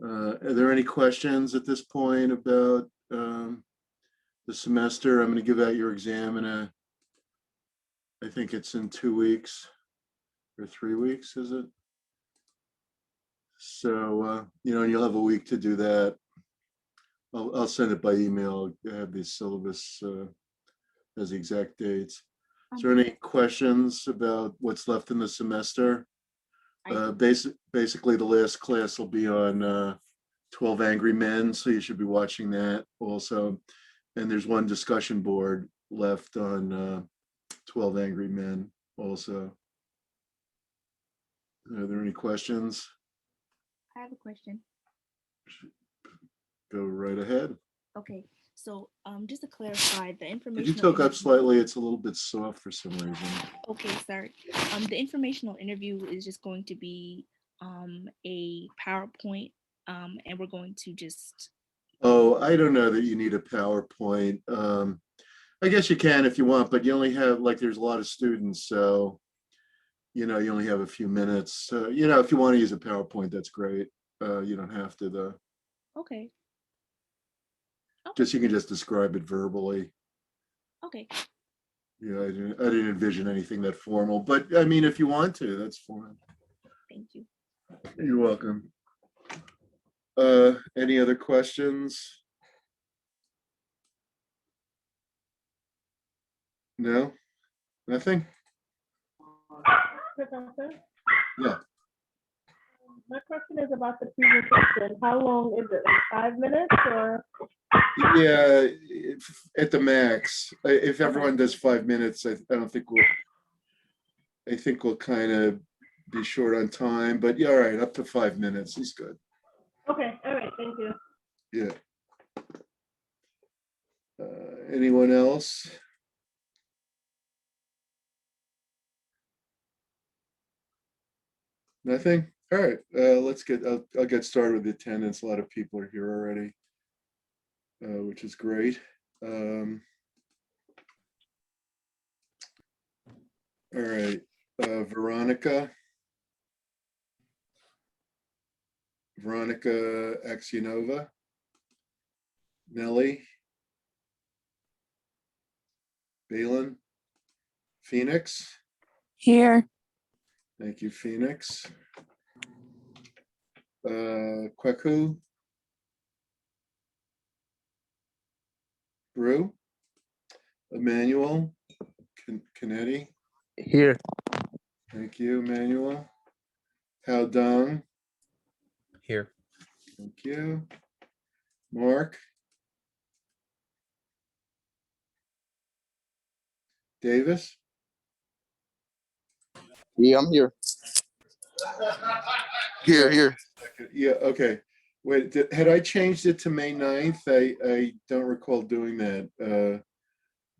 Are there any questions at this point about the semester? I'm going to give out your exam I think it's in 2 weeks or 3 weeks, is it? So, you'll have a week to do that. I'll send it by email. I have the syllabus as the exact dates. Is there any questions about what's left in the semester? Basically, the last class will be on 12 Angry Men, so you should be watching that also. And there's one discussion board left on 12 Angry Men also. Are there any questions? I have a question. Go right ahead. Okay, so just to clarify, the information. Could you talk up slightly? It's a little bit soft for some reason. Okay, sorry. The informational interview is just going to be a PowerPoint, and we're going to just. Oh, I don't know that you need a PowerPoint. I guess you can if you want, but you only have, like, there's a lot of students, so you only have a few minutes. If you want to use a PowerPoint, that's great. You don't have to though. Okay. You can just describe it verbally. Okay. Yeah, I didn't envision anything that formal, but I mean, if you want to, that's fine. Thank you. You're welcome. Any other questions? No? Nothing? Professor? Yeah. My question is about the presentation. How long is it? Like 5 minutes or? Yeah, at the max. If everyone does 5 minutes, I don't think I think we'll kind of be short on time, but yeah, all right, up to 5 minutes is good. Okay, all right, thank you. Yeah. Anyone else? Nothing? All right, I'll get started with the attendance. A lot of people are here already, which is great. All right, Veronica Axionova, Nellie, Balin, Phoenix. Here. Thank you, Phoenix. Kwaku, Brew, Emmanuel, Canetti. Here. Thank you, Emmanuel. Hao Dong. Here. Thank you. Mark. Davis. Yeah, I'm here. Here. Yeah, okay. Wait, had I changed it to May 9th? I don't recall doing that.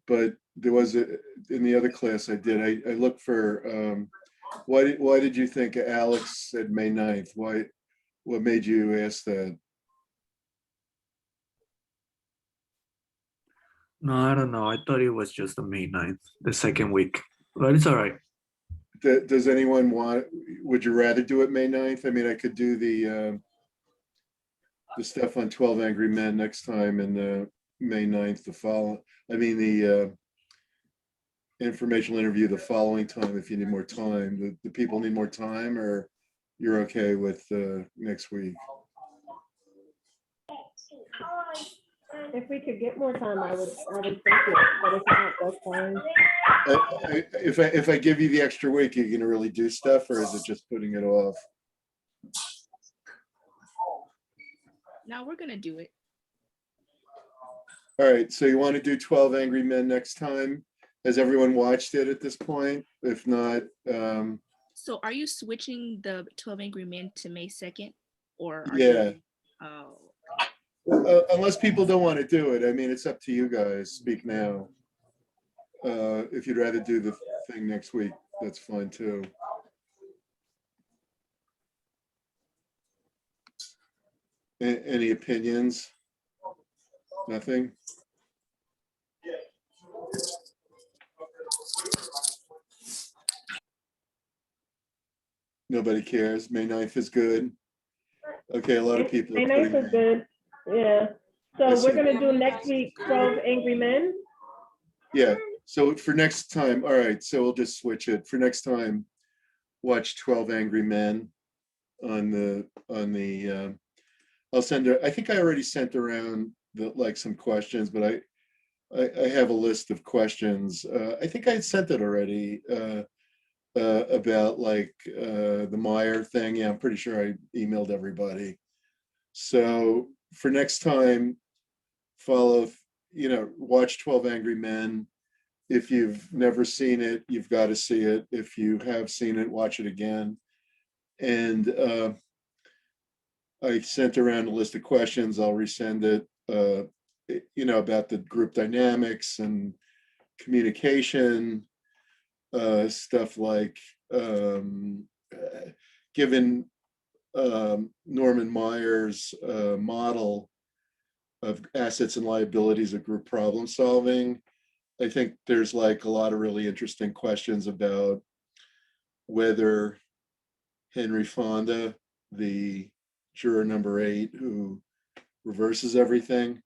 But there was in the other class I did. I looked for why did you think Alex said May 9th? What made you ask that? No, I don't know. I thought it was just the May 9th, the second week, but it's all right. Does anyone would you rather do it May 9th? I mean, I could do the stuff on 12 Angry Men next time, and May 9th the informational interview the following time if you need more time. The people need more time, or you're okay with next week? If we could get more time, I would take it, but if not, that's fine. If I give you the extra week, are you gonna really do stuff, or is it just putting it off? Now we're gonna do it. All right, so you want to do 12 Angry Men next time? Has everyone watched it at this point? If not, So are you switching the 12 Angry Men to May 2nd? Or are yeah. Unless people don't want to do it. I mean, it's up to you guys. Speak now. If you'd rather do the thing next week, that's fine too. Any opinions? Nothing? Nobody cares. May 9th is good. Okay, a lot of people are May 9th putting. is good. Yeah. So I we're said- gonna do next week 12 Angry Men. Yeah, so for next time, all right, so we'll just switch it. For next time, watch 12 Angry Men on the I'll send her, I think I already sent around like some questions, but I have a list of questions. I think I had sent it already about like the Meyer thing. Yeah, I'm pretty sure I emailed everybody. So for next time, follow, watch 12 Angry Men. If you've never seen it, you've got to see it. If you have seen it, watch it again. And I sent around a list of questions. I'll resend it, about the group dynamics and communication, stuff like given Norman Meyer's model of assets and liabilities of group problem solving. I think there's like a lot of really interesting questions about whether Henry Fonda, the juror number 8 who reverses everything,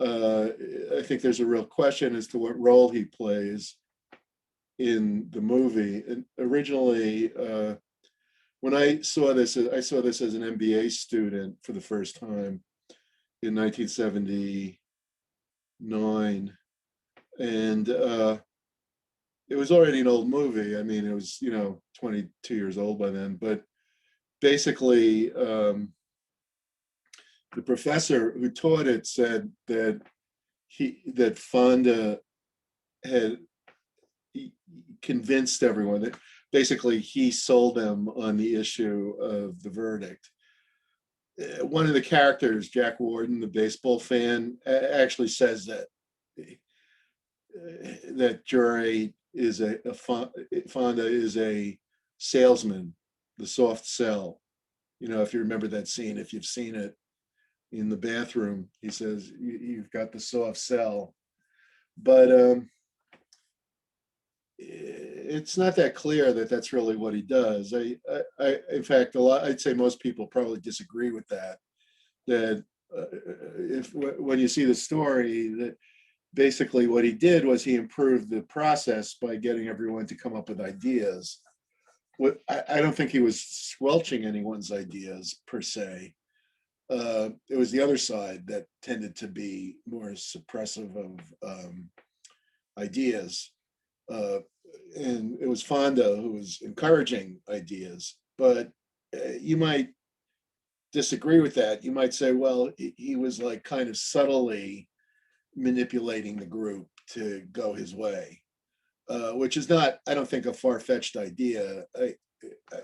I think there's a real question as to what role he plays in the movie. And originally, when I saw this as an MBA student for the first time in 1979, and it was already an old movie. I mean, it was 22 years old by then, but basically, the professor who taught it said that Fonda had convinced everyone that basically he sold them on the issue of the verdict. One of the characters, Jack Warden, the baseball fan, actually says that jury is Fonda is a salesman, the soft sell. If you remember that scene, if you've seen it in the bathroom, he says, you've got the soft sell. But it's not that clear that that's really what he does. In fact, I'd say most people probably disagree with that. That when you see the story, that basically what he did was he improved the process by getting everyone to come up with ideas. I don't think he was squelching anyone's ideas per se. It was the other side that tended to be more suppressive of ideas. And it was Fonda who was encouraging ideas. But you might disagree with that. You might say, well, he was like kind of subtly manipulating the group to go his way, which is not, I don't think, a far-fetched idea.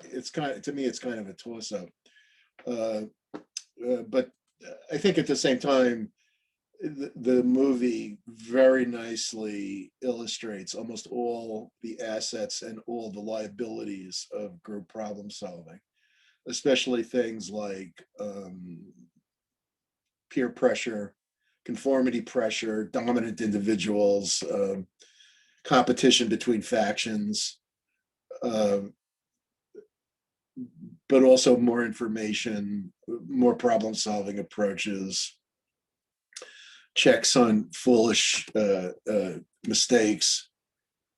It's kind of, to me, it's kind of a toss-up. But I think at the same time, the movie very nicely illustrates almost all the assets and all the liabilities of group problem solving, especially things like peer pressure, conformity pressure, dominant individuals, competition between factions, but also more information, more problem solving approaches, checks on foolish mistakes.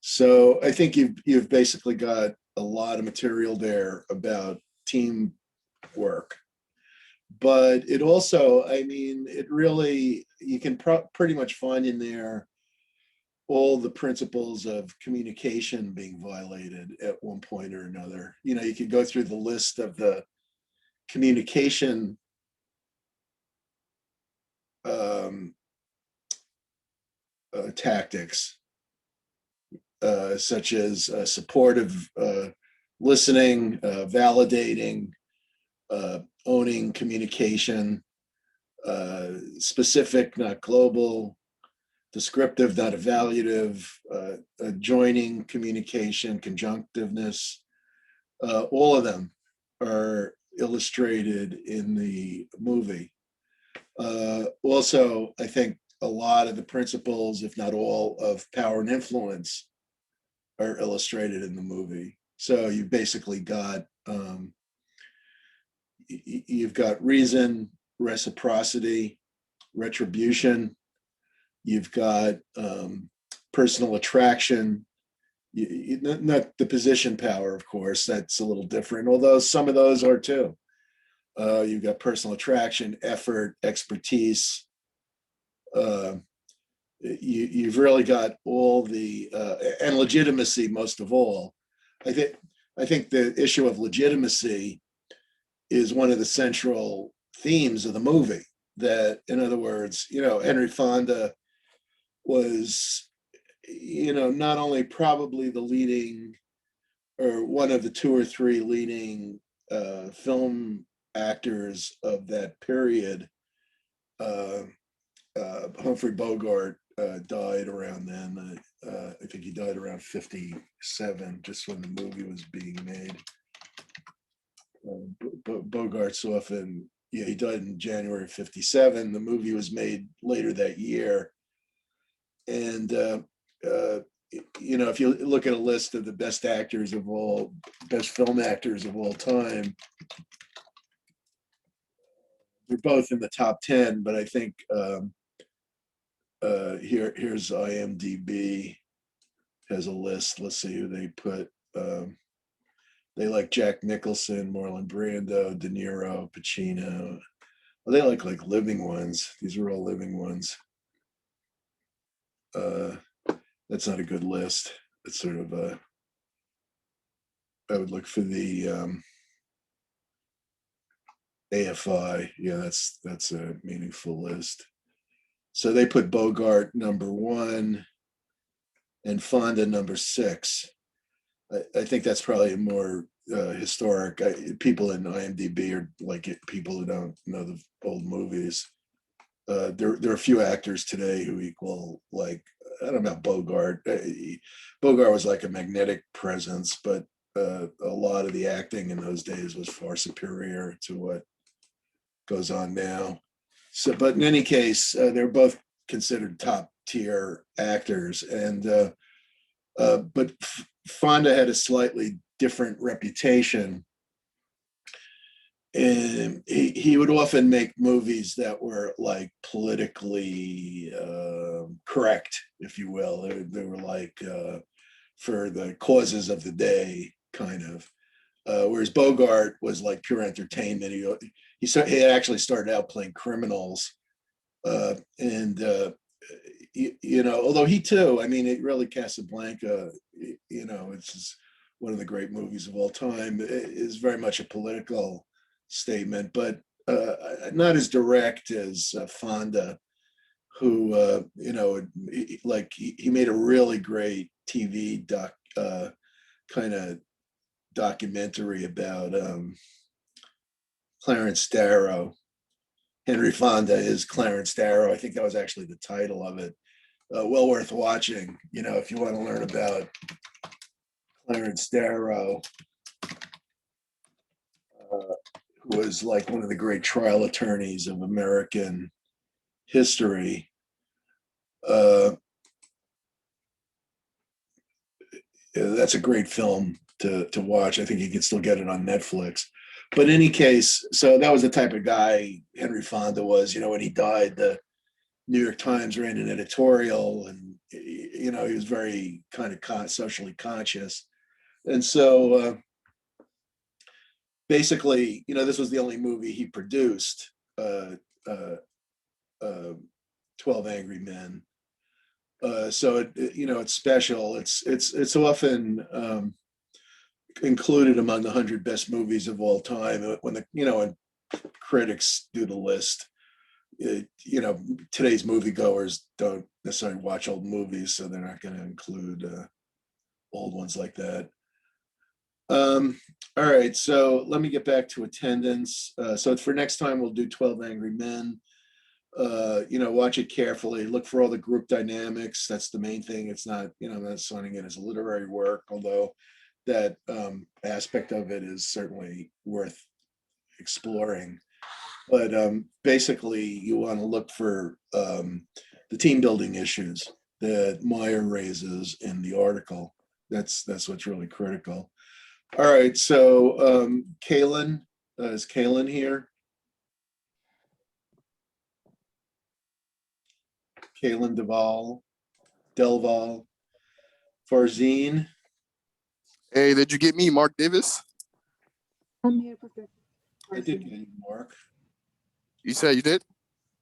So I think you've basically got a lot of material there about teamwork. But it also, I mean, it really, you can pretty much find in there all the principles of communication being violated at one point or another. You could go through the list of the communication tactics, such as supportive listening, validating, owning communication, specific, not global, descriptive, not evaluative, joining communication, conjunctiveness. All of them are illustrated in the movie. Also, I think a lot of the principles, if not all, of power and influence are illustrated in the movie. So you basically got, you've got reason, reciprocity, retribution. You've got personal attraction. Not the position power, of course, that's a little different, although some of those are too. You've got personal attraction, effort, expertise. You've really got all the and legitimacy, most of all. I think the issue of legitimacy is one of the central themes of the movie. That, in other words, Henry Fonda was, not only probably the leading or one of the two or three leading film actors of that period. Humphrey Bogart died around then. I think he died around 57, just when the movie was being made. Bogart's often, he died in January of 57. The movie was made later that year. And, if you look at a list of the best film actors of all time, they're both in the top 10, but I think here's IMDb has a list. Let's see who they put. They like Jack Nicholson, Marlon Brando, De Niro, Pacino. Well, they like living ones. These are all living ones. That's not a good list. It's sort of I would look for the AFI. Yeah, that's a meaningful list. So they put Bogart number 1 and Fonda number 6. I think that's probably a more historic. People in IMDb are like people who don't know the old movies. There are a few actors today who equal, like, I don't know about Bogart. Bogart was like a magnetic presence, but a lot of the acting in those days was far superior to what goes on now. So, but in any case, they're both considered top tier actors, and but Fonda had a slightly different reputation, and he would often make movies that were like politically correct, if you will. They were like for the causes of the day, kind of. Whereas Bogart was like pure entertainment. He actually started out playing criminals, and although he too, I mean, it really Casablanca, it's just one of the great movies of all time. It is very much a political statement, but not as direct as Fonda, who like he made a really great TV kind of documentary about Clarence Darrow. Henry Fonda is Clarence Darrow. I think that was actually the title of it. Well worth watching, if you want to learn about Clarence Darrow, who was like one of the great trial attorneys of American history. That's a great film to watch. I think you can still get it on Netflix. But in any case, so that was the type of guy Henry Fonda was. When he died, the New York Times ran an editorial, and he was very kind of socially conscious. And so basically, this was the only movie he produced, 12 Angry Men. So it's special. It's often included among the 100 best movies of all time. When when critics do the list, today's moviegoers don't necessarily watch old movies, so they're not going to include old ones like that. All right, so let me get back to attendance. So for next time, we'll do 12 Angry Men. Watch it carefully, look for all the group dynamics. That's the main thing. It's not, I'm not signing it as a literary work, although that aspect of it is certainly worth exploring. But basically, you want to look for the team building issues that Meyer raises in the article. That's what's really critical. All right, so Kaylin, Is Kaylin here? Kaylin Delval. Farzine, Hey, did you get me, Mark Davis? I'm here, Professor. I did get you, Mark. You said you did?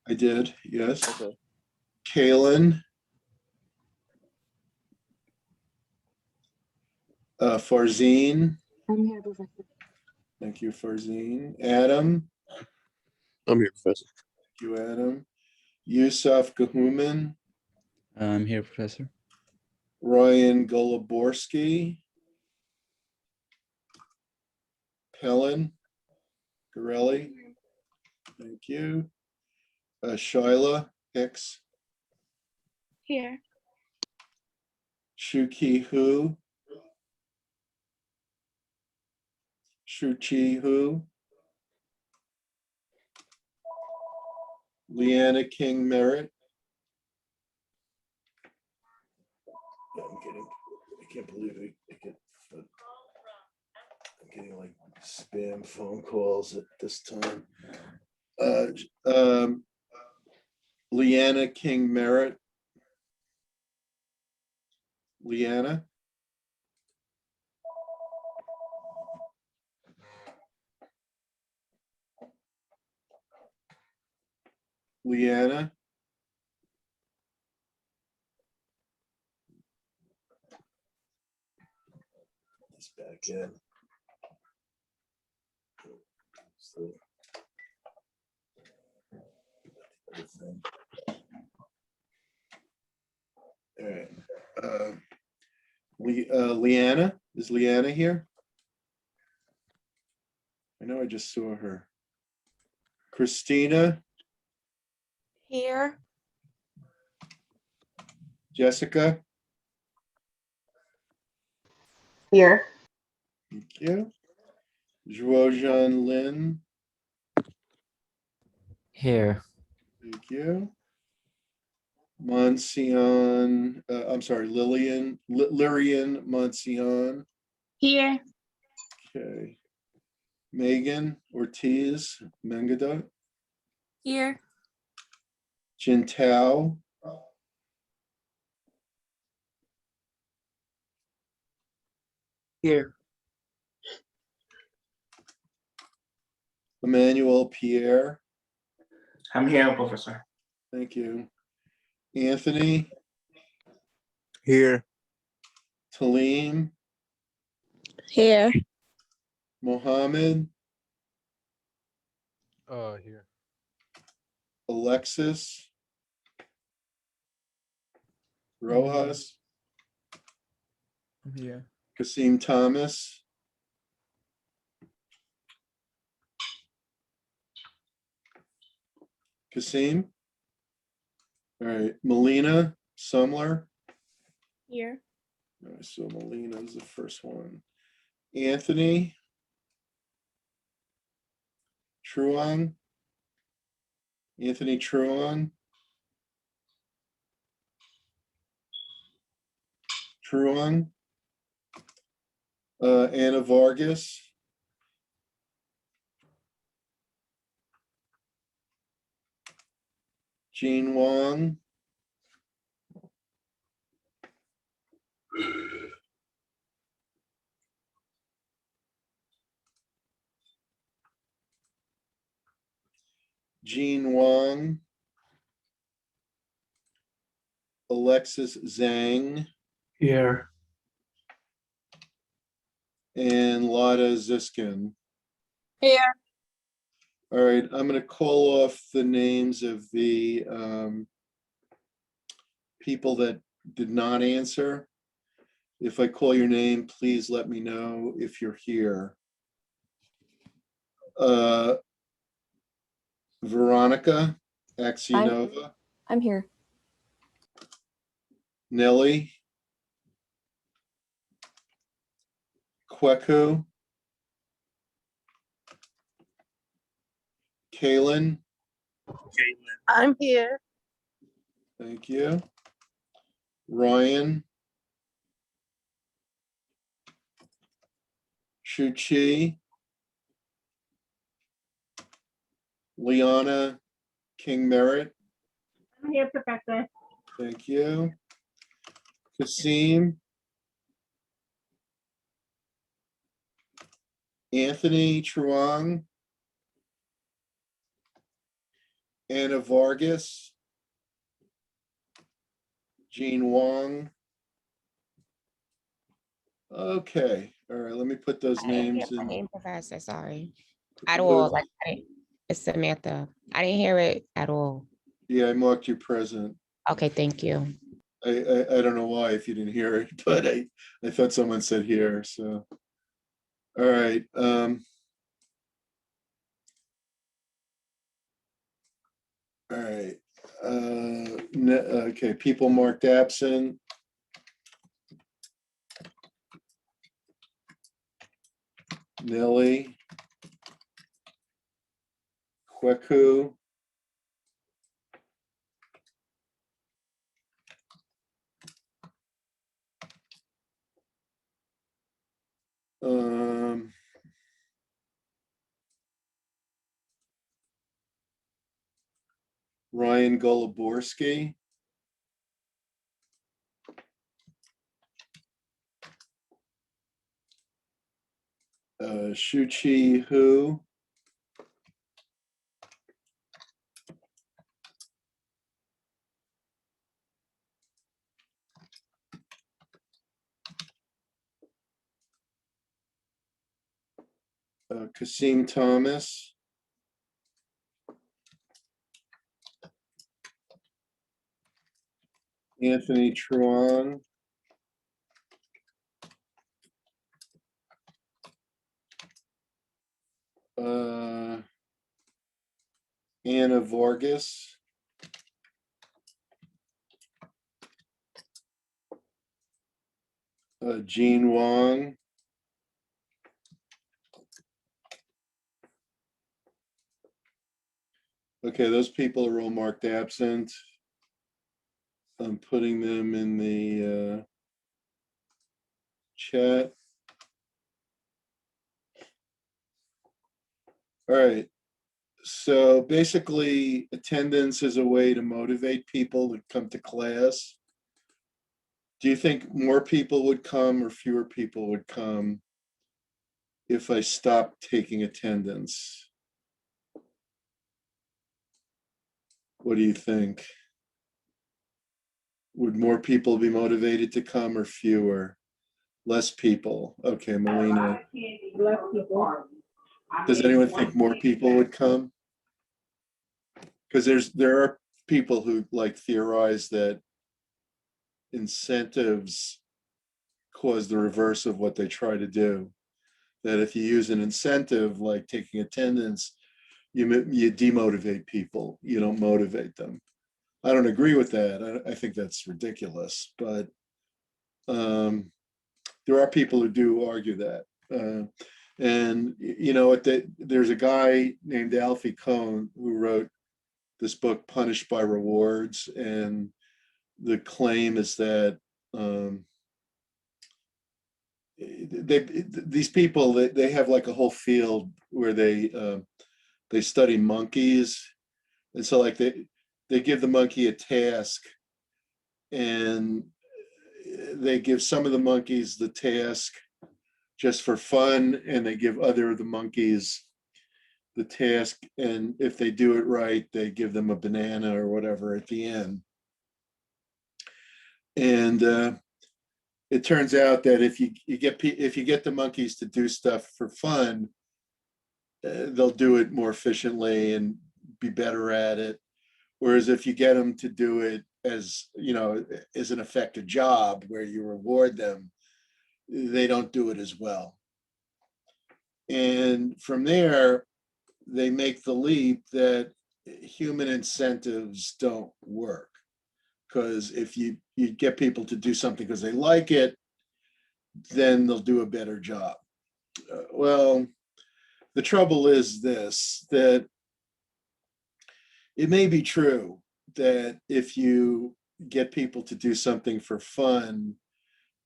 I did, yes. Okay. Kaylin. Farzine, I'm here, Professor. thank you, Farzine. Adam, I'm here, Professor. thank you, Adam. Yusuf Gahuman, I'm here, Professor. Ryan Goluborski, Helen Gorelli, thank you. Shyla Hicks, Here. Shuki Hu, Shuchi Hu, Leanna King Merritt. I can't believe it. I'm getting like spam phone calls at this time. Leanna King Merritt. Leanna. Leanna. Let's back in. So, all right. Leanna, is Leanna here? I know I just saw her. Christina, Here. Jessica, Here. thank you. Jojean Lin, Here. thank you. Monsian, I'm sorry, Lyrian Monsian, Here. okay. Megan Ortiz Mengada, Here. Jintao, Here. Emmanuel Pierre, I'm here, Professor. thank you. Anthony, Here. Talim, Here. Mohammed, Here. Alexis, Rojas, I'm here. Kasim Thomas, Kasim. All right, Melina Sumler. Here. All right, so Melina is the first one. Anthony Truong. Anthony Truong. Truong. Anna Vargas. Jean Wong. Jean Wong. Alexis Zhang. Here. And Lada Ziskin. Here. All right, I'm going to call off the names of the people that did not answer. If I call your name, please let me know if you're here. Veronica Axionova, I'm here. Nelly, Kweku, Kaylin, I'm here. thank you. Ryan, Shuchi, Liana King Merritt, I'm here, Professor. thank you. Kasim. Anthony Truong. Anna Vargas. Jean Wong. Okay, all right, let me put those I didn't hear names my in. name, Professor, sorry. At all, like, it's Samantha. I didn't hear it at all. Yeah, I marked you present. Okay, thank you. I don't know why if you didn't hear it, but I thought someone said here, so. All right. All right. Okay, people marked absent. Nelly. Kweku. Ryan Goluborski. Shuchi Hu. Kasim Thomas. Anthony Truong. Anna Vargas. Jean Wong. Okay, those people are all marked absent. I'm putting them in the chat. All right. So basically, attendance is a way to motivate people to come to class. Do you think more people would come or fewer people would come if I stopped taking attendance? What do you think? Would more people be motivated to come or fewer? Less people. Okay, Melina. Less people. Does anyone think more people would come? Because there are people who like theorize that incentives cause the reverse of what they try to do. That if you use an incentive like taking attendance, you demotivate people. You don't motivate them. I don't agree with that. I think that's ridiculous. But there are people who do argue that. And you know, there's a guy named Alfie Kohn who wrote this book, Punished by Rewards, and the claim is that these people they have like a whole field where they study monkeys, and so like they give the monkey a task, and they give some of the monkeys the task just for fun, and they give other of the monkeys the task, and if they do it right, they give them a banana or whatever at the end. And it turns out that if you get the monkeys to do stuff for fun, they'll do it more efficiently and be better at it. Whereas if you get them to do it as, you know, as an effective job where you reward them, they don't do it as well. And from there, they make the leap that human incentives don't work. Because if you get people to do something because they like it, then they'll do a better job. Well, the trouble is this, that it may be true that if you get people to do something for fun,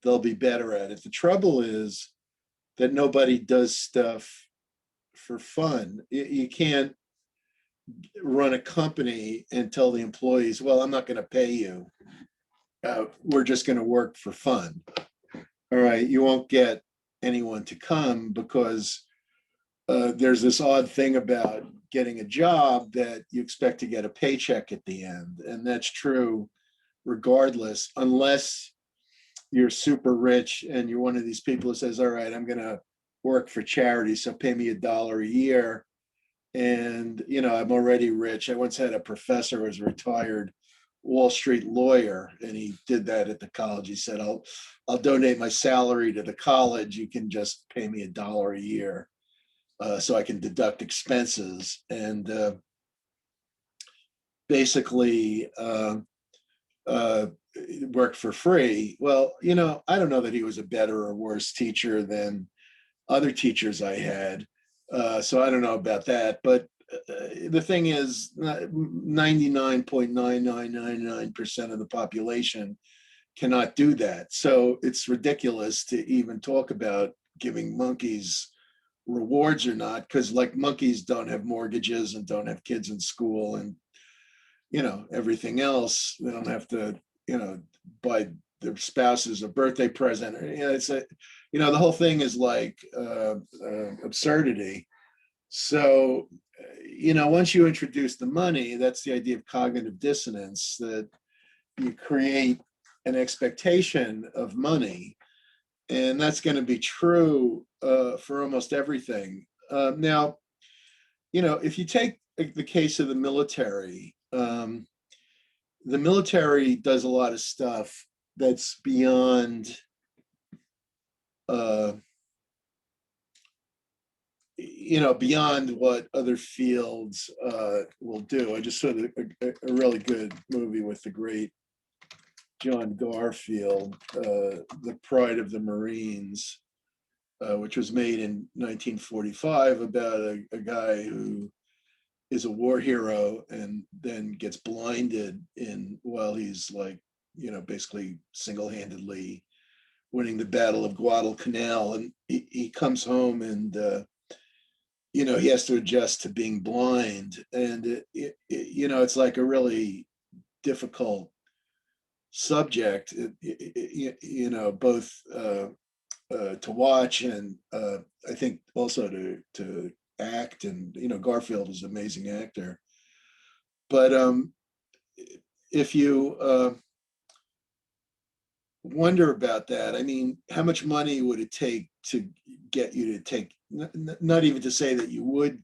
they'll be better at it. The trouble is that nobody does stuff for fun. You can't run a company and tell the employees, well, I'm not going to pay you. We're just going to work for fun. All right. You won't get anyone to come because there's this odd thing about getting a job that you expect to get a paycheck at the end. And that's true regardless, unless you're super rich and you're one of these people who says, all right, I'm going to work for charity, so pay me $1 a year. And, I'm already rich. I once had a professor who was a retired Wall Street lawyer, and he did that at the college. He said, I'll donate my salary to the college. You can just pay me $1 a year so I can deduct expenses. And basically, work for free. Well, I don't know that he was a better or worse teacher than other teachers I had. So I don't know about that. But the thing is, 99.9999% of the population cannot do that. So it's ridiculous to even talk about giving monkeys rewards or not, because like monkeys don't have mortgages and don't have kids in school and everything else. They don't have to buy their spouses a birthday present. The whole thing is like absurdity. So once you introduce the money, that's the idea of cognitive dissonance, that you create an expectation of money, and that's going to be true for almost everything. Now, if you take the case of the military does a lot of stuff that's beyond beyond what other fields will do. I just saw a really good movie with the great John Garfield, The Pride of the Marines, which was made in 1945 about a guy who is a war hero and then gets blinded while he's basically single-handedly winning the Battle of Guadalcanal. And he comes home and he has to adjust to being blind. And it's like a really difficult subject, both to watch and I think also to act. And Garfield is an amazing actor. But if you wonder about that, I mean, how much money would it take to get you to take, not even to say that you would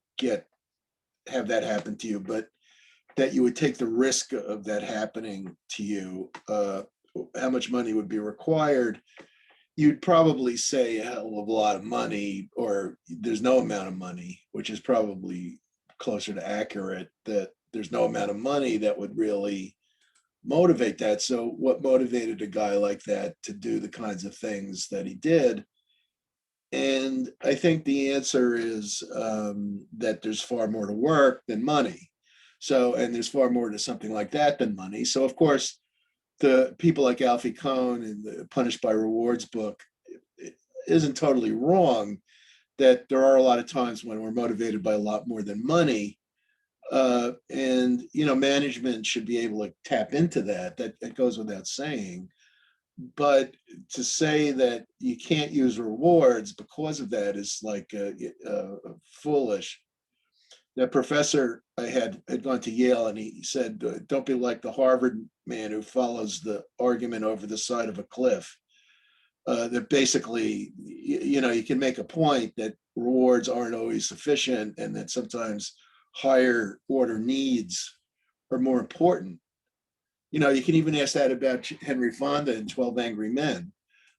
have that happen to you, but that you would take the risk of that happening to you? How much money would be required? You'd probably say a hell of a lot of money, or there's no amount of money, which is probably closer to accurate, that there's no amount of money that would really motivate that. So what motivated a guy like that to do the kinds of things that he did? And I think the answer is that there's far more to work than money. So, and there's far more to something like that than money. So of course, the people like Alfie Kohn in the Punished by Rewards book, it isn't totally wrong that there are a lot of times when we're motivated by a lot more than money. And management should be able to tap into that. That goes without saying. But to say that you can't use rewards because of that is like foolish. The professor I had gone to Yale, and he said, don't be like the Harvard man who follows the argument over the side of a cliff. That basically, you can make a point that rewards aren't always sufficient, and that sometimes higher order needs are more important. You can even ask that about Henry Fonda in 12 Angry Men.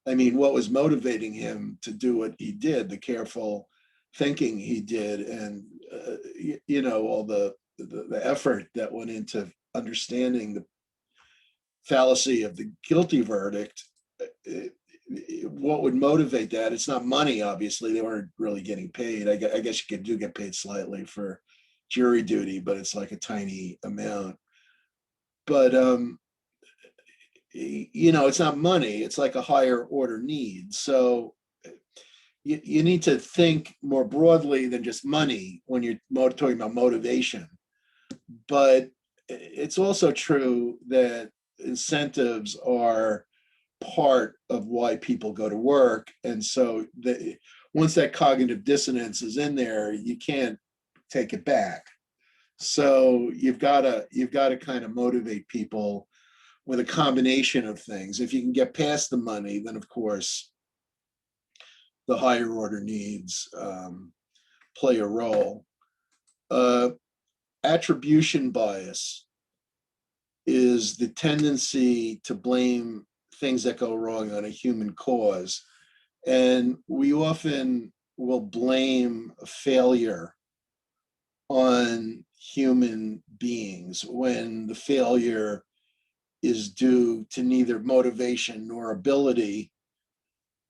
I mean, what was motivating him to do what he did, the careful thinking he did, and all the effort that went into understanding the fallacy of the guilty verdict. What would motivate that? It's not money, obviously. They weren't really getting paid. I guess you do get paid slightly for jury duty, but it's like a tiny amount. But it's not money. It's like a higher order need. So you need to think more broadly than just money when you're talking about motivation. But it's also true that incentives are part of why people go to work. And so once that cognitive dissonance is in there, you can't take it back. So you've got to kind of motivate people with a combination of things. If you can get past the money, then of course the higher order needs play a role. Attribution bias is the tendency to blame things that go wrong on a human cause. And we often will blame failure on human beings when the failure is due to neither motivation nor ability,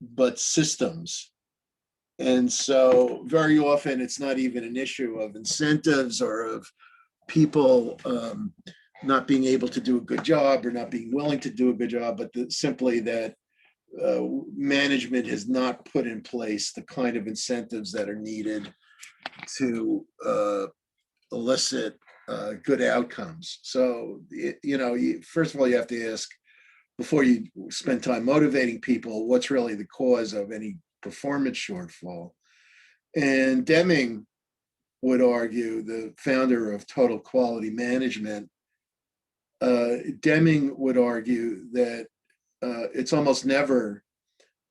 but systems. And so very often it's not even an issue of incentives or of people not being able to do a good job or not being willing to do a good job, but simply that management has not put in place the kind of incentives that are needed to elicit good outcomes. So, first of all, you have to ask, before you spend time motivating people, what's really the cause of any performance shortfall? And Deming would argue, the founder of Total Quality Management, Deming would argue that it's almost never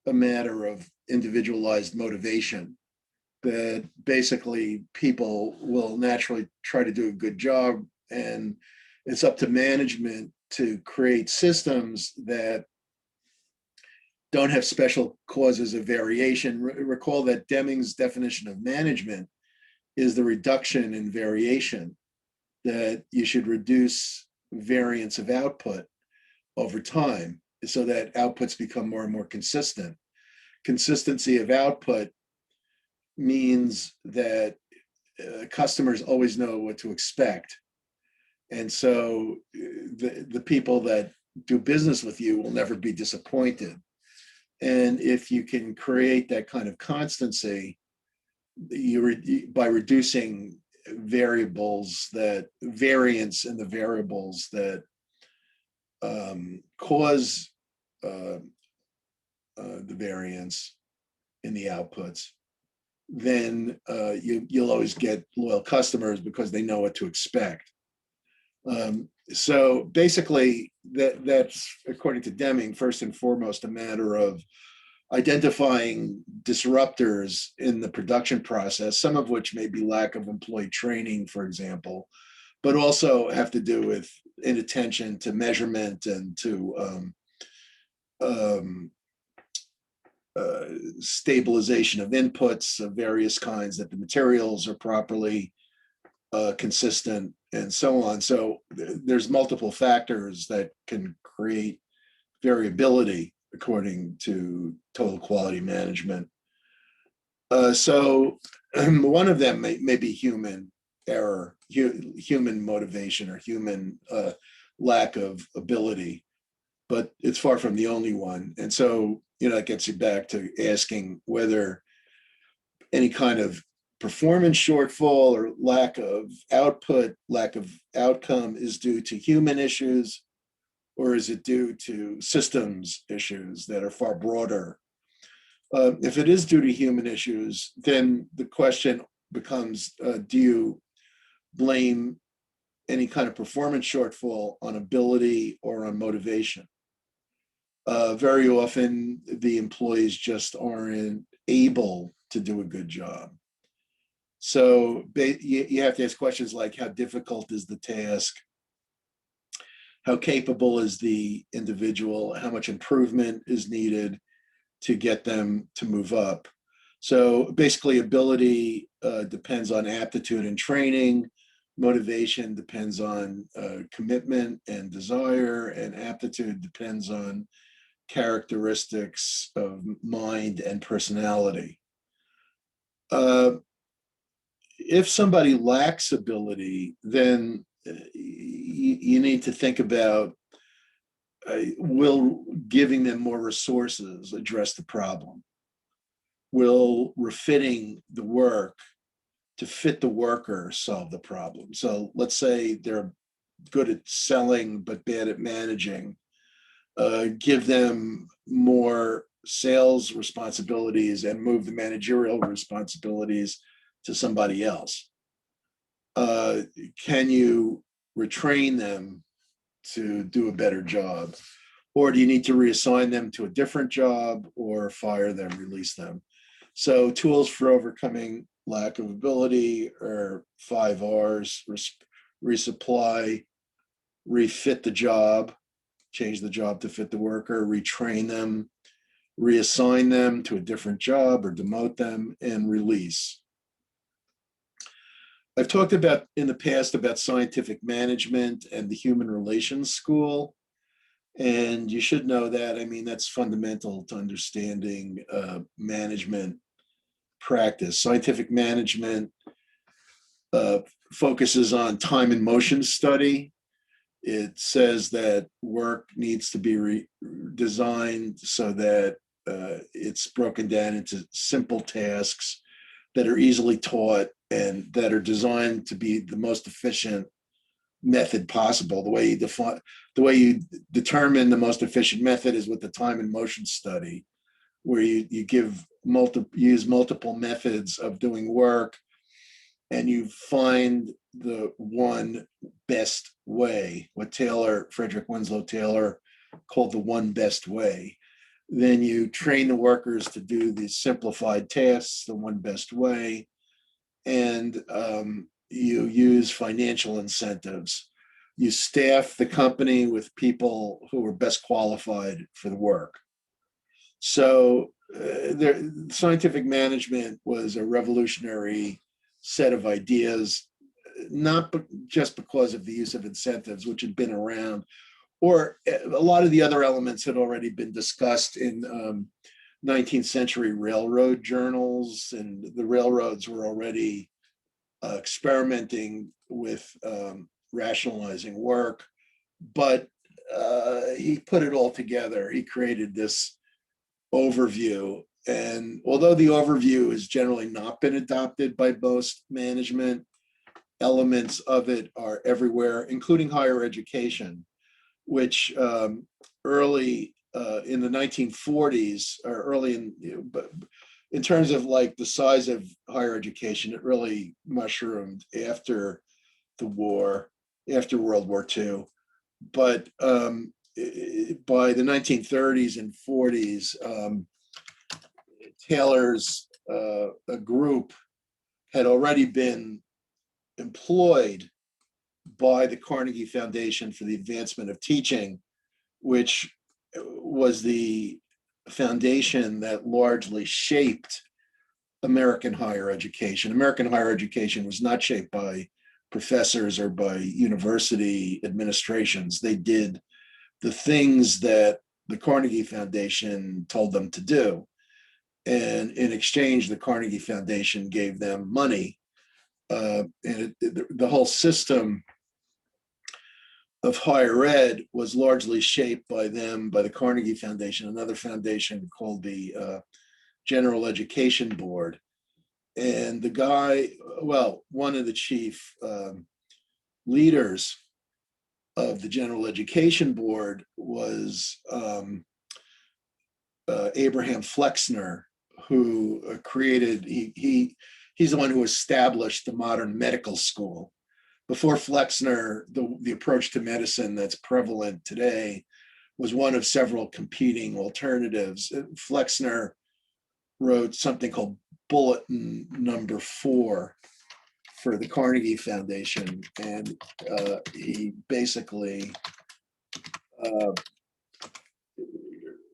a matter of individualized motivation, that basically people will naturally try to do a good job, and it's up to management to create systems that don't have special causes of variation. Recall that Deming's definition of management is the reduction in variation, that you should reduce variance of output over time so that outputs become more and more consistent. Consistency of output means that customers always know what to expect. And so the people that do business with you will never be disappointed. And if you can create that kind of constancy, by reducing variance in the variables that cause the variance in the outputs, then you'll always get loyal customers because they know what to expect. So basically, that's, according to Deming, first and foremost a matter of identifying disruptors in the production process, some of which may be lack of employee training, for example, but also have to do with inattention to measurement and to stabilization of inputs of various kinds, that the materials are properly consistent and so on. So there's multiple factors that can create variability according to Total Quality Management. So one of them may be human error, human motivation, or human lack of ability, but it's far from the only one. And so, it gets you back to asking whether any kind of performance shortfall or lack of output, lack of outcome is due to human issues, or is it due to systems issues that are far broader? If it is due to human issues, then the question becomes, do you blame any kind of performance shortfall on ability or on motivation? Very often, the employees just aren't able to do a good job. So you have to ask questions like, how difficult is the task? How capable is the individual? How much improvement is needed to get them to move up? So basically, ability depends on aptitude and training. Motivation depends on commitment and desire, and aptitude depends on characteristics of mind and personality. If somebody lacks ability, then you need to think about, will giving them more resources address the problem? Will refitting the work to fit the worker solve the problem. So let's say they're good at selling but bad at managing. Give them more sales responsibilities and move the managerial responsibilities to somebody else. Can you retrain them to do a better job? Or do you need to reassign them to a different job or fire them, release them? So tools for overcoming lack of ability are 5 R's: resupply, refit the job, change the job to fit the worker, retrain them, reassign them to a different job or demote them, and release. I've talked about in the past about scientific management and the human relations school. And you should know that. I mean, that's fundamental to understanding management practice. Scientific management focuses on time and motion study. It says that work needs to be designed so that it's broken down into simple tasks that are easily taught and that are designed to be the most efficient method possible. The way you determine the most efficient method is with the time and motion study, where you use multiple methods of doing work, and you find the one best way, what Frederick Winslow Taylor called the one best way. Then you train the workers to do the simplified tasks the one best way, and you use financial incentives. You staff the company with people who are best qualified for the work. So scientific management was a revolutionary set of ideas, not just because of the use of incentives, which had been around, or a lot of the other elements had already been discussed in 19th century railroad journals, and the railroads were already experimenting with rationalizing work, but he put it all together. He created this overview, and although the overview has generally not been adopted by most management, elements of it are everywhere, including higher education, which early in the 1940s, or early in terms of like the size of higher education, it really mushroomed after the war, after World War II. But by the 1930s and 40s, Taylor's a group had already been employed by the Carnegie Foundation for the Advancement of Teaching, which was the foundation that largely shaped American higher education. American higher education was not shaped by professors or by university administrations. They did the things that the Carnegie Foundation told them to do. And in exchange, the Carnegie Foundation gave them money. And the whole system of higher ed was largely shaped by them, by the Carnegie Foundation, another foundation called the General Education Board. And the guy, well, one of the chief leaders of the General Education Board was Abraham Flexner, who created, he's the one who established the modern medical school. Before Flexner, the approach to medicine that's prevalent today was one of several competing alternatives. Flexner wrote something called Bulletin Number 4 for the Carnegie Foundation, and he basically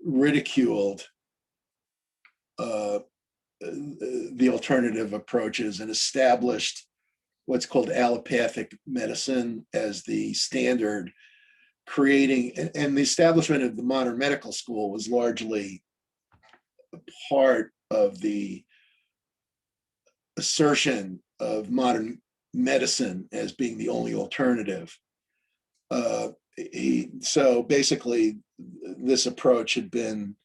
ridiculed the alternative approaches and established what's called allopathic medicine as the standard, creating, and the establishment of the modern medical school was largely a part of the assertion of modern medicine as being the only alternative. So basically, this approach had been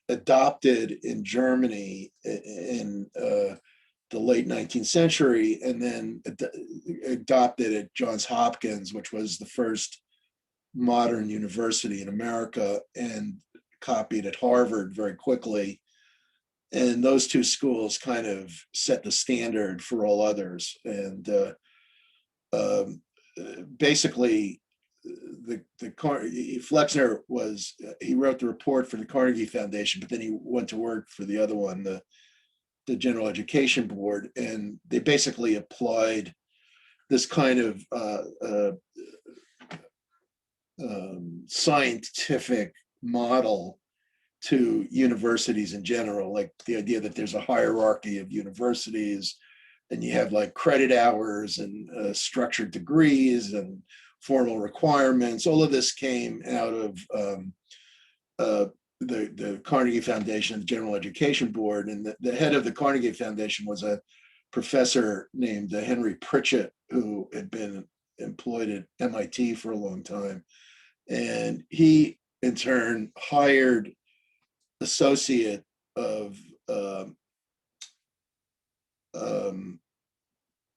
adopted in Germany in the the late 19th century, and then adopted at Johns Hopkins, which was the first modern university in America, and copied at Harvard very quickly. And those two schools kind of set the standard for all others. And basically, Flexner he wrote the report for the Carnegie Foundation, but then he went to work for the other one, the General Education Board, and they basically applied this kind of scientific model to universities in general, like the idea that there's a hierarchy of universities, and you have like credit hours and structured degrees and formal requirements. All of this came out of the Carnegie Foundation, the General Education Board, and the head of the Carnegie Foundation was a professor named Henry Pritchett, who had been employed at MIT for a long time. And he, in turn, hired associate of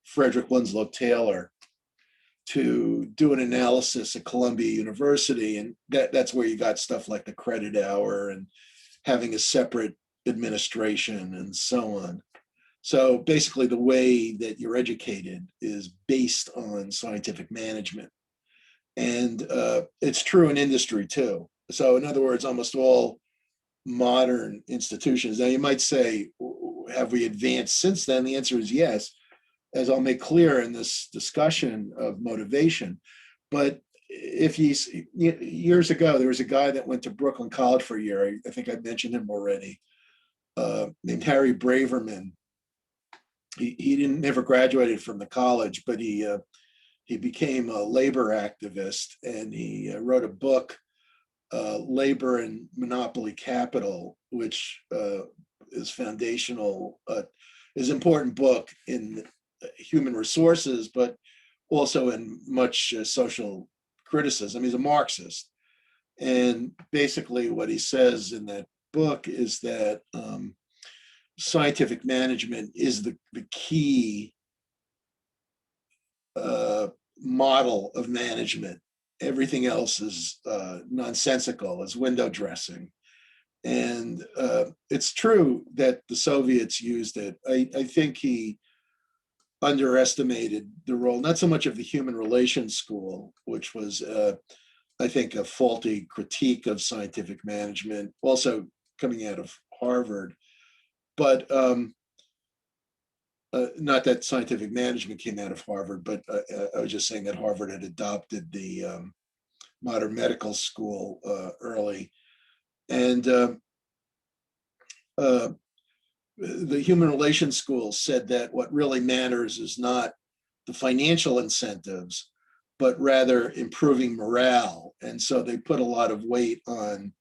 Frederick Winslow Taylor to do an analysis at Columbia University. And that's where you got stuff like the credit hour and having a separate administration and so on. So basically the way that you're educated is based on scientific management. And it's true in industry too. So in other words, almost all modern institutions. Now you might say, have we advanced since then? The answer is yes, as I'll make clear in this discussion of motivation. But if years ago, there was a guy that went to Brooklyn College for a year. I think I mentioned him already, named Harry Braverman. He never graduated from the college, but he became a labor activist, and he wrote a book, Labor and Monopoly Capital, which is foundational, is an important book in human resources, but also in much social criticism. He's a Marxist. And basically what he says in that book is that scientific management is the key model of management. Everything else is nonsensical, is window dressing. And it's true that the Soviets used it. I think he underestimated the role, not so much of the human relations school, which was, I think, a faulty critique of scientific management, also coming out of Harvard, but not that scientific management came out of Harvard, but I was just saying that Harvard had adopted the modern medical school early. And the human relations school said that what really matters is not the financial incentives, but rather improving morale. And so they put a lot of weight on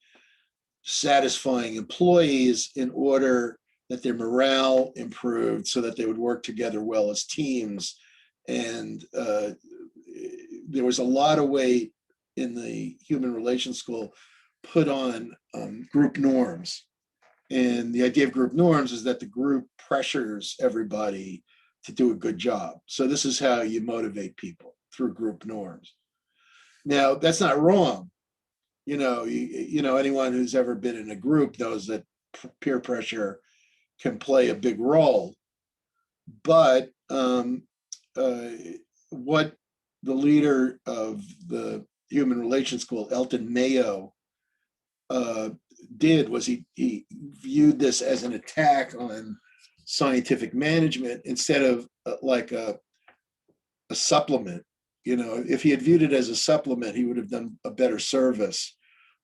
satisfying employees in order that their morale improved so that they would work together well as teams. And there was a lot of weight in the human relations school put on group norms. And the idea of group norms is that the group pressures everybody to do a good job. So this is how you motivate people, through group norms. Now, that's not wrong. You know, anyone who's ever been in a group knows that peer pressure can play a big role. But what the leader of the human relations school, Elton Mayo, did was he viewed this as an attack on scientific management instead of like a supplement. You know, if he had viewed it as a supplement, he would have done a better service.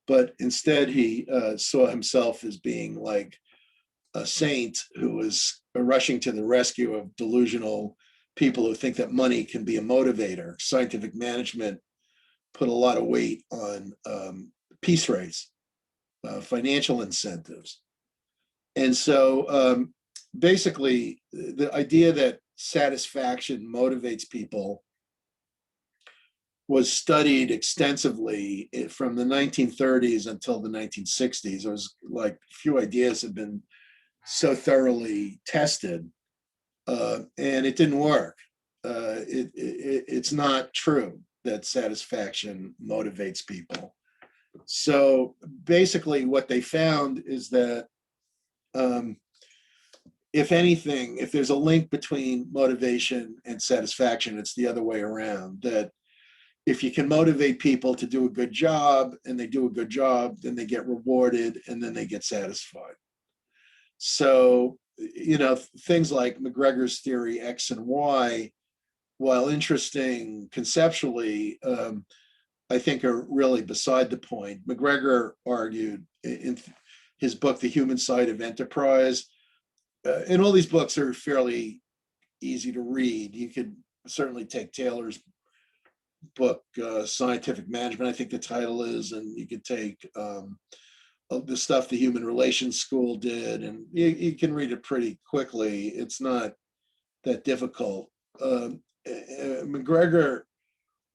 But instead, he saw himself as being like a saint who was rushing to the rescue of delusional people who think that money can be a motivator. Scientific management put a lot of weight on piece rates, financial incentives. And so basically, the idea that satisfaction motivates people was studied extensively from the 1930s until the 1960s. It was like few ideas had been so thoroughly tested. And it didn't work. It's not true that satisfaction motivates people. So basically what they found is that if anything, if there's a link between motivation and satisfaction, it's the other way around. That if you can motivate people to do a good job and they do a good job, then they get rewarded and then they get satisfied. So, things like McGregor's theory, X and Y, while interesting conceptually, I think are really beside the point. McGregor argued in his book, The Human Side of Enterprise, and all these books are fairly easy to read. You could certainly take Taylor's book, Scientific Management, I think the title is, and you could take the stuff the Human Relations School did, and you can read it pretty quickly. It's not that difficult. McGregor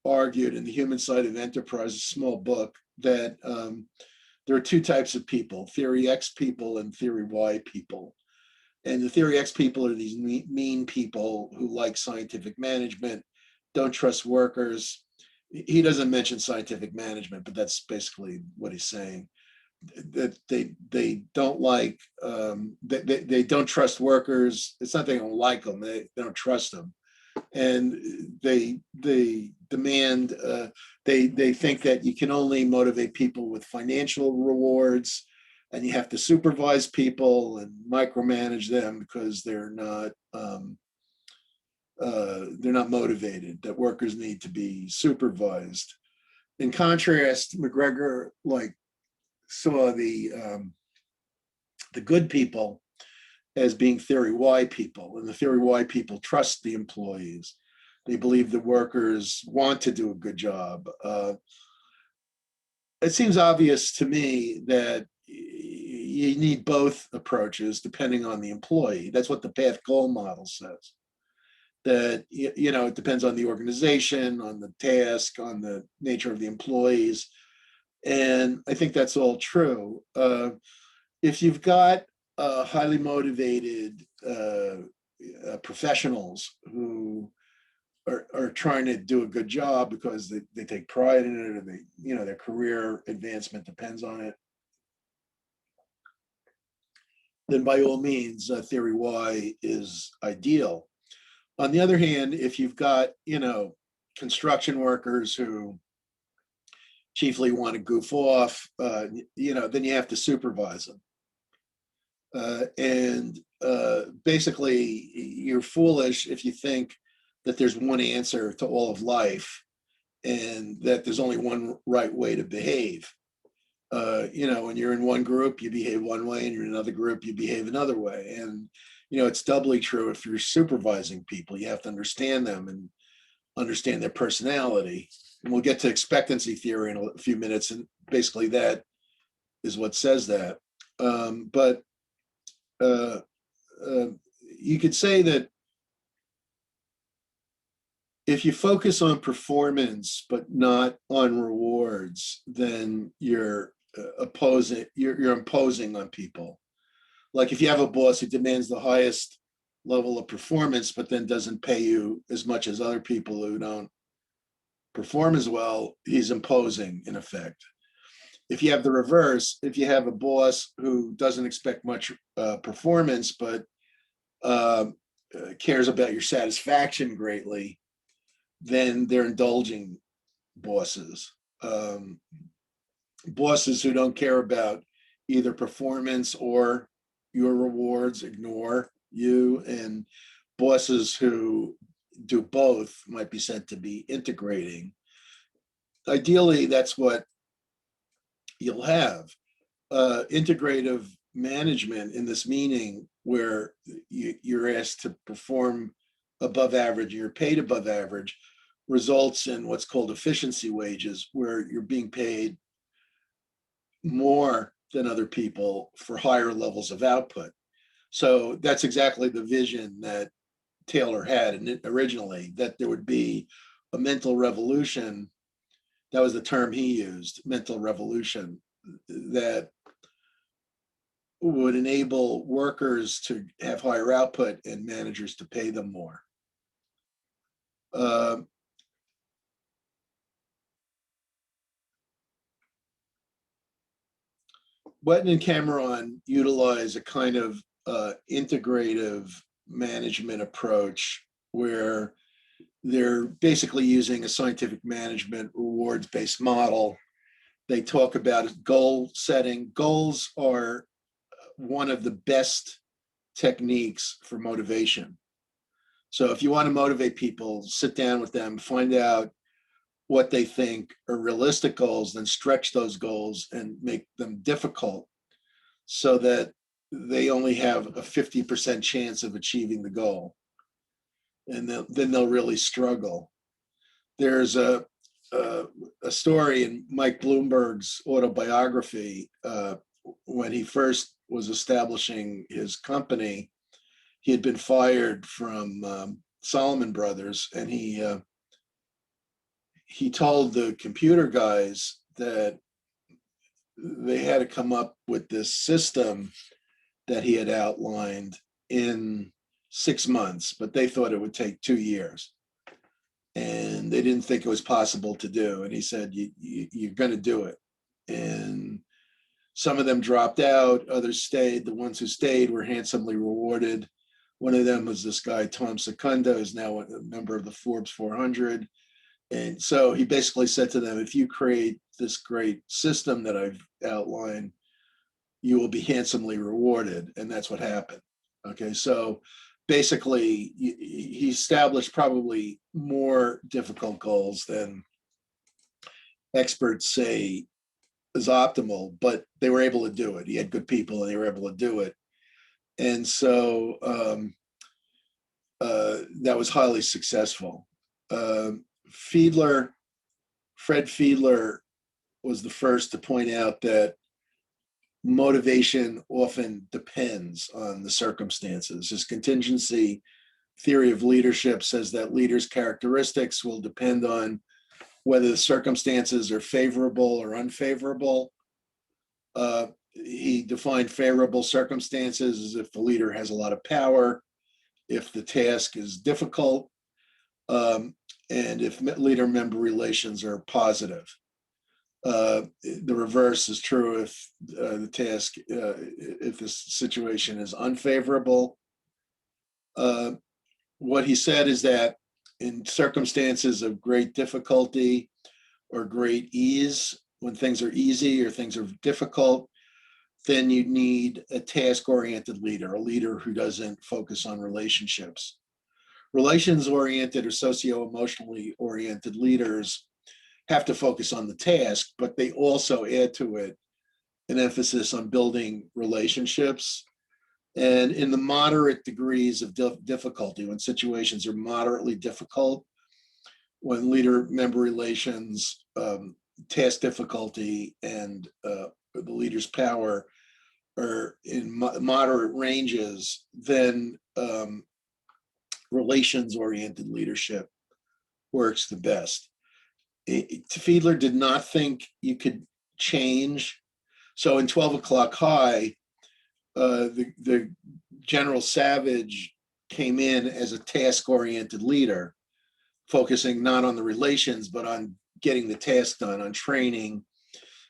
argued in The Human Side of Enterprise, a small book, that there are two types of people, theory X people and theory Y people. And the theory X people are these mean people who like scientific management, don't trust workers. He doesn't mention scientific management, but that's basically what he's saying. That they don't like, they don't trust workers. It's not they don't like them, they don't trust them. And they demand, they think that you can only motivate people with financial rewards, and you have to supervise people and micromanage them because they're not motivated, that workers need to be supervised. In contrast, McGregor saw the good people as being theory Y people, and the theory Y people trust the employees. They believe the workers want to do a good job. It seems obvious to me that you need both approaches depending on the employee. That's what the path goal model says. That, it depends on the organization, on the task, on the nature of the employees. And I think that's all true. If you've got highly motivated professionals who are trying to do a good job because they take pride in it, or their career advancement depends on it, then by all means, theory Y is ideal. On the other hand, if you've got, construction workers who chiefly want to goof off, then you have to supervise them. Basically, you're foolish if you think that there's one answer to all of life and that there's only one right way to behave. When you're in one group, you behave one way, and you're in another group, you behave another way. And, it's doubly true if you're supervising people. You have to understand them and understand their personality. And we'll get to expectancy theory in a few minutes, and basically that is what says that. But you could say that if you focus on performance but not on rewards, then you're imposing on people. Like if you have a boss who demands the highest level of performance but then doesn't pay you as much as other people who don't perform as well, he's imposing in effect. If you have the reverse, if you have a boss who doesn't expect much performance but cares about your satisfaction greatly, then they're indulging bosses. Bosses who don't care about either performance or your rewards ignore you, and bosses who do both might be said to be integrating. Ideally, that's what you'll have. Integrative management in this meaning, where you're asked to perform above average, you're paid above average, results in what's called efficiency wages, where you're being paid more than other people for higher levels of output. So that's exactly the vision that Taylor had originally, that there would be a mental revolution. That was the term he used, mental revolution, that would enable workers to have higher output and managers to pay them more. Wetton and Cameron utilize a kind of integrative management approach where they're basically using a scientific management rewards-based model. They talk about goal setting. Goals are one of the best techniques for motivation. So if you want to motivate people, sit down with them, find out what they think are realistic goals, then stretch those goals and make them difficult so that they only have a 50% chance of achieving the goal. And then they'll really struggle. There's a story in Mike Bloomberg's autobiography. When he first was establishing his company, he had been fired from Solomon Brothers, and he told the computer guys that they had to come up with this system that he had outlined in 6 months, but they thought it would take 2 years. And they didn't think it was possible to do. And he said, you're going to do it. And some of them dropped out, others stayed. The ones who stayed were handsomely rewarded. One of them was this guy, Tom Secunda, who's now a member of the Forbes 400. And so he basically said to them, if you create this great system that I've outlined, you will be handsomely rewarded. And that's what happened. Okay, so basically he established probably more difficult goals than experts say is optimal, but they were able to do it. He had good people and they were able to do it. And so that was highly successful. Fred Fiedler was the first to point out that motivation often depends on the circumstances. His contingency theory of leadership says that leaders' characteristics will depend on whether the circumstances are favorable or unfavorable. He defined favorable circumstances as if the leader has a lot of power, if the task is difficult, and if leader-member relations are positive. The reverse is true if if the situation is unfavorable. What he said is that in circumstances of great difficulty or great ease, when things are easy or things are difficult, then you need a task-oriented leader, a leader who doesn't focus on relationships. Relations-oriented or socio-emotionally oriented leaders have to focus on the task, but they also add to it an emphasis on building relationships. And in the moderate degrees of difficulty, when situations are moderately difficult, when leader-member relations, task difficulty, and the leader's power are in moderate ranges, then relations-oriented leadership works the best. Fiedler did not think you could change. So in 12 O'Clock High, the General Savage came in as a task-oriented leader, focusing not on the relations, but on getting the task done, on training.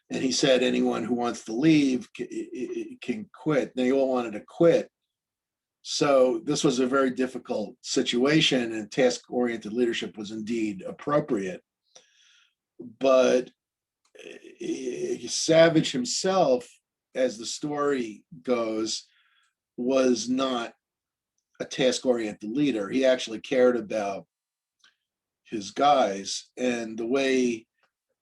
And he said anyone who wants to leave can quit. They all wanted to quit. So this was a very difficult situation, and task-oriented leadership was indeed appropriate. But Savage himself, as the story goes, was not a task-oriented leader. He actually cared about his guys. And the way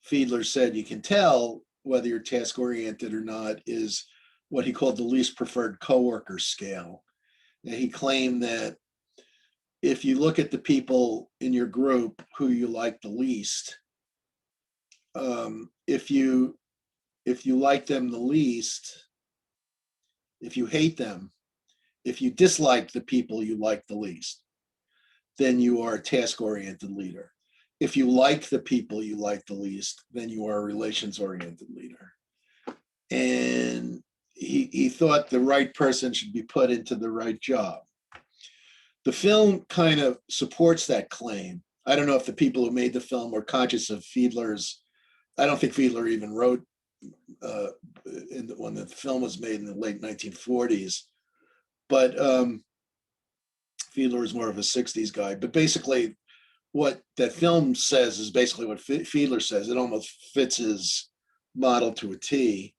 Fiedler said you can tell whether you're task-oriented or not is what he called the least preferred coworker scale. And he claimed that if you look at the people in your group who you like the least, if you like them the least, if you hate them, if you dislike the people you like the least, then you are a task-oriented leader. If you like the people you like the least, then you are a relations-oriented leader. And he he thought the right person should be put into the right job. The film kind of supports that claim. I don't know if the people who made the film were conscious of Fiedler's. I don't think Fiedler even wrote when the film was made in the late 1940s, but Fiedler was more of a 60s guy. But basically, what that film says is basically what Fiedler says. It almost fits his model to a T.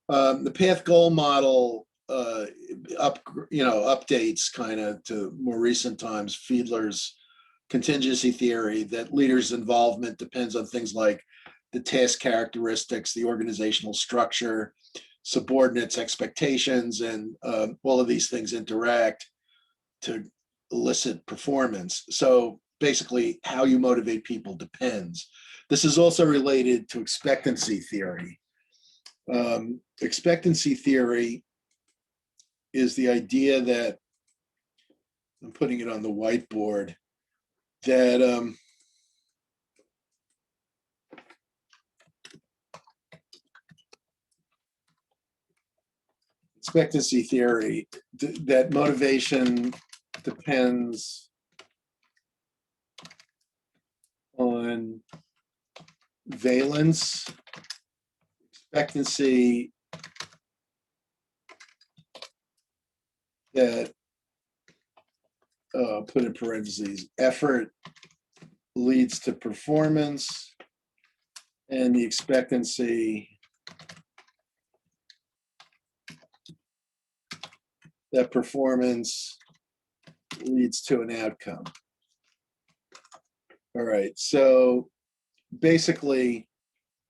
The path goal model updates kind of to more recent times Fiedler's contingency theory that leaders' involvement depends on things like the task characteristics, the organizational structure, subordinates' expectations, and all of these things interact to elicit performance. So basically, how you motivate people depends. This is also related to expectancy theory. Expectancy theory is the idea that, I'm putting it on the whiteboard, that expectancy theory, that motivation depends on valence, expectancy that, put in parentheses, effort leads to performance, and the expectancy that performance leads to an outcome. All right, so basically,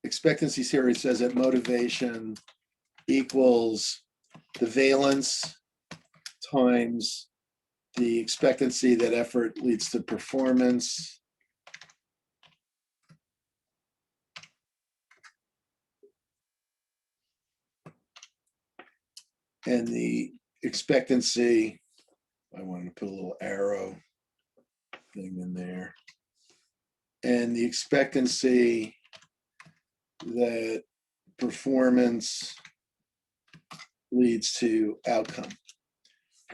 expectancy theory says that motivation equals the valence times the expectancy that effort leads to performance and the expectancy, I wanted to put a little arrow thing in there, and the expectancy that performance leads to outcome.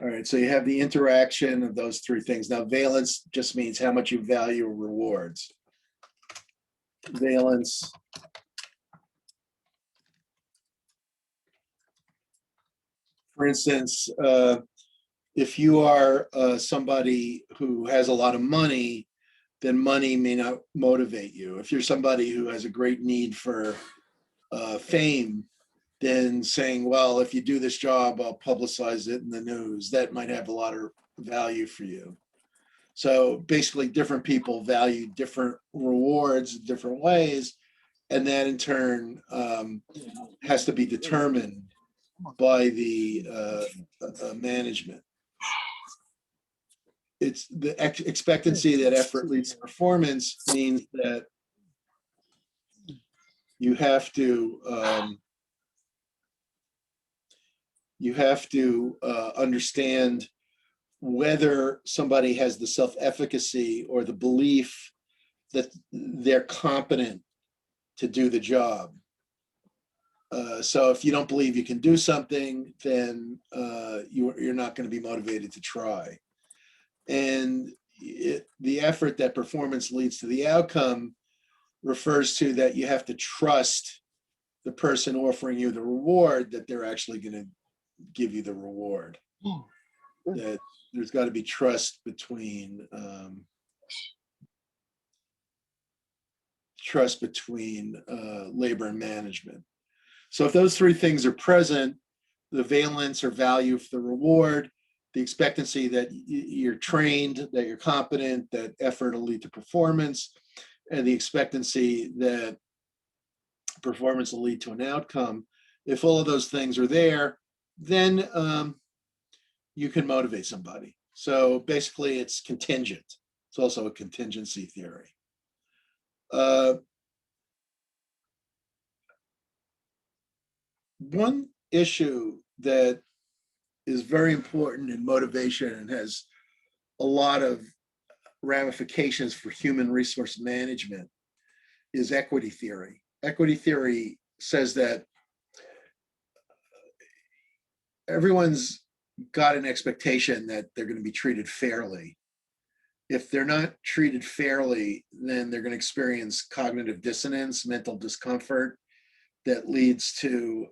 All right, so you have the interaction of those three things. Now, valence just means how much you value rewards. Valence for instance, if you are somebody who has a lot of money, then money may not motivate you. If you're somebody who has a great need for fame, then saying, well, if you do this job, I'll publicize it in the news, that might have a lot of value for you. So basically, different people value different rewards different ways, and that in turn has to be determined by the management. It's the expectancy that effort leads to performance means that you have to understand whether somebody has the self-efficacy or the belief that they're competent to do the job. So if you don't believe you can do something, then you're not going to be motivated to try. And the effort that performance leads to the outcome refers to that you have to trust the person offering you the reward that they're actually going to give you the reward. That there's got to be trust between labor and management. So if those three things are present, the valence or value for the reward, the expectancy that you're trained, that you're competent, that effort will lead to performance, and the expectancy that performance will lead to an outcome. If all of those things are there, then you can motivate somebody. So basically it's contingent. It's also a contingency theory. One issue that is very important in motivation and has a lot of ramifications for human resource management is equity theory. Equity theory says that everyone's got an expectation that they're going to be treated fairly. If they're not treated fairly, then they're going to experience cognitive dissonance, mental discomfort that leads to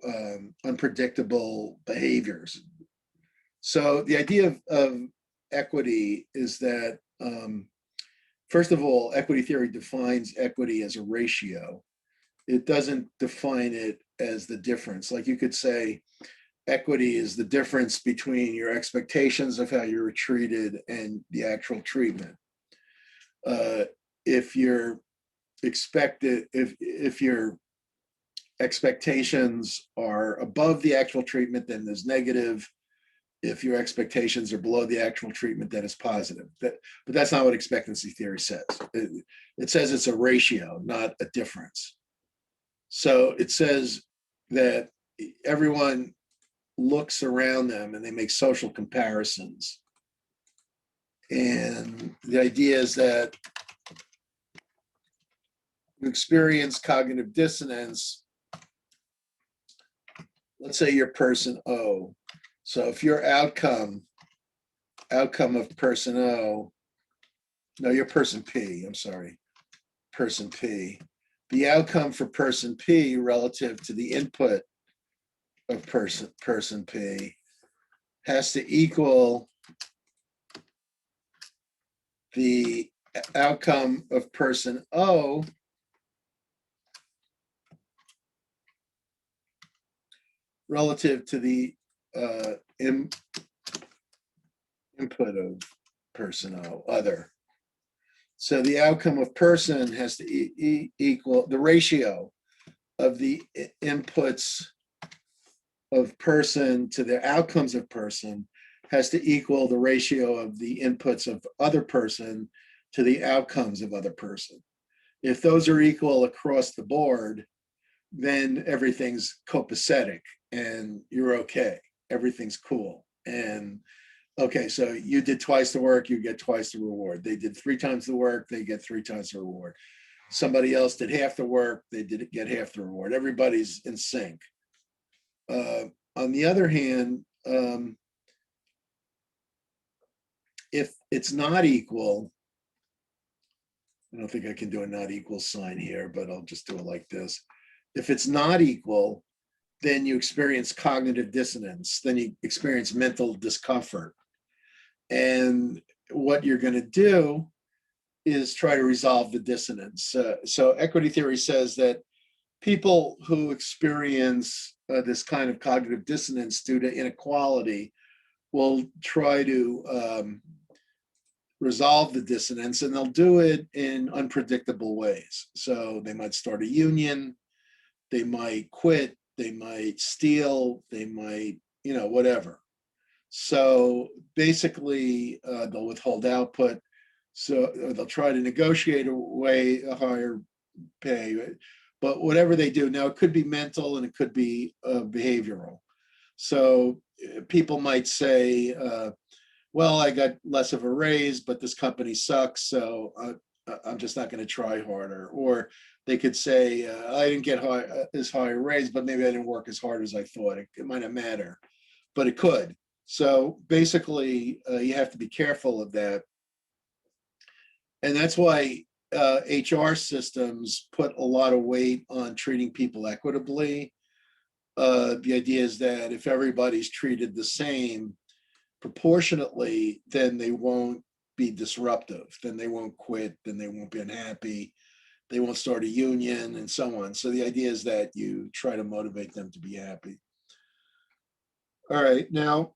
unpredictable behaviors. So the idea of equity is that, first of all, equity theory defines equity as a ratio. It doesn't define it as the difference. Like you could say, equity is the difference between your expectations of how you were treated and the actual treatment. If your expectations are above the actual treatment, then there's negative. If your expectations are below the actual treatment, then it's positive. But that's not what expectancy theory says. It says it's a ratio, not a difference. So it says that everyone looks around them and they make social comparisons. And the idea is that you experience cognitive dissonance. Let's say you're person O. So if your outcome of person O, no, you're person P, I'm sorry, person P. The outcome for person P relative to the input of person P has to equal the outcome of person O relative to the input of person O, other. So the outcome of person has to equal the ratio of the inputs of person to the outcomes of person has to equal the ratio of the inputs of other person to the outcomes of other person. If those are equal across the board, then everything's copacetic and you're okay. Everything's cool. And okay, so you did twice the work, you get twice the reward. They did 3 times the work, they get 3 times the reward. Somebody else did half the work, they did get half the reward. Everybody's in sync. On the other hand, if it's not equal, I don't think I can do a not equal sign here, but I'll just do it like this. If it's not equal, then you experience cognitive dissonance, then you experience mental discomfort. And what you're going to do is try to resolve the dissonance. So equity theory says that people who experience this kind of cognitive dissonance due to inequality will try to resolve the dissonance, and they'll do it in unpredictable ways. So they might start a union, they might quit, they might steal, they might, whatever. So basically, they'll withhold output. So they'll try to negotiate a higher pay. But whatever they do, now it could be mental and it could be behavioral. So people might say, well, I got less of a raise, but this company sucks, so I'm just not going to try harder. Or they could say, I didn't get as high a raise, but maybe I didn't work as hard as I thought. It might not matter, but it could. So basically, you have to be careful of that. And that's why HR systems put a lot of weight on treating people equitably. The idea is that if everybody's treated the same proportionately, then they won't be disruptive, then they won't quit, then they won't be unhappy, they won't start a union, and so on. So the idea is that you try to motivate them to be happy. All right, now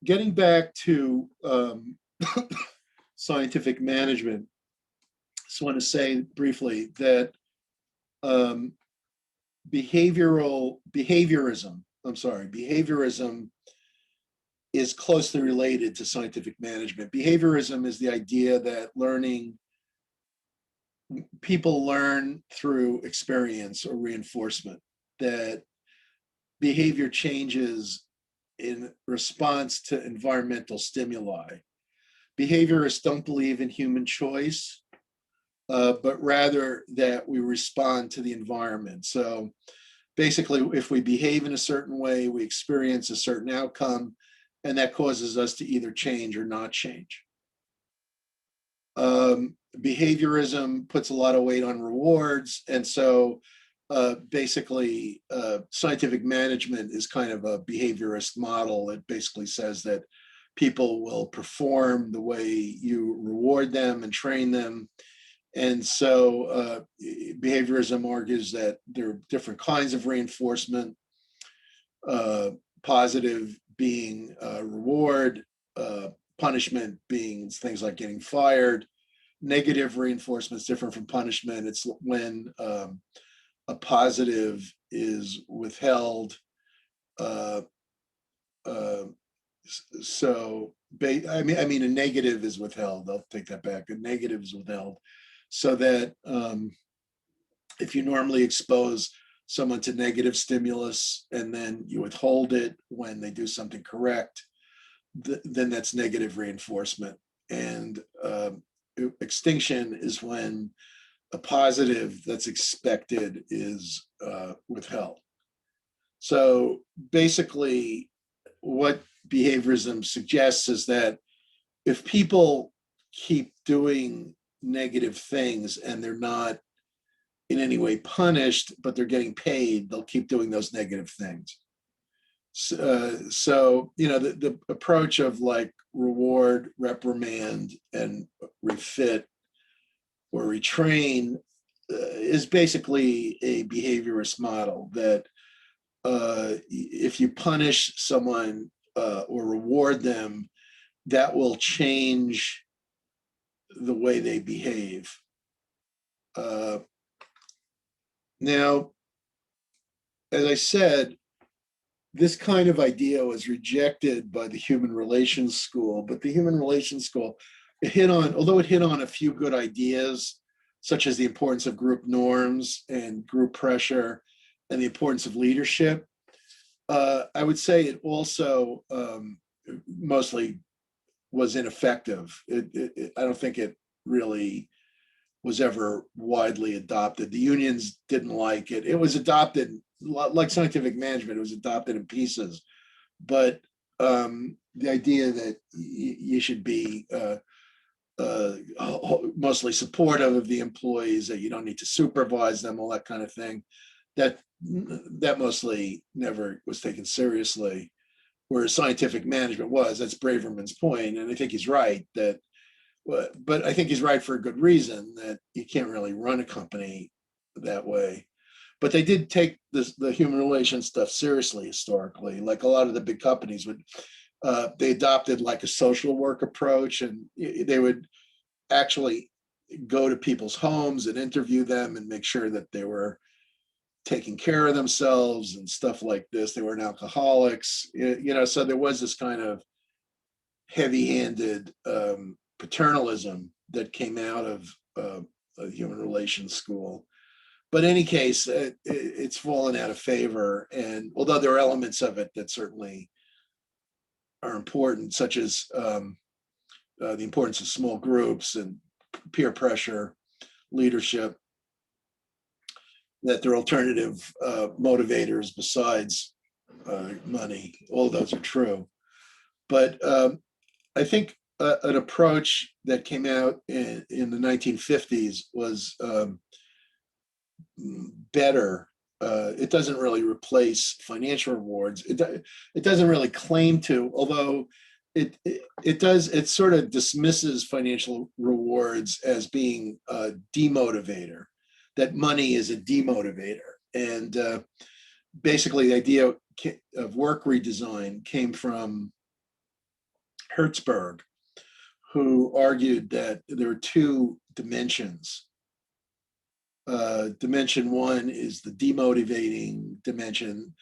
getting back to scientific management, just want to say briefly that behaviorism is closely related to scientific management. Behaviorism is the idea that people learn through experience or reinforcement, that behavior changes in response to environmental stimuli. Behaviorists don't believe in human choice, but rather that we respond to the environment. So basically, if we behave in a certain way, we experience a certain outcome, and that causes us to either change or not change. Behaviorism puts a lot of weight on rewards, and so basically, scientific management is kind of a behaviorist model. It basically says that people will perform the way you reward them and train them. And so behaviorism argues that there are different kinds of reinforcement, positive being reward, punishment being things like getting fired. Negative reinforcement is different from punishment. It's when a positive is withheld. So I mean, a negative is withheld. I'll take that back. A negative is withheld, so that if you normally expose someone to negative stimulus and then you withhold it when they do something correct, then that's negative reinforcement. And extinction is when a positive that's expected is withheld. So basically, what behaviorism suggests is that if people keep doing negative things and they're not in any way punished, but they're getting paid, they'll keep doing those negative things. So the approach of like reward, reprimand, and refit or retrain is basically a behaviorist model that if you punish someone or reward them, that will change the way they behave. Now, as I said, this kind of idea was rejected by the human relations school, but the human relations school, although it hit on a few good ideas, such as the importance of group norms and group pressure and the importance of leadership, I would say it also mostly was ineffective. I don't think it really was ever widely adopted. The unions didn't like it. It was adopted, like scientific management, it was adopted in pieces. But the idea that you should be mostly supportive of the employees, that you don't need to supervise them, all that kind of thing, that mostly never was taken seriously, whereas scientific management was. That's Braverman's point, and I think he's right that, but I think he's right for a good reason, that you can't really run a company that way. But they did take the human relations stuff seriously historically. Like a lot of the big companies would, they adopted like a social work approach, and they would actually go to people's homes and interview them and make sure that they were taking care of themselves and stuff like this. They weren't alcoholics, so there was this kind of heavy-handed paternalism that came out of a human relations school. But in any case, it's fallen out of favor. And although there are elements of it that certainly are important, such as the importance of small groups and peer pressure, leadership, that there are alternative motivators besides money. All those are true. But I think an approach that came out in the 1950s was better. It doesn't really replace financial rewards. It doesn't really claim to, although it does. It sort of dismisses financial rewards as being a demotivator, that money is a demotivator. And basically the idea of work redesign came from Hertzberg, who argued that there are two dimensions. Dimension one is the demotivating dimension,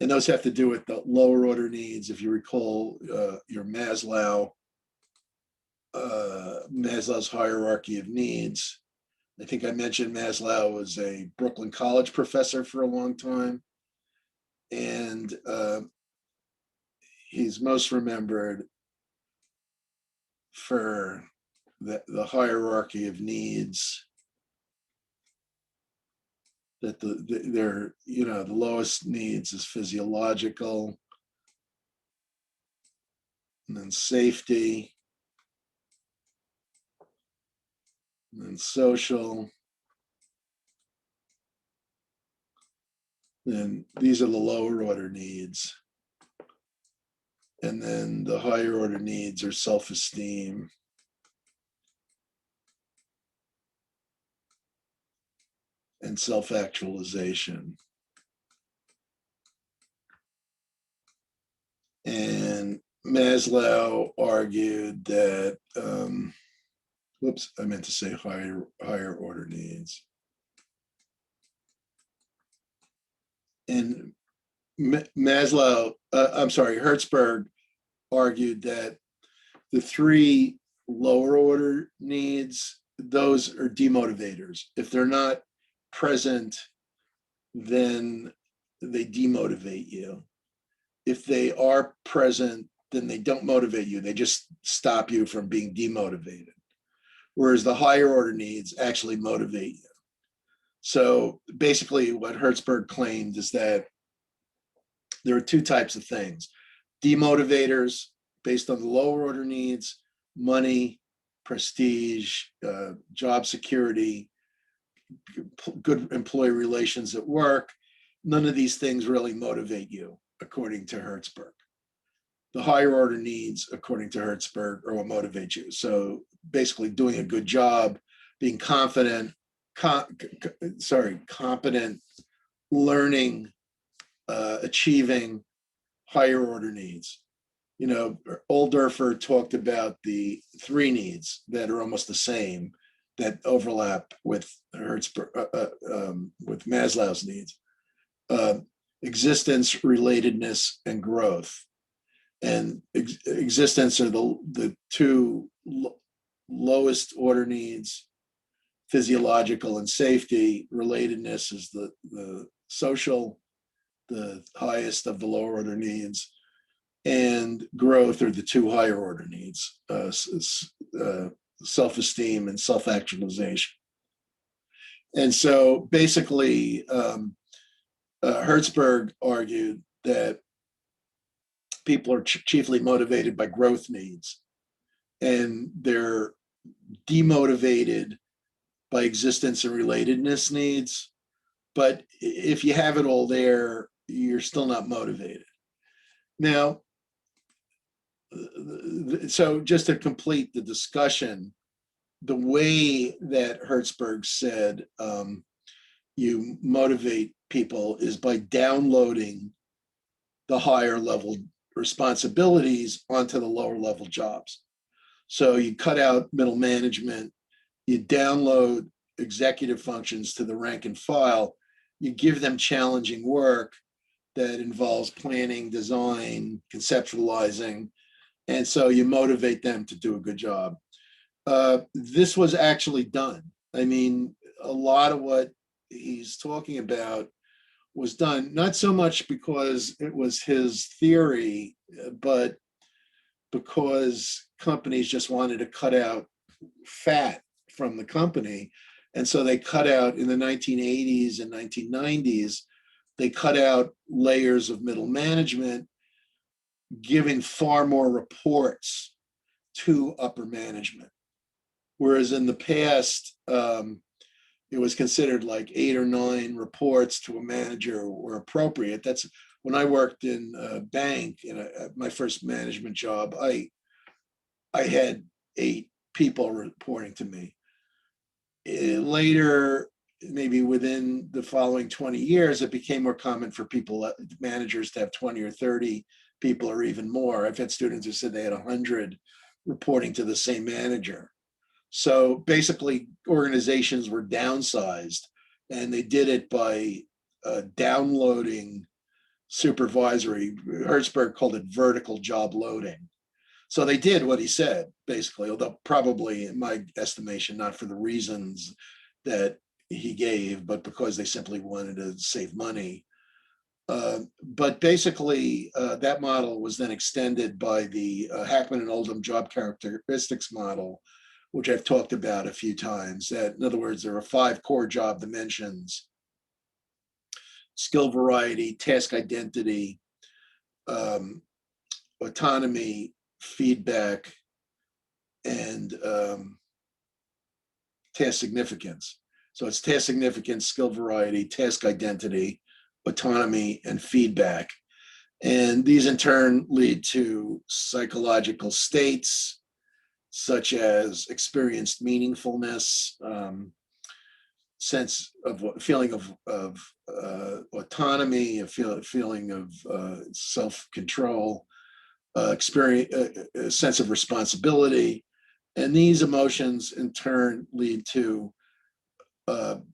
and those have to do with the lower order needs. If you recall your Maslow's hierarchy of needs, I think I mentioned Maslow was a Brooklyn College professor for a long time, and he's most remembered for the hierarchy of needs. that they're, the lowest needs is physiological, and then safety, and then social. Then these are the lower order needs. And then the higher order needs are self-esteem, and self-actualization. And Maslow argued that, whoops, I meant to say higher order needs. And Maslow, Hertzberg argued that the three lower order needs, those are demotivators. If they're not present, then they demotivate you. If they are present, then they don't motivate you. They just stop you from being demotivated. Whereas the higher order needs actually motivate you. So basically what Hertzberg claimed is that there are two types of things: demotivators based on the lower order needs, money, prestige, job security, good employee relations at work. None of these things really motivate you, according to Hertzberg. The higher order needs, according to Hertzberg, are what motivate you. So basically doing a good job, being confident, competent, learning, achieving higher order needs. Oldorfer talked about the three needs that are almost the same, that overlap with Hertzberg, with Maslow's needs: existence, relatedness, and growth. And existence are the two lowest order needs: physiological and safety. Relatedness is the social, the highest of the lower order needs, and growth are the two higher order needs: self-esteem and self-actualization. And so basically, Hertzberg argued that people are chiefly motivated by growth needs, and they're demotivated by existence and relatedness needs. But if you have it all there, you're still not motivated. Now, so just to complete the discussion, the way that Hertzberg said you motivate people is by downloading the higher level responsibilities onto the lower level jobs. So you cut out middle management, you download executive functions to the rank and file, you give them challenging work that involves planning, design, conceptualizing, and so you motivate them to do a good job. This was actually done. I mean, a lot of what he's talking about was done, not so much because it was his theory, but because companies just wanted to cut out fat from the company. And so they cut out, in the 1980s and 1990s, they cut out layers of middle management, giving far more reports to upper management. Whereas in the past, it was considered like 8 or 9 reports to a manager were appropriate. That's when I worked in a bank, my first management job, I had 8 people reporting to me. Later, maybe within the following 20 years, it became more common for managers to have 20 or 30 people or even more. I've had students who said they had 100 reporting to the same manager. So basically, organizations were downsized, and they did it by downloading supervisory. Hertzberg called it vertical job loading. So they did what he said, basically, although probably, in my estimation, not for the reasons that he gave, but because they simply wanted to save money. But basically, that model was then extended by the Hackman and Oldham job characteristics model, which I've talked about a few times. That, in other words, there are 5 core job dimensions skill variety, task identity, autonomy, feedback, and task significance. So it's task significance, skill variety, task identity, autonomy, and feedback. And these in turn lead to psychological states such as experienced meaningfulness, sense of feeling of autonomy, a feeling of self-control, experience, a sense of responsibility. And these emotions in turn lead to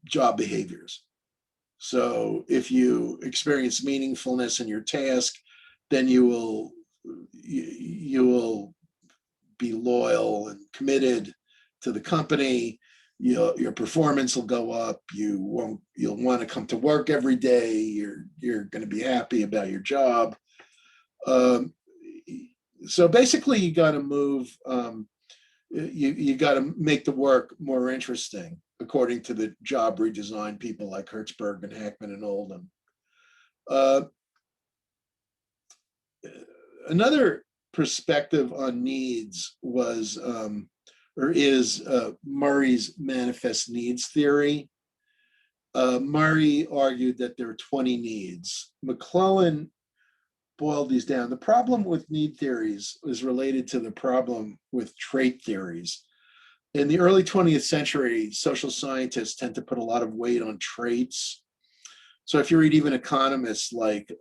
job behaviors. So if you experience meaningfulness in your task, then you will be loyal and committed to the company. Your performance will go up. You'll want to come to work every day. You're going to be happy about your job. So basically, you got to move. You got to make the work more interesting, according to the job redesign people like Hertzberg and Hackman and Oldham. Another perspective on needs was is Murray's manifest needs theory. Murray argued that there are 20 needs. McClellan boiled these down. The problem with need theories is related to the problem with trait theories. In the early 20th century, social scientists tend to put a lot of weight on traits. So if you read even economists like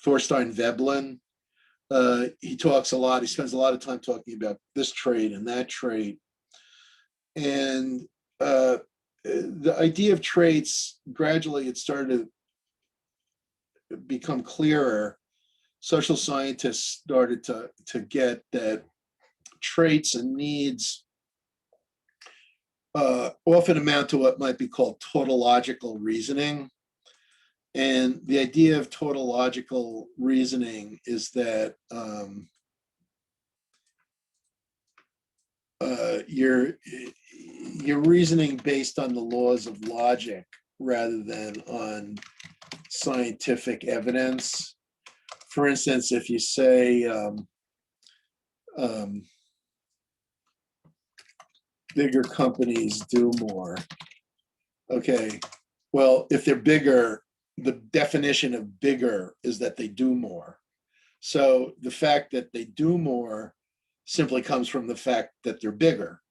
Thorstein Veblen, he spends a lot of time talking about this trait and that trait. And the idea of traits, gradually it started to become clearer. Social scientists started to get that traits and needs often amount to what might be called tautological reasoning. And the idea of tautological reasoning is that you're reasoning based on the laws of logic rather than on scientific evidence. For instance, if you say bigger companies do more, okay, well, if they're bigger, the definition of bigger is that they do more. So the fact that they do more simply comes from the fact that they're bigger.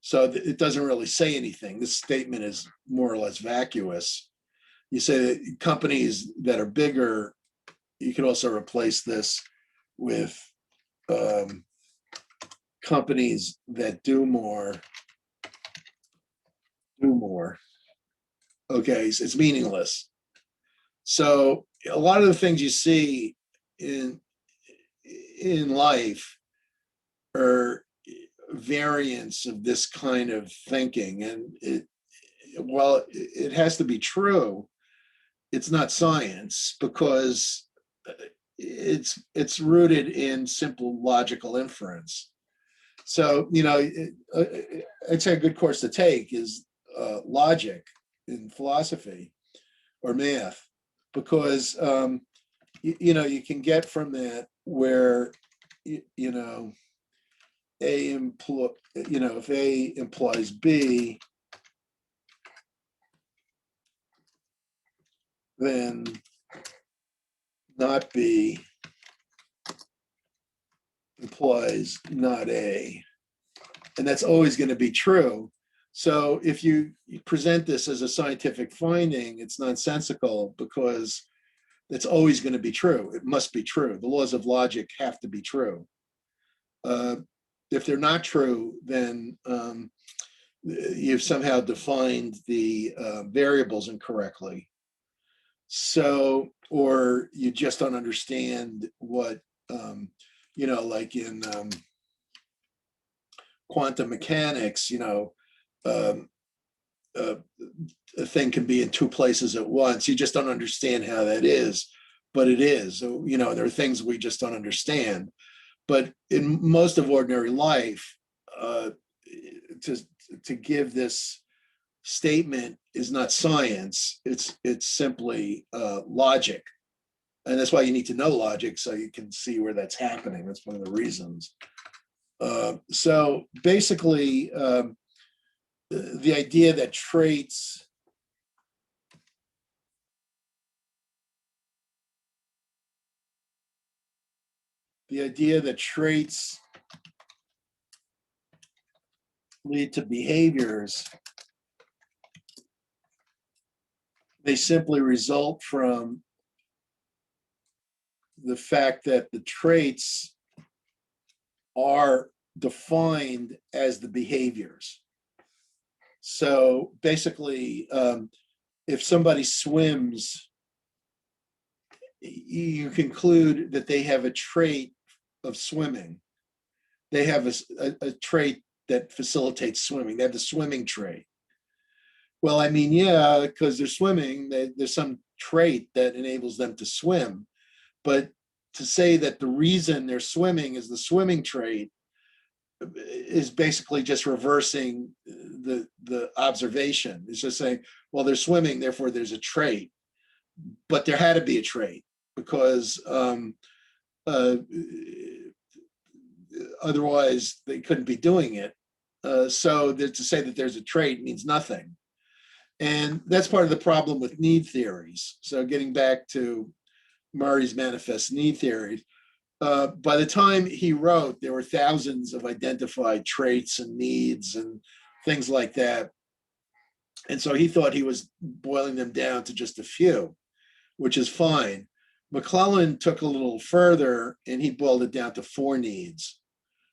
So it doesn't really say anything. This statement is more or less vacuous. You say that companies that are bigger, you could also replace this with companies that do more. Okay, so it's meaningless. So a lot of the things you see in life are variants of this kind of thinking, and while it has to be true, it's not science because it's rooted in simple logical inference. So I'd say a good course to take is logic in philosophy or math, because you can get from that where if A implies B, then not B implies not A, and that's always going to be true. So if you present this as a scientific finding, it's nonsensical because it's always going to be true. It must be true. The laws of logic have to be true. If they're not true, then you've somehow defined the variables incorrectly. So, or you just don't understand what, like in quantum mechanics, a thing can be in two places at once. You just don't understand how that is, but it is. So, there are things we just don't understand. But in most of ordinary life, to give this statement is not science. It's simply logic. And that's why you need to know logic so you can see where that's happening. That's one of the reasons. So basically, the idea that traits lead to behaviors, they simply result from the fact that the traits are defined as the behaviors. So basically, if somebody swims, you conclude that they have a trait of swimming. They have a trait that facilitates swimming. They have the swimming trait. Well, I mean, yeah, because they're swimming, there's some trait that enables them to swim. But to say that the reason they're swimming is the swimming trait is basically just reversing the observation. It's just saying, well, they're swimming, therefore there's a trait. But there had to be a trait because otherwise they couldn't be doing it. So that to say that there's a trait means nothing. And that's part of the problem with need theories. So getting back to Murray's manifest need theories, by the time he wrote, there were thousands of identified traits and needs and things like that. And so he thought he was boiling them down to just a few, which is fine. McClellan took a little further and he boiled it down to 4 needs.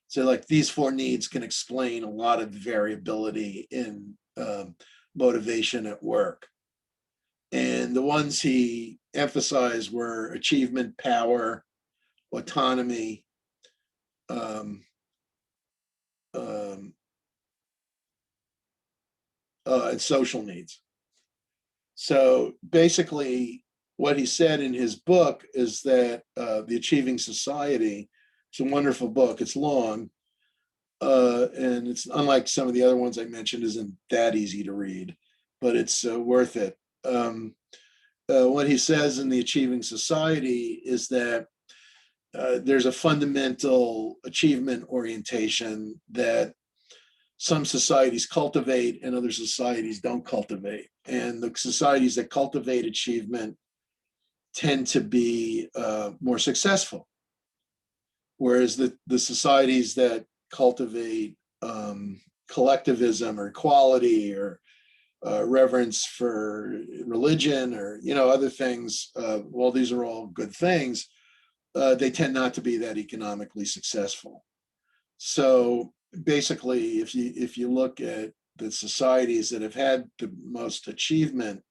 So like these 4 needs can explain a lot of the variability in motivation at work. And the ones he emphasized were achievement, power, autonomy, and social needs. So basically, what he said in his book is that The Achieving Society, it's a wonderful book, it's long, and it's unlike some of the other ones I mentioned, isn't that easy to read, but it's worth it. What he says in The Achieving Society is that there's a fundamental achievement orientation that some societies cultivate and other societies don't cultivate. And the societies that cultivate achievement tend to be more successful. Whereas the societies that cultivate collectivism or equality or reverence for religion or other things, well, these are all good things, they tend not to be that economically successful. So basically, if you look at the societies that have had the most achievement,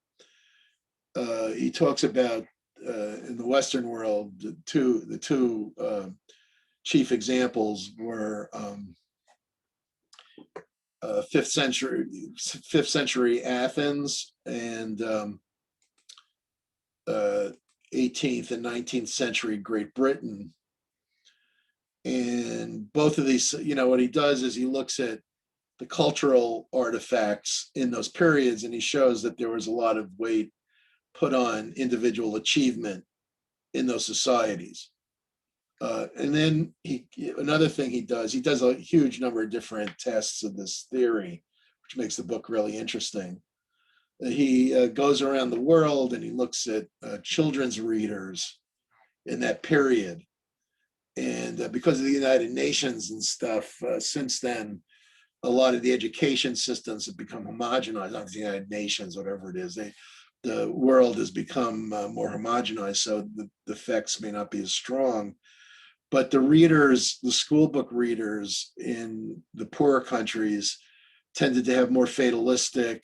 he talks about in the Western world, the two chief examples were 5th century Athens and 18th and 19th century Great Britain. And both of these, what he does is he looks at the cultural artifacts in those periods, and he shows that there was a lot of weight put on individual achievement in those societies. And then another thing he does a huge number of different tests of this theory, which makes the book really interesting. He goes around the world and he looks at children's readers in that period. And because of the United Nations and stuff, since then, a lot of the education systems have become homogenized, not the United Nations, whatever it is. The world has become more homogenized, so the effects may not be as strong. But the readers, the school book readers in the poorer countries tended to have more fatalistic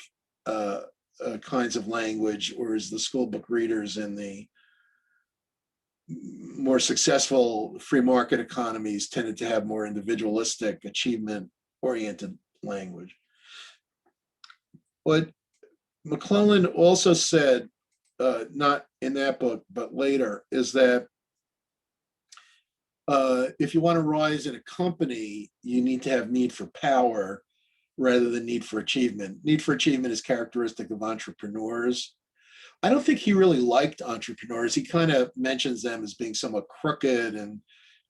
kinds of language, whereas the school book readers in the more successful free market economies tended to have more individualistic, achievement-oriented language. What McClellan also said, not in that book, but later, is that if you want to rise in a company, you need to have need for power rather than need for achievement. Need for achievement is characteristic of entrepreneurs. I don't think he really liked entrepreneurs. He kind of mentions them as being somewhat crooked, and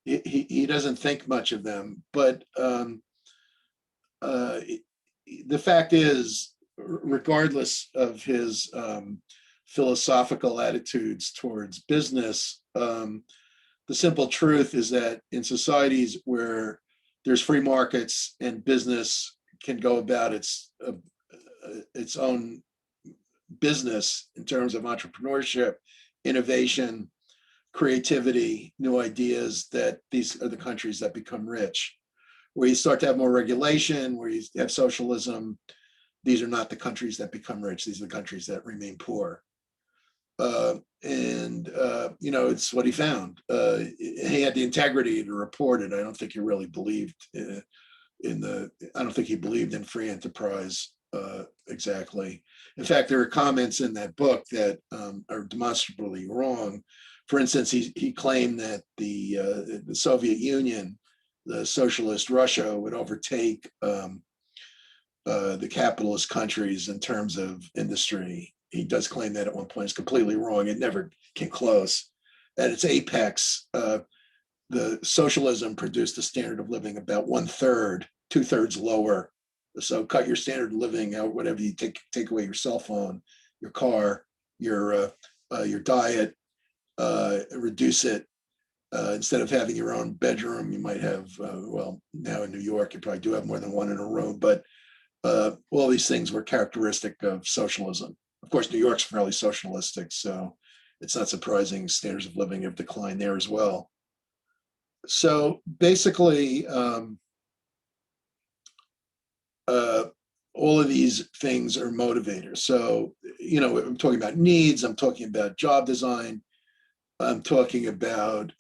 he doesn't think much of them. But the fact is, regardless of his philosophical attitudes towards business, the simple truth is that in societies where there's free markets and business can go about its own business in terms of entrepreneurship, innovation, creativity, new ideas, that these are the countries that become rich. Where you start to have more regulation, where you have socialism, these are not the countries that become rich. These are the countries that remain poor. It's what he found. He had the integrity to report it. I don't think he really believed I don't think he believed in free enterprise exactly. In fact, there are comments in that book that are demonstrably wrong. For instance, he claimed that the Soviet Union, the socialist Russia, would overtake the capitalist countries in terms of industry. He does claim that at one point. It's completely wrong. It never came close. At its apex, the socialism produced a standard of living about 1/3, 2/3 lower. So cut your standard of living out, whatever you take away your cell phone, your car, your diet, reduce it. Instead of having your own bedroom, you might have, now in New York, you probably do have more than one in a room, but all these things were characteristic of socialism. Of course, New York's fairly socialistic, so it's not surprising standards of living have declined there as well. So basically, all of these things are motivators. So, I'm talking about needs, I'm talking about job design, I'm talking about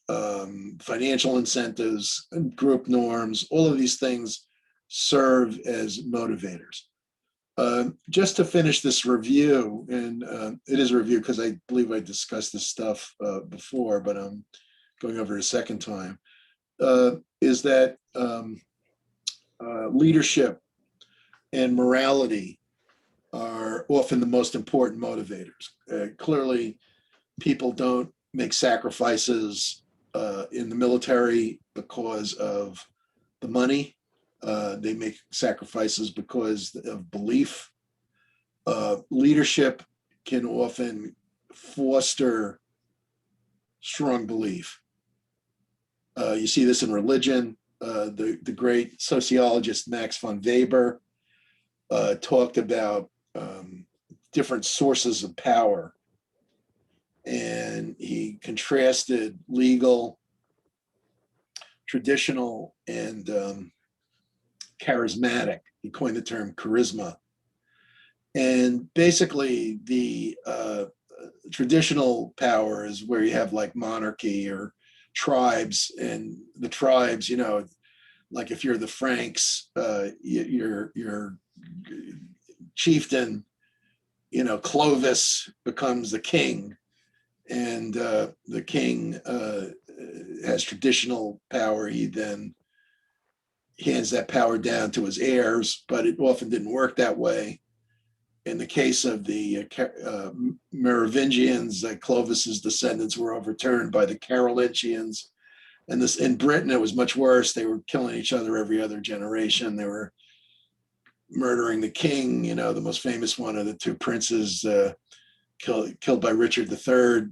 financial incentives and group norms. All of these things serve as motivators. Just to finish this review, and it is a review because I believe I discussed this stuff before, but I'm going over it a second time, is that leadership and morality are often the most important motivators. Clearly, people don't make sacrifices in the military because of the money. They make sacrifices because of belief. Leadership can often foster strong belief. You see this in religion. The great sociologist Max von Weber talked about different sources of power, and he contrasted legal, traditional, and charismatic. He coined the term charisma. And basically, the traditional power is where you have like monarchy or tribes, and the tribes, like if you're the Franks, your chieftain, Clovis becomes the king, and the king has traditional power. He then hands that power down to his heirs, but it often didn't work that way. In the case of the Merovingians, Clovis's descendants were overturned by the Carolingians. And this in Britain, it was much worse. They were killing each other every other generation. They were murdering the king. The most famous one of the two princes killed by Richard III.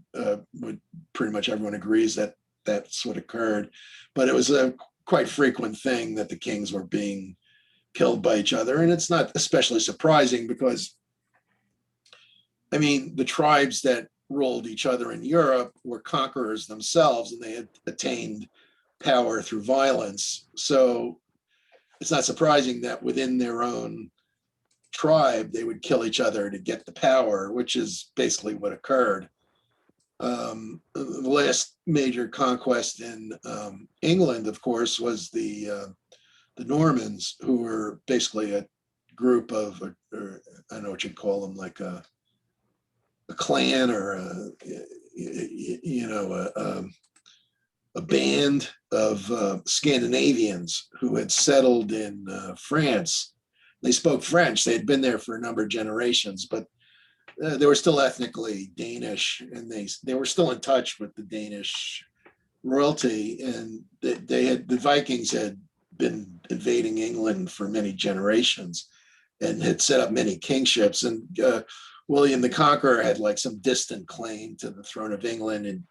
Pretty much everyone agrees that that's what occurred. But it was a quite frequent thing that the kings were being killed by each other. And it's not especially surprising because, the tribes that ruled each other in Europe were conquerors themselves, and they had attained power through violence. So it's not surprising that within their own tribe, they would kill each other to get the power, which is basically what occurred. The last major conquest in England, of course, was the Normans, who were basically a group of, or I don't know what you'd call them, like a clan or a band of Scandinavians who had settled in France They spoke French. They had been there for a number of generations, but they were still ethnically Danish, and they were still in touch with the Danish royalty. And the Vikings had been invading England for many generations and had set up many kingships. And William the Conqueror had like some distant claim to the throne of England, and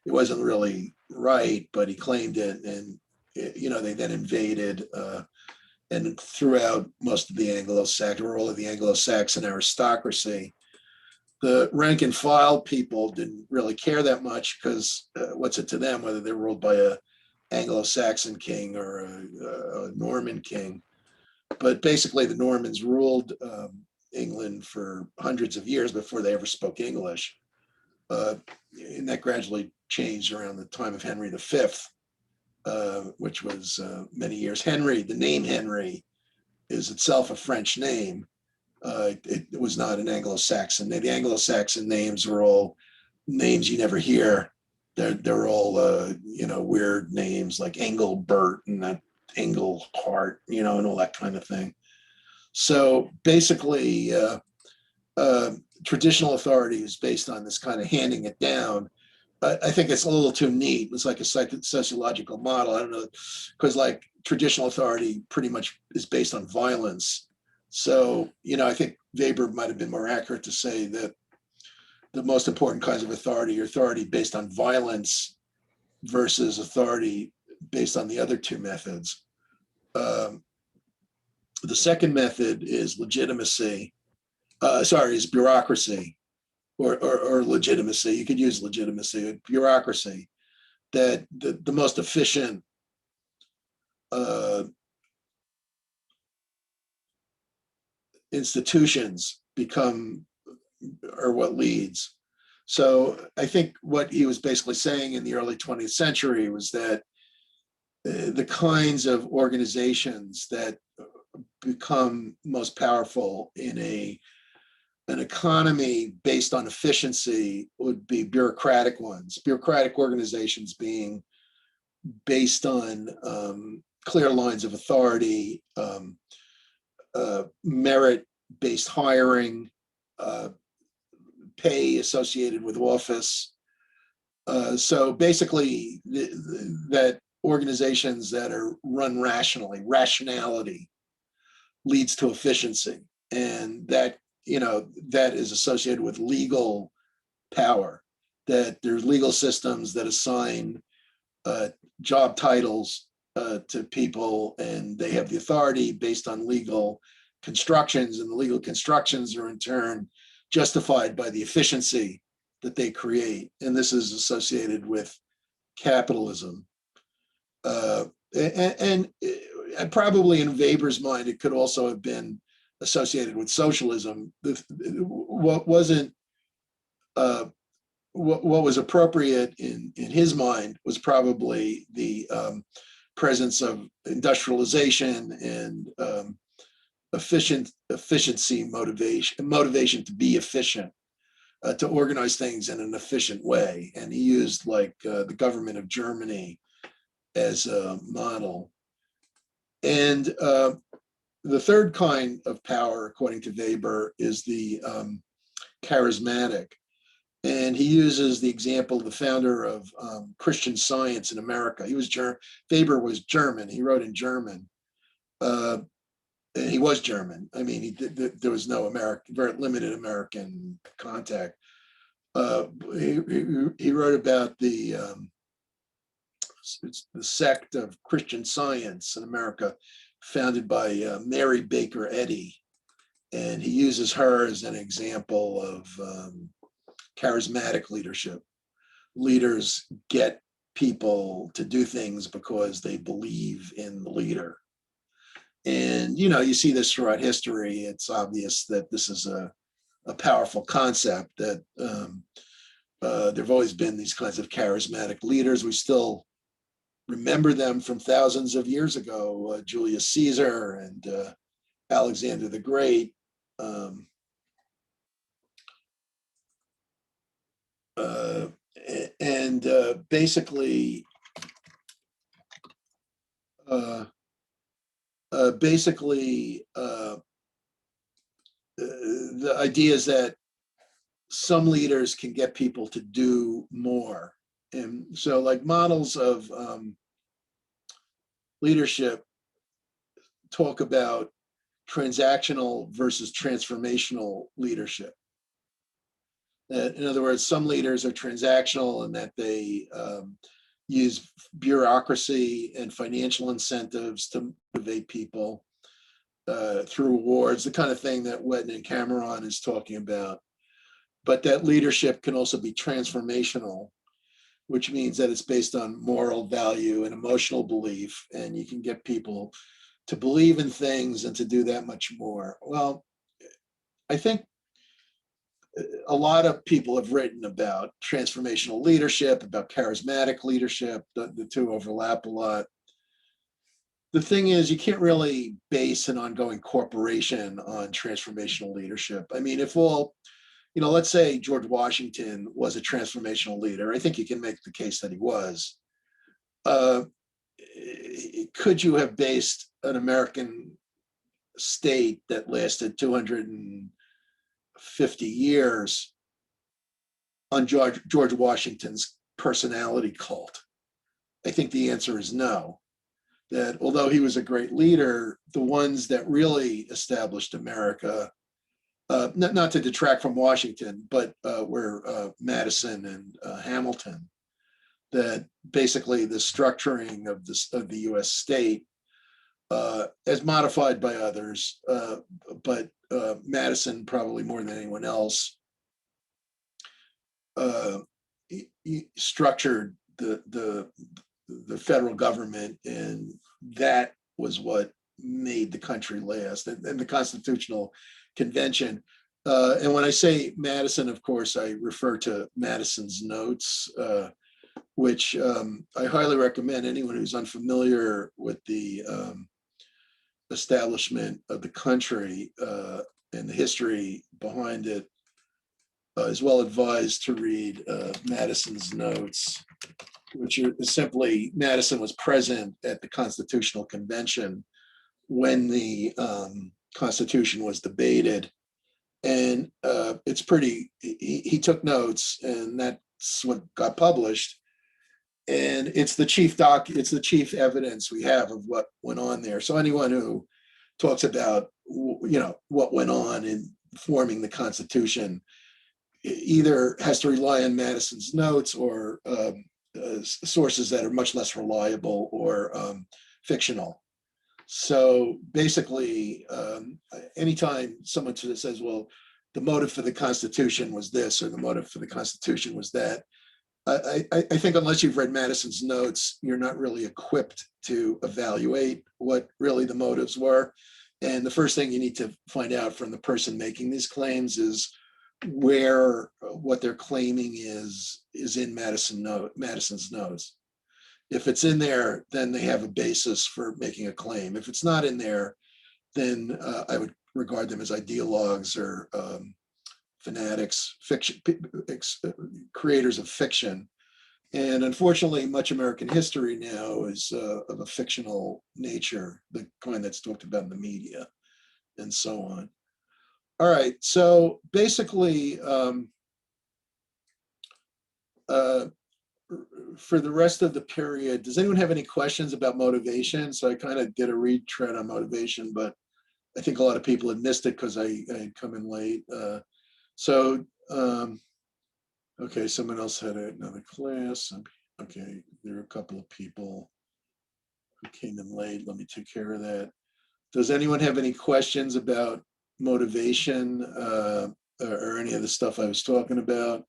it wasn't really right, but he claimed it. And they then invaded and threw out most of the Anglo-Saxon, or all of the Anglo-Saxon aristocracy. The rank and file people didn't really care that much, because what's it to them whether they're ruled by a Anglo-Saxon king or a Norman king? But basically, the Normans ruled England for hundreds of years before they ever spoke English. And that gradually changed around the time of Henry V, which was many years. Henry, the name Henry, is itself a French name. It was not an Anglo-Saxon name. The Anglo-Saxon names were all names you never hear. They're all weird names like Engelbert and that Engelhart, and all that kind of thing. So basically, traditional authority is based on this kind of handing it down. I think it's a little too neat. It's like a sociological model. I don't know, because like traditional authority pretty much is based on violence. So, I think Weber might have been more accurate to say that the most important kinds of authority are authority based on violence versus authority based on the other two methods. The second method is legitimacy. Is bureaucracy or legitimacy. You could use legitimacy, bureaucracy, that the most efficient institutions are what leads. So I think what he was basically saying in the early 20th century was that the kinds of organizations that become most powerful in an economy based on efficiency would be bureaucratic ones. Bureaucratic organizations being based on clear lines of authority, merit-based hiring, pay associated with office. So basically, that organizations that are run rationally, rationality leads to efficiency, and that is associated with legal power. That there's legal systems that assign job titles to people, and they have the authority based on legal constructions, and the legal constructions are in turn justified by the efficiency that they create. And this is associated with capitalism. And probably in Weber's mind, it could also have been associated with socialism. What wasn't what was appropriate in his mind was probably the presence of industrialization and efficiency motivation to be efficient, to organize things in an efficient way. And he used like the government of Germany as a model. And the third kind of power, according to Weber, is the charismatic. And he uses the example of the founder of Christian Science in America. Weber was German. He wrote in German. And he was German. I mean, there was no very limited American contact. He wrote about the sect of Christian Science in America, founded by Mary Baker Eddy. And he uses her as an example of charismatic leadership. Leaders get people to do things because they believe in the leader. And, you see this throughout history. It's obvious that this is a powerful concept, that there have always been these kinds of charismatic leaders. We still remember them from thousands of years ago, Julius Caesar and Alexander the Great. Basically, the idea is that some leaders can get people to do more. And so like models of leadership talk about transactional versus transformational leadership. That, in other words, some leaders are transactional in that they use bureaucracy and financial incentives to motivate people through awards, the kind of thing that Wetton and Cameron is talking about. But that leadership can also be transformational, which means that it's based on moral value and emotional belief, and you can get people to believe in things and to do that much more. Well, I think a lot of people have written about transformational leadership, about charismatic leadership. The two overlap a lot. The thing is, you can't really base an ongoing corporation on transformational leadership. I mean, if all, let's say George Washington was a transformational leader. I think you can make the case that he was. Could you have based an American state that lasted 250 years on George Washington's personality cult? I think the answer is no. That although he was a great leader, the ones that really established America, not to detract from Washington, but were Madison and Hamilton. That basically the structuring of the U.S. state, as modified by others, but Madison probably more than anyone else, he structured the federal government, and that was what made the country last, and the Constitutional Convention. And when I say Madison, of course, I refer to Madison's notes, which I highly recommend anyone who's unfamiliar with the establishment of the country and the history behind it is well advised to read Madison's notes, which are simply Madison was present at the Constitutional Convention when the Constitution was debated. And it's pretty, he took notes, and that's what got published. And it's the chief evidence we have of what went on there. So anyone who talks about, what went on in forming the Constitution either has to rely on Madison's notes or sources that are much less reliable or fictional. So basically, anytime someone says, well, the motive for the Constitution was this, or the motive for the Constitution was that, I think unless you've read Madison's notes, you're not really equipped to evaluate what really the motives were. And the first thing you need to find out from the person making these claims is where what they're claiming is in Madison's notes. If it's in there, then they have a basis for making a claim. If it's not in there, then I would regard them as ideologues or fanatics, fiction, creators of fiction. And unfortunately, much American history now is of a fictional nature, the kind that's talked about in the media and so on. All right, so basically, for the rest of the period, does anyone have any questions about motivation? So I kind of did a retread on motivation, but I think a lot of people had missed it because I had come in late. Okay, someone else had another class. Okay, there are a couple of people who came in late. Let me take care of that. Does anyone have any questions about motivation or any of the stuff I was talking about?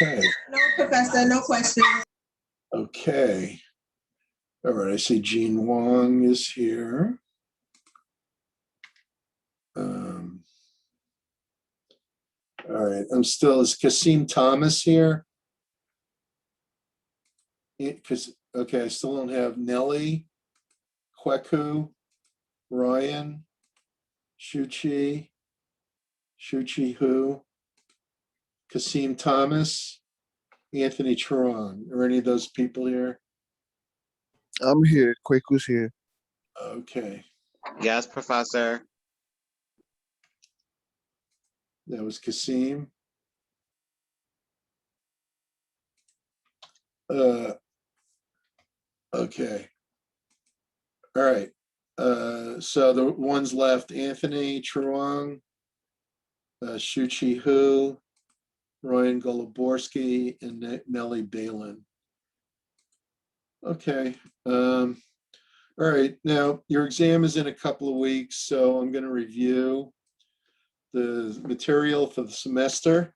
Okay. No, Professor, no questions. Okay. All right, I see Jean Wong is here. All right, is Kasim Thomas here? Okay, I still don't have Nellie, Kweku, Ryan, Shuchi Hu, Kasim Thomas, Anthony Truong. Are any of those people here? I'm here. Quaku's here. Okay, Yes, Professor. that was Kasim. Okay. All right. So the ones left, Anthony Truong, Shuchi Hu, Ryan Goluborski, and Nellie Balin. Okay. All right. Now, your exam is in a couple of weeks, so I'm going to review the material for the semester.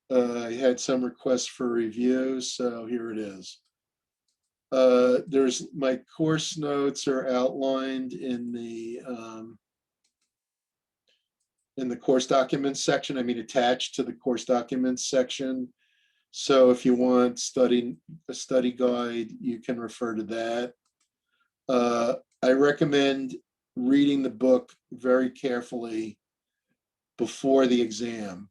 I had some requests for review, so here it is. There's my course notes are outlined in the course documents section. I mean, attached to the course documents section. So if you want a study guide, you can refer to that. I recommend reading the book very carefully before the exam.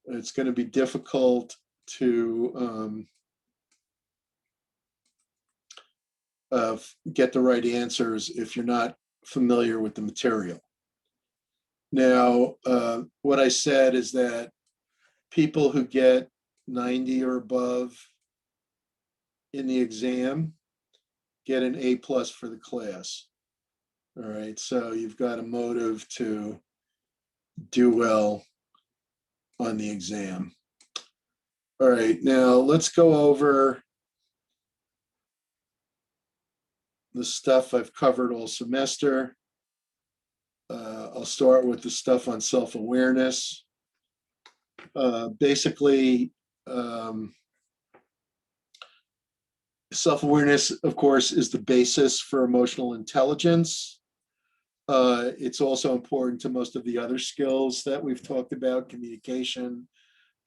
It's going to be difficult to get the right answers if you're not familiar with the material. Now, what I said is that people who get 90 or above in the exam get an A+ for the class. All right, so you've got a motive to do well on the exam. All right, now let's go over the stuff I've covered all semester. I'll start with the stuff on self-awareness. Basically, self-awareness, of course, is the basis for emotional intelligence. It's also important to most of the other skills that we've talked about: communication,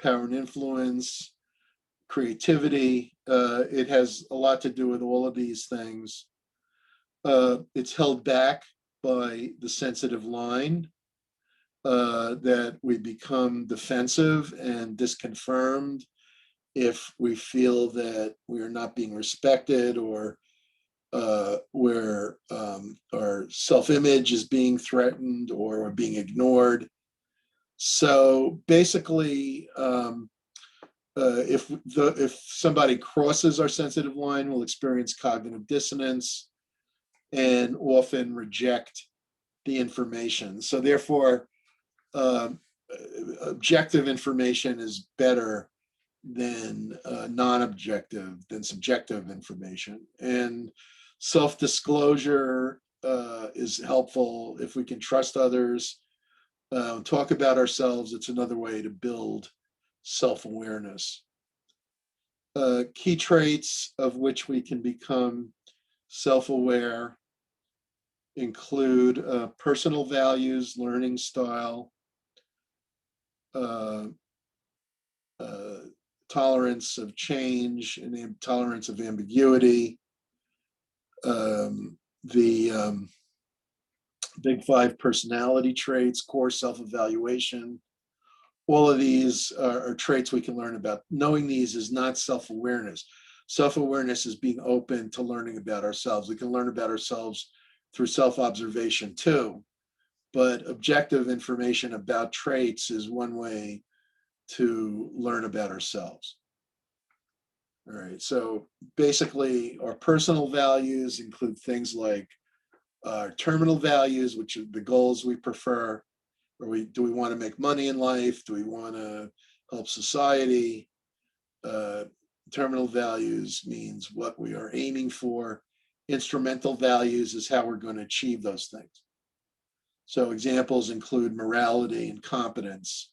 power and influence, creativity. It has a lot to do with all of these things. It's held back by the sensitive line, that we become defensive and disconfirmed if we feel that we are not being respected, or where our self-image is being threatened or we're being ignored. So basically, if somebody crosses our sensitive line, we'll experience cognitive dissonance and often reject the information. So therefore, objective information is better than non-objective, than subjective information. And self-disclosure is helpful if we can trust others, talk about ourselves. It's another way to build self-awareness. Key traits of which we can become self-aware include personal values, learning style, tolerance of change and tolerance of ambiguity, the big 5 personality traits, core self-evaluation. All of these are traits we can learn about. Knowing these is not self-awareness. Self-awareness is being open to learning about ourselves. We can learn about ourselves through self-observation too, but objective information about traits is one way to learn about ourselves. All right, so basically our personal values include things like our terminal values, which are the goals we prefer. Do we want to make money in life? Do we want to help society? Terminal values means what we are aiming for. Instrumental values is how we're going to achieve those things. So examples include morality and competence.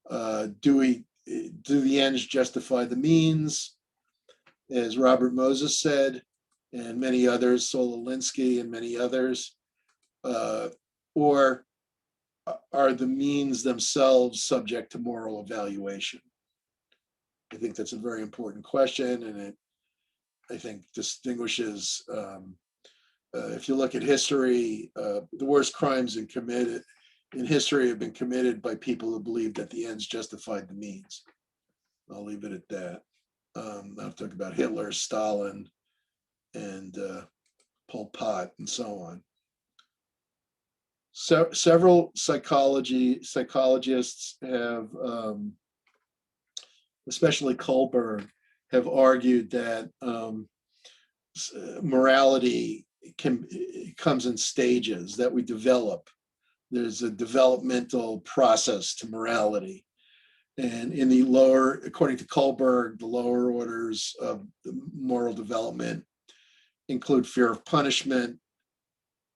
Do the ends justify the means? As Robert Moses said, and many others, Saul Alinsky and many others, or are the means themselves subject to moral evaluation? I think that's a very important question, and it, I think, distinguishes, if you look at history, the worst crimes in history have been committed by people who believe that the ends justified the means. I'll leave it at that. I'll talk about Hitler, Stalin, and Pol Pot, and so on. So several psychologists have, especially Kohlberg, have argued that morality comes in stages that we develop. There's a developmental process to morality. And in the lower, according to Kohlberg, the lower orders of the moral development include fear of punishment.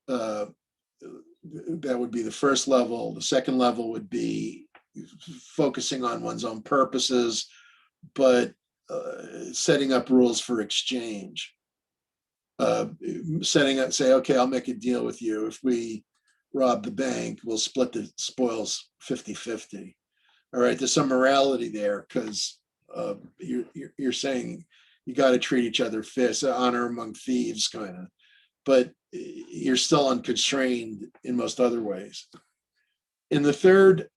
That would be the first level. The second level would be focusing on one's own purposes, but setting up rules for exchange. Setting up, say, okay, I'll make a deal with you. If we rob the bank, we'll split the spoils 50-50. All right, there's some morality there because you're saying you got to treat each other fair, so honor among thieves, kind of. But you're still unconstrained in most other ways. In the third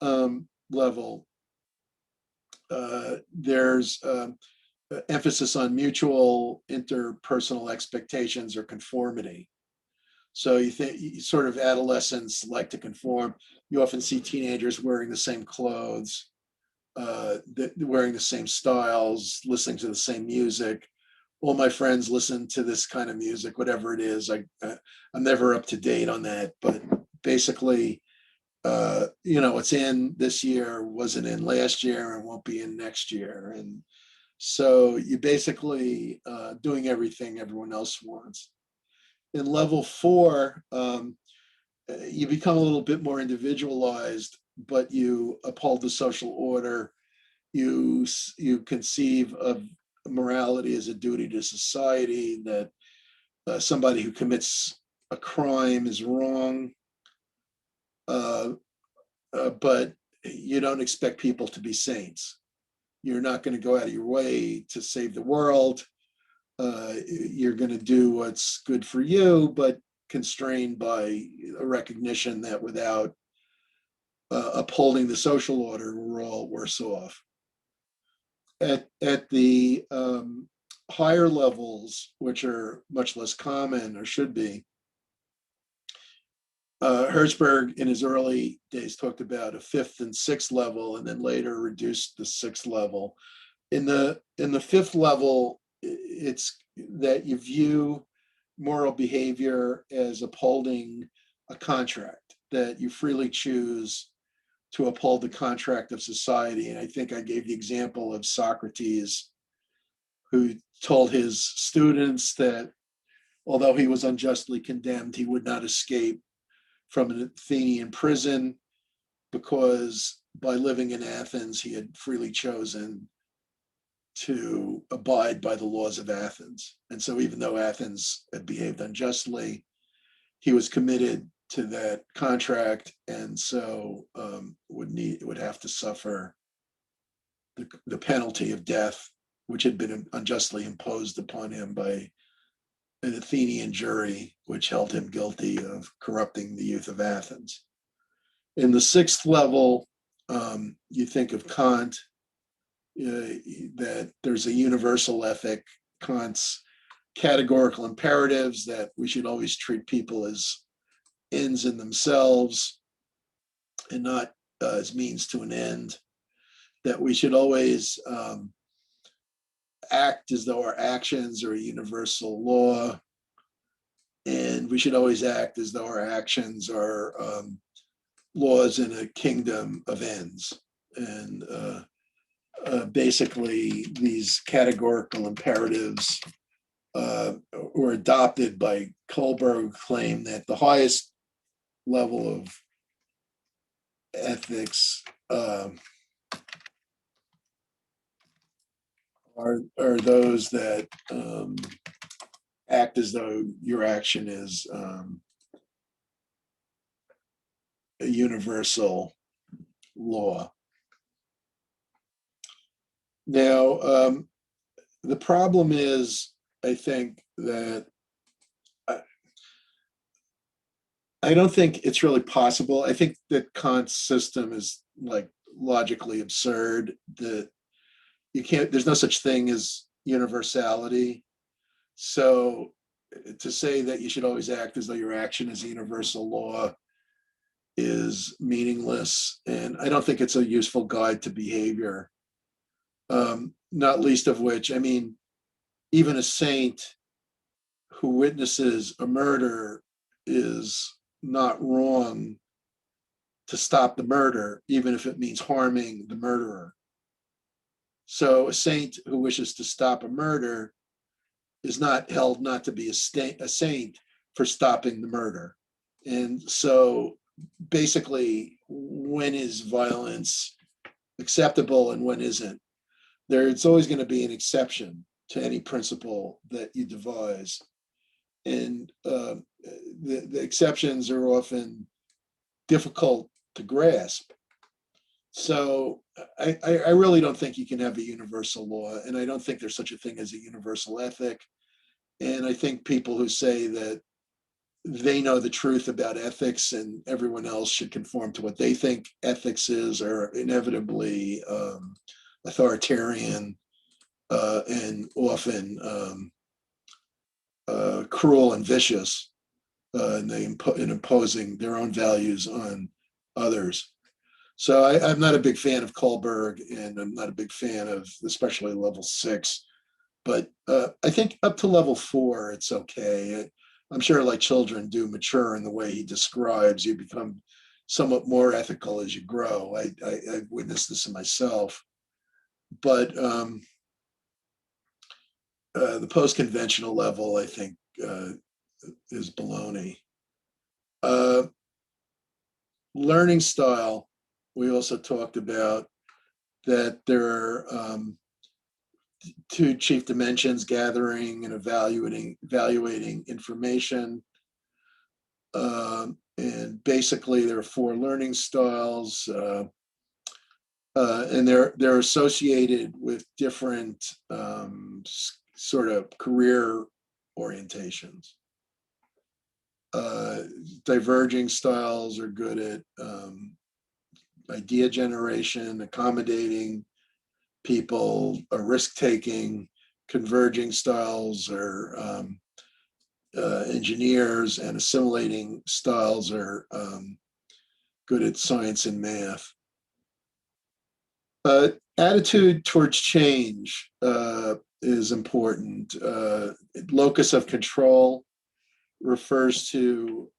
level, there's emphasis on mutual interpersonal expectations or conformity. So you think sort of adolescents like to conform. You often see teenagers wearing the same clothes, wearing the same styles, listening to the same music. All my friends listen to this kind of music, whatever it is. I'm never up to date on that, but basically, what's in this year wasn't in last year and won't be in next year. And so you basically doing everything everyone else wants. In level 4, you become a little bit more individualized, but you uphold the social order. You conceive of morality as a duty to society, that somebody who commits a crime is wrong, but you don't expect people to be saints. You're not going to go out of your way to save the world. You're going to do what's good for you, but constrained by a recognition that without upholding the social order, we're all worse off. At the higher levels, which are much less common or should be, Herzberg in his early days talked about a 5th and 6th level, and then later reduced the 6th level. In the 5th level, it's that you view moral behavior as upholding a contract, that you freely choose to uphold the contract of society. And I think I gave the example of Socrates, who told his students that although he was unjustly condemned, he would not escape from an Athenian prison because by living in Athens, he had freely chosen to abide by the laws of Athens. And so even though Athens had behaved unjustly, he was committed to that contract, and so would have to suffer the penalty of death, which had been unjustly imposed upon him by an Athenian jury, which held him guilty of corrupting the youth of Athens. In the 6th level, you think of Kant, that there's a universal ethic, Kant's categorical imperatives that we should always treat people as ends in themselves and not as means to an end, that we should always act as though our actions are a universal law, and we should always act as though our actions are laws in a kingdom of ends. And basically, these categorical imperatives were adopted by Kohlberg, who claimed that the highest level of ethics are those that act as though your action is a universal law. Now, the problem is, I think that I don't think it's really possible. I think that Kant's system is like logically absurd, that you can't, there's no such thing as universality. So to say that you should always act as though your action is a universal law is meaningless. And I don't think it's a useful guide to behavior. Not least of which, I mean, even a saint who witnesses a murder is not wrong to stop the murder, even if it means harming the murderer. So a saint who wishes to stop a murder is not held not to be a saint for stopping the murder. And so basically, when is violence acceptable and when isn't? It's always going to be an exception to any principle that you devise. And the exceptions are often difficult to grasp. So I really don't think you can have a universal law, and I don't think there's such a thing as a universal ethic. And I think people who say that they know the truth about ethics and everyone else should conform to what they think ethics is are inevitably authoritarian and often cruel and vicious, and in imposing their own values on others. So I'm not a big fan of Kohlberg, and I'm not a big fan of especially level 6. But I think up to level 4, it's okay. I'm sure like children do mature in the way he describes. You become somewhat more ethical as you grow. I've witnessed this in myself. But the post-conventional level, I think, is baloney. Learning style, we also talked about that there are 2 chief dimensions: gathering and evaluating information. And basically, there are 4 learning styles, and they're associated with different sort of career orientations. Diverging styles are good at idea generation, accommodating people, risk-taking. Converging styles are engineers, and assimilating styles are good at science and math. Attitude towards change is important. Locus of control refers to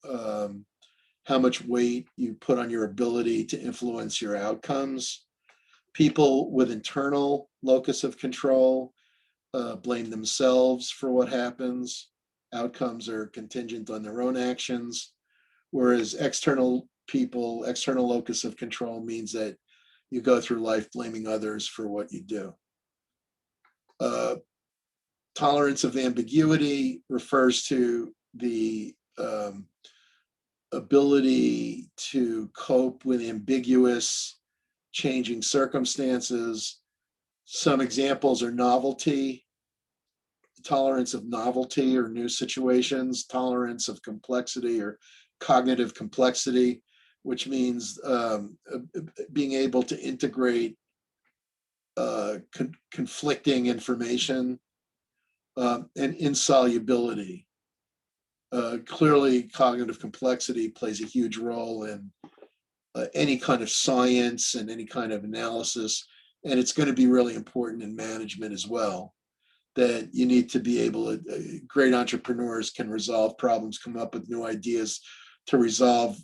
how much weight you put on your ability to influence your outcomes. People with internal locus of control blame themselves for what happens. Outcomes are contingent on their own actions, whereas external locus of control means that you go through life blaming others for what you do. Tolerance of ambiguity refers to the ability to cope with ambiguous, changing circumstances. Some examples are novelty, tolerance of novelty or new situations, tolerance of complexity or cognitive complexity, which means being able to integrate conflicting information, and insolubility. Clearly, cognitive complexity plays a huge role in any kind of science and any kind of analysis, and it's going to be really important in management as well. That you need to be able to, great entrepreneurs can resolve problems, come up with new ideas to resolve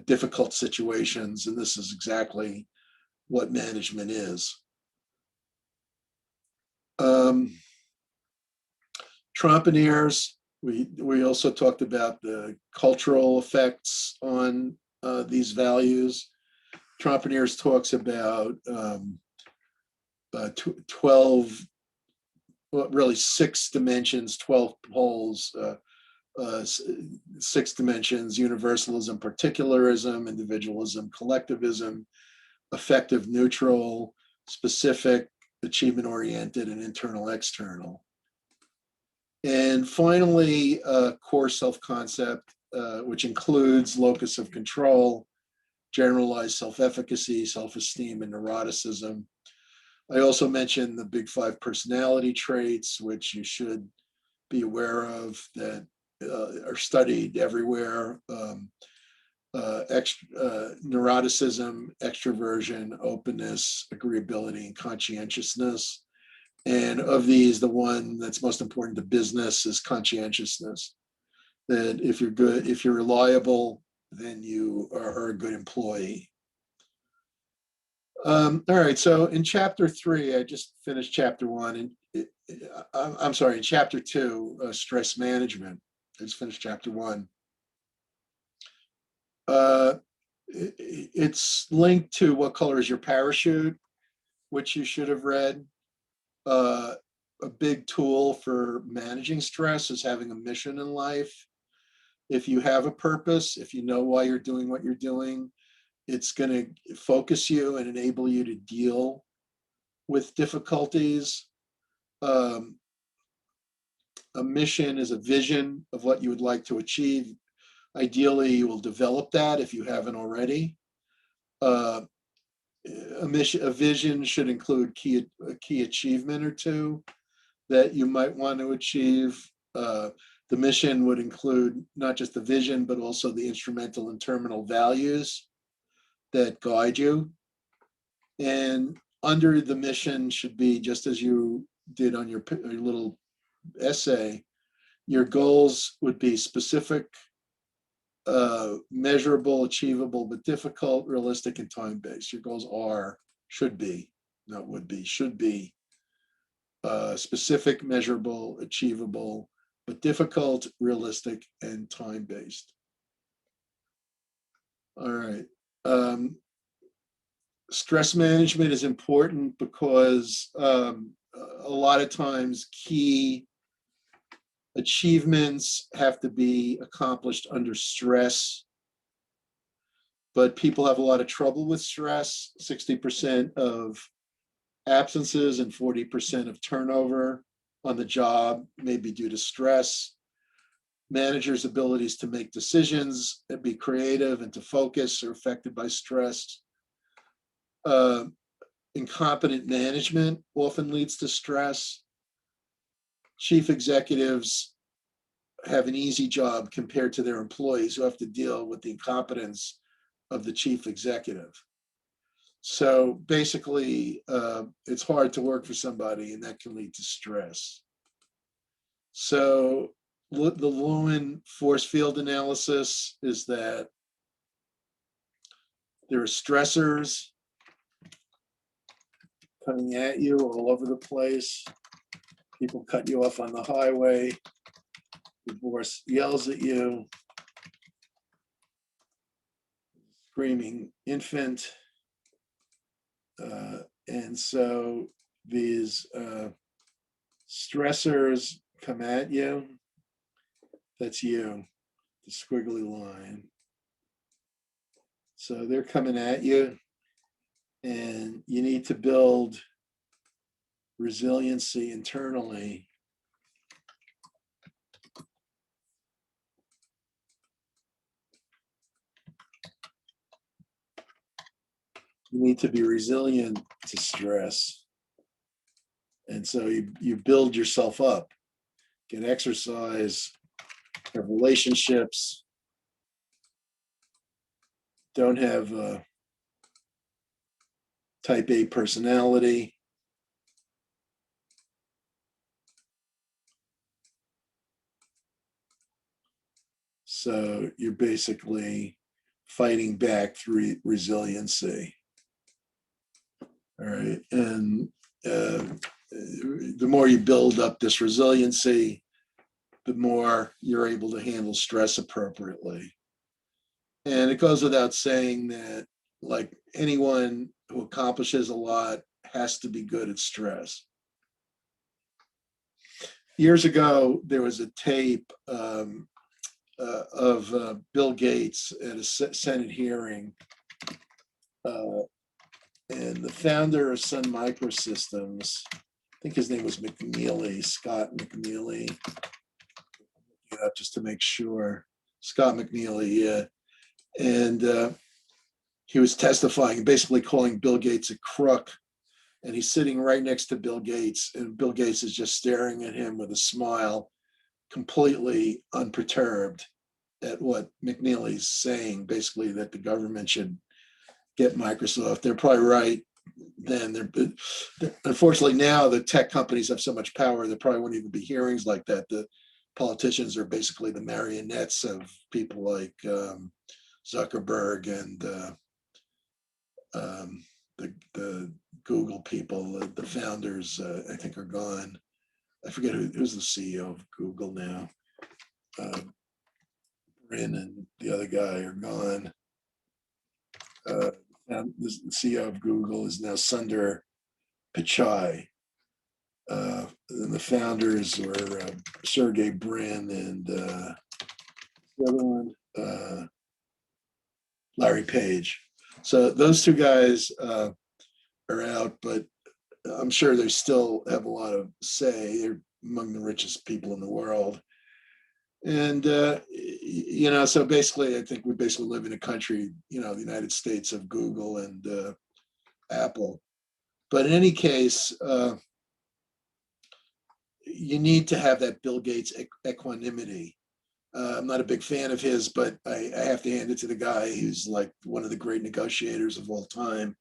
difficult situations, and this is exactly what management is. Trompeneers, we also talked about the cultural effects on these values. Trompeneers talks about 12, well, really 6 dimensions, 12 poles, 6 dimensions: universalism, particularism, individualism, collectivism, effective, neutral, specific, achievement-oriented, and internal-external. And finally, core self-concept, which includes locus of control, generalized self-efficacy, self-esteem, and neuroticism. I also mentioned the big 5 personality traits, which you should be aware of, that are studied everywhere. Neuroticism, extroversion, openness, agreeability, and conscientiousness. And of these, the one that's most important to business is conscientiousness. That if you're good, if you're reliable, then you are a good employee. All right, so in chapter 3, I just finished chapter 1, and I'm sorry, in chapter 2, stress management. I just finished chapter 1. It's linked to What Color is Your Parachute, which you should have read. A big tool for managing stress is having a mission in life. If you have a purpose, if you know why you're doing what you're doing, it's going to focus you and enable you to deal with difficulties. A mission is a vision of what you would like to achieve. Ideally, you will develop that if you haven't already. A vision should include a key achievement or two that you might want to achieve. The mission would include not just the vision, but also the instrumental and terminal values that guide you. And under the mission should be, just as you did on your little essay, your goals would be specific, measurable, achievable, but difficult, realistic, and time-based. Your goals should be specific, measurable, achievable, but difficult, realistic, and time-based. All right. Stress management is important because a lot of times key achievements have to be accomplished under stress, but people have a lot of trouble with stress. 60% of absences and 40% of turnover on the job may be due to stress. Managers' abilities to make decisions and be creative and to focus are affected by stress. Incompetent management often leads to stress. Chief executives have an easy job compared to their employees who have to deal with the incompetence of the chief executive. So basically, it's hard to work for somebody, and that can lead to stress. So the Lewin force field analysis is that there are stressors coming at you all over the place. People cut you off on the highway. The boss yells at you. Screaming infant. And so these stressors come at you. That's you, the squiggly line. So they're coming at you, and you need to build resiliency internally. You need to be resilient to stress. And so you build yourself up, get exercise, have relationships, don't have a type A personality. So you're basically fighting back through resiliency. All right. And the more you build up this resiliency, the more you're able to handle stress appropriately. And it goes without saying that, like, anyone who accomplishes a lot has to be good at stress. Years ago, there was a tape of Bill Gates at a Senate hearing. And the founder of Sun Microsystems, I think his name was McNeely, Scott McNeely. Just to make sure, Scott McNeely, yeah. And he was testifying, basically calling Bill Gates a crook and he's sitting right next to Bill Gates, and Bill Gates is just staring at him with a smile, completely unperturbed at what McNeely's saying, basically that the government should get Microsoft. They're probably right then. Unfortunately, now the tech companies have so much power, there probably won't even be hearings like that. The politicians are basically the marionettes of people like Zuckerberg and the Google people. The founders, I think, are gone. I forget who's the CEO of Google now. Brin and the other guy are gone. The CEO of Google is now Sundar Pichai. And the founders were Sergey Brin and the other one, Larry Page. So those two guys are out, but I'm sure they still have a lot of say. They're among the richest people in the world. And, so basically, I think we basically live in a country, the United States of Google and Apple. But in any case, you need to have that Bill Gates equanimity. I'm not a big fan of his, but I have to hand it to the guy who's like one of the great negotiators of all time,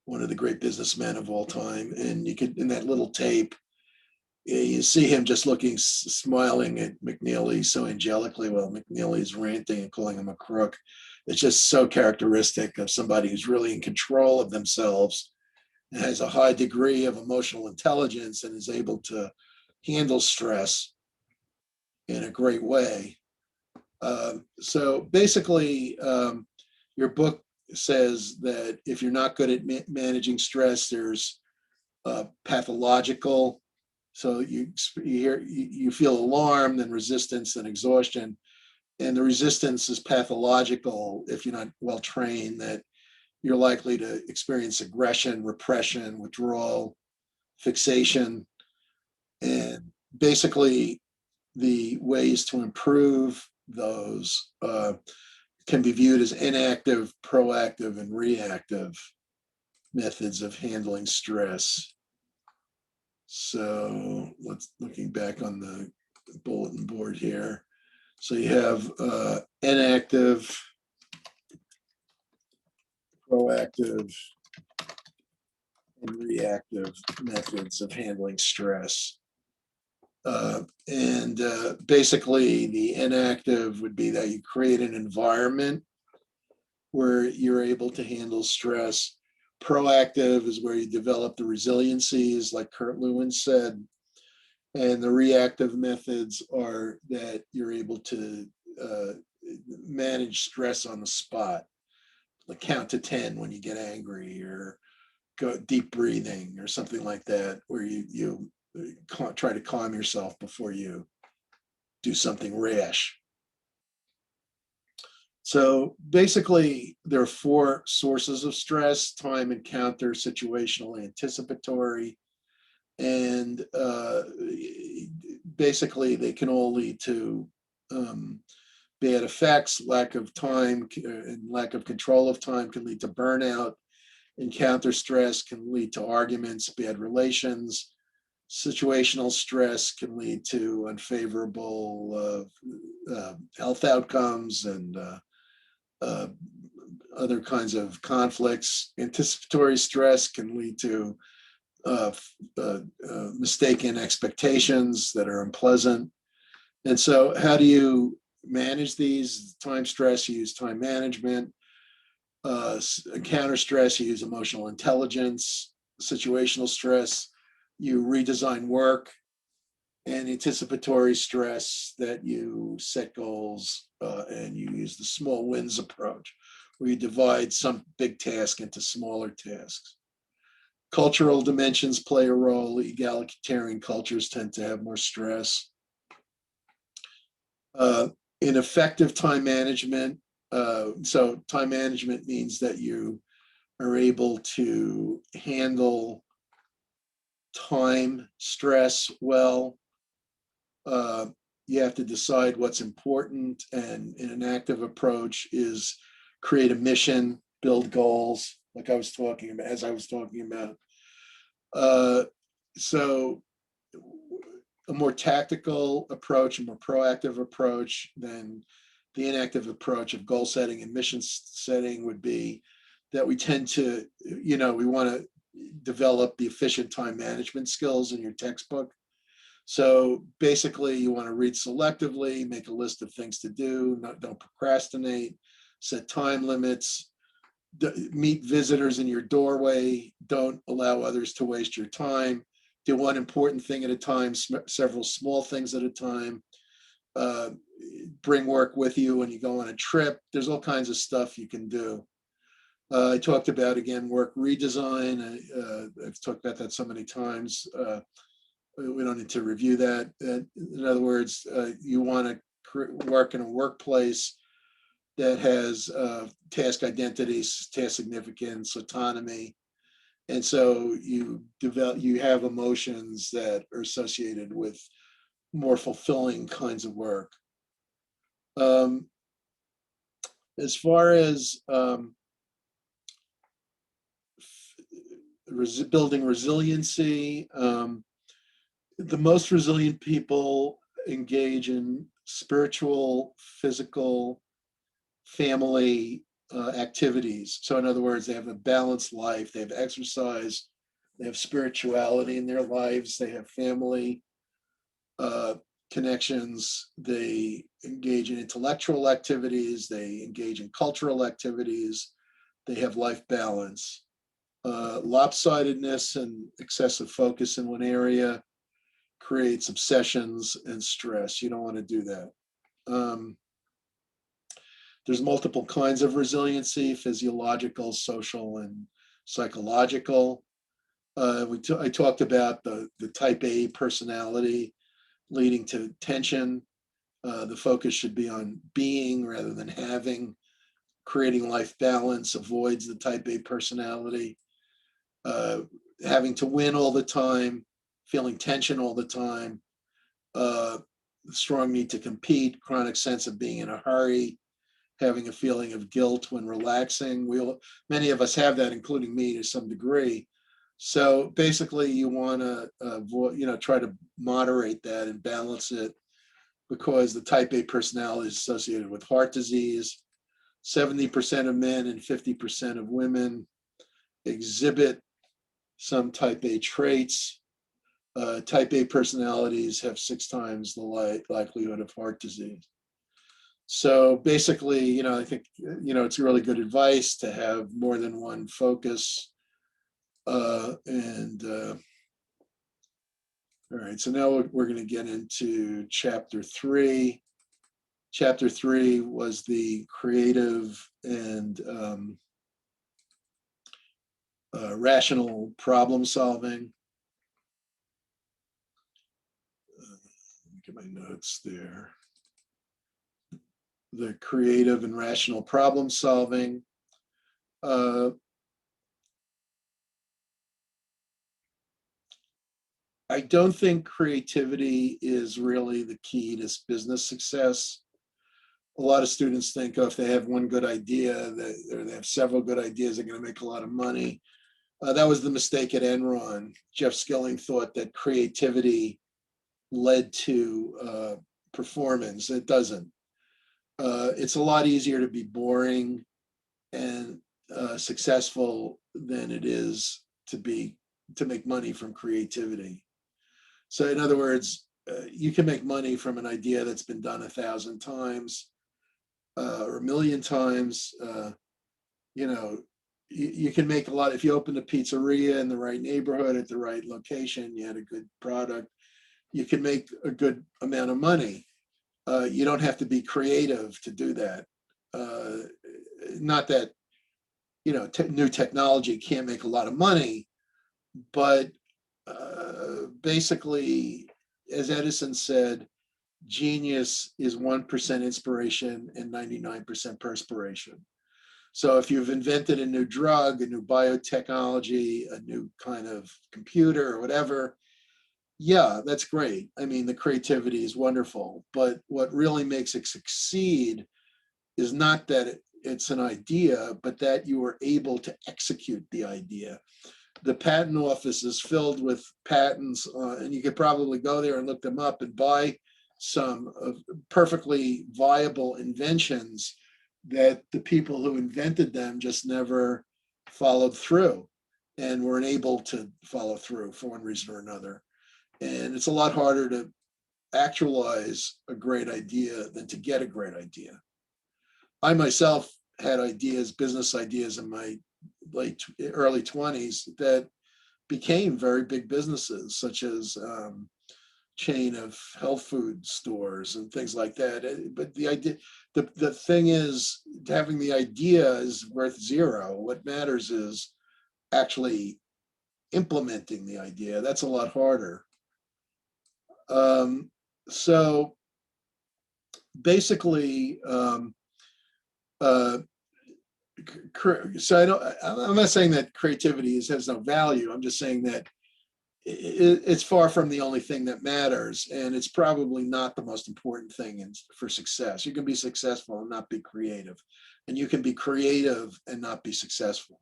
one of the great businessmen of all time. And you could, in that little tape, you see him just smiling at McNeely so angelically while McNeely's ranting and calling him a crook. It's just so characteristic of somebody who's really in control of themselves and has a high degree of emotional intelligence and is able to handle stress in a great way. So basically, your book says that if you're not good at managing stress, there's pathological. So you feel alarm, then resistance, then exhaustion. And the resistance is pathological if you're not well trained, that you're likely to experience aggression, repression, withdrawal, fixation. And basically, the ways to improve those can be viewed as inactive, proactive, and reactive methods of handling stress. So looking back on the bulletin board here. So you have inactive, proactive, and reactive methods of handling stress. And basically the inactive would be that you create an environment where you're able to handle stress. Proactive is where you develop the resiliencies, like Kurt Lewin said. And the reactive methods are that you're able to manage stress on the spot, like count to 10 when you get angry, or go deep breathing or something like that, where you try to calm yourself before you do something rash. So basically, there are 4 sources of stress: time, encounter, situational, anticipatory. And basically, they can all lead to bad effects. Lack of time and lack of control of time can lead to burnout. Encounter stress can lead to arguments, bad relations. Situational stress can lead to unfavorable health outcomes and other kinds of conflicts. Anticipatory stress can lead to mistaken expectations that are unpleasant. And so how do you manage these? Time stress, you use time management. Encounter stress, you use emotional intelligence. Situational stress, you redesign work. And anticipatory stress, that you set goals and you use the small wins approach, where you divide some big task into smaller tasks. Cultural dimensions play a role. Egalitarian cultures tend to have more stress. In effective time management, so time management means that you are able to handle time stress well. You have to decide what's important, and in an active approach is create a mission, build goals, like I was talking about, So a more tactical approach, a more proactive approach than the inactive approach of goal setting and mission setting would be that we tend to, we want to develop the efficient time management skills in your textbook. So basically you want to read selectively, make a list of things to do, don't procrastinate, set time limits, meet visitors in your doorway, don't allow others to waste your time, do one important thing at a time, several small things at a time, bring work with you when you go on a trip. There's all kinds of stuff you can do. I talked about, again, work redesign. I've talked about that so many times. We don't need to review that. In other words, you want to work in a workplace that has task identities, task significance, autonomy. And so you have emotions that are associated with more fulfilling kinds of work. As far as building resiliency, the most resilient people engage in spiritual, physical, family activities. So in other words, they have a balanced life, they have exercise, they have spirituality in their lives, they have family connections, they engage in intellectual activities, they engage in cultural activities, they have life balance. Lopsidedness and excessive focus in one area creates obsessions and stress. You don't want to do that. There's multiple kinds of resiliency: physiological, social, and psychological. I talked about the type A personality leading to tension. The focus should be on being rather than having. Creating life balance avoids the type A personality. Having to win all the time, feeling tension all the time, strong need to compete, chronic sense of being in a hurry, having a feeling of guilt when relaxing. Many of us have that, including me to some degree. So basically you want to avoid, try to moderate that and balance it, because the type A personality is associated with heart disease. 70% of men and 50% of women exhibit some type A traits. Type A personalities have 6 times the likelihood of heart disease. So basically, I think, it's really good advice to have more than one focus. All right, so now we're going to get into chapter 3. Chapter 3 was the creative and rational problem solving. Get my notes there. The creative and rational problem solving. I don't think creativity is really the key to business success. A lot of students think, if they have one good idea, or they have several good ideas, they're going to make a lot of money. That was the mistake at Enron. Jeff Skilling thought that creativity led to performance. It doesn't. It's a lot easier to be boring and successful than it is to make money from creativity. So in other words, you can make money from an idea that's been done 1,000 times or 1,000,000 times. You can make a lot. If you open a pizzeria in the right neighborhood at the right location, you had a good product, you can make a good amount of money. You don't have to be creative to do that. Not that, new technology can't make a lot of money, but basically, as Edison said, genius is 1% inspiration and 99% perspiration. So if you've invented a new drug, a new biotechnology, a new kind of computer or whatever, yeah, that's great. I mean, the creativity is wonderful, but what really makes it succeed is not that it's an idea, but that you are able to execute the idea. the patent office is filled with patents, and you could probably go there and look them up and buy some perfectly viable inventions that the people who invented them just never followed through and weren't able to follow through for one reason or another. And it's a lot harder to actualize a great idea than to get a great idea. I myself had ideas, business ideas in my early 20s that became very big businesses, such as chain of health food stores and things like that. But the idea, the thing is, having the idea is worth zero. What matters is actually implementing the idea. That's a lot harder. So basically, so I'm not saying that creativity has no value. I'm just saying that it's far from the only thing that matters, and it's probably not the most important thing for success. You can be successful and not be creative, and you can be creative and not be successful.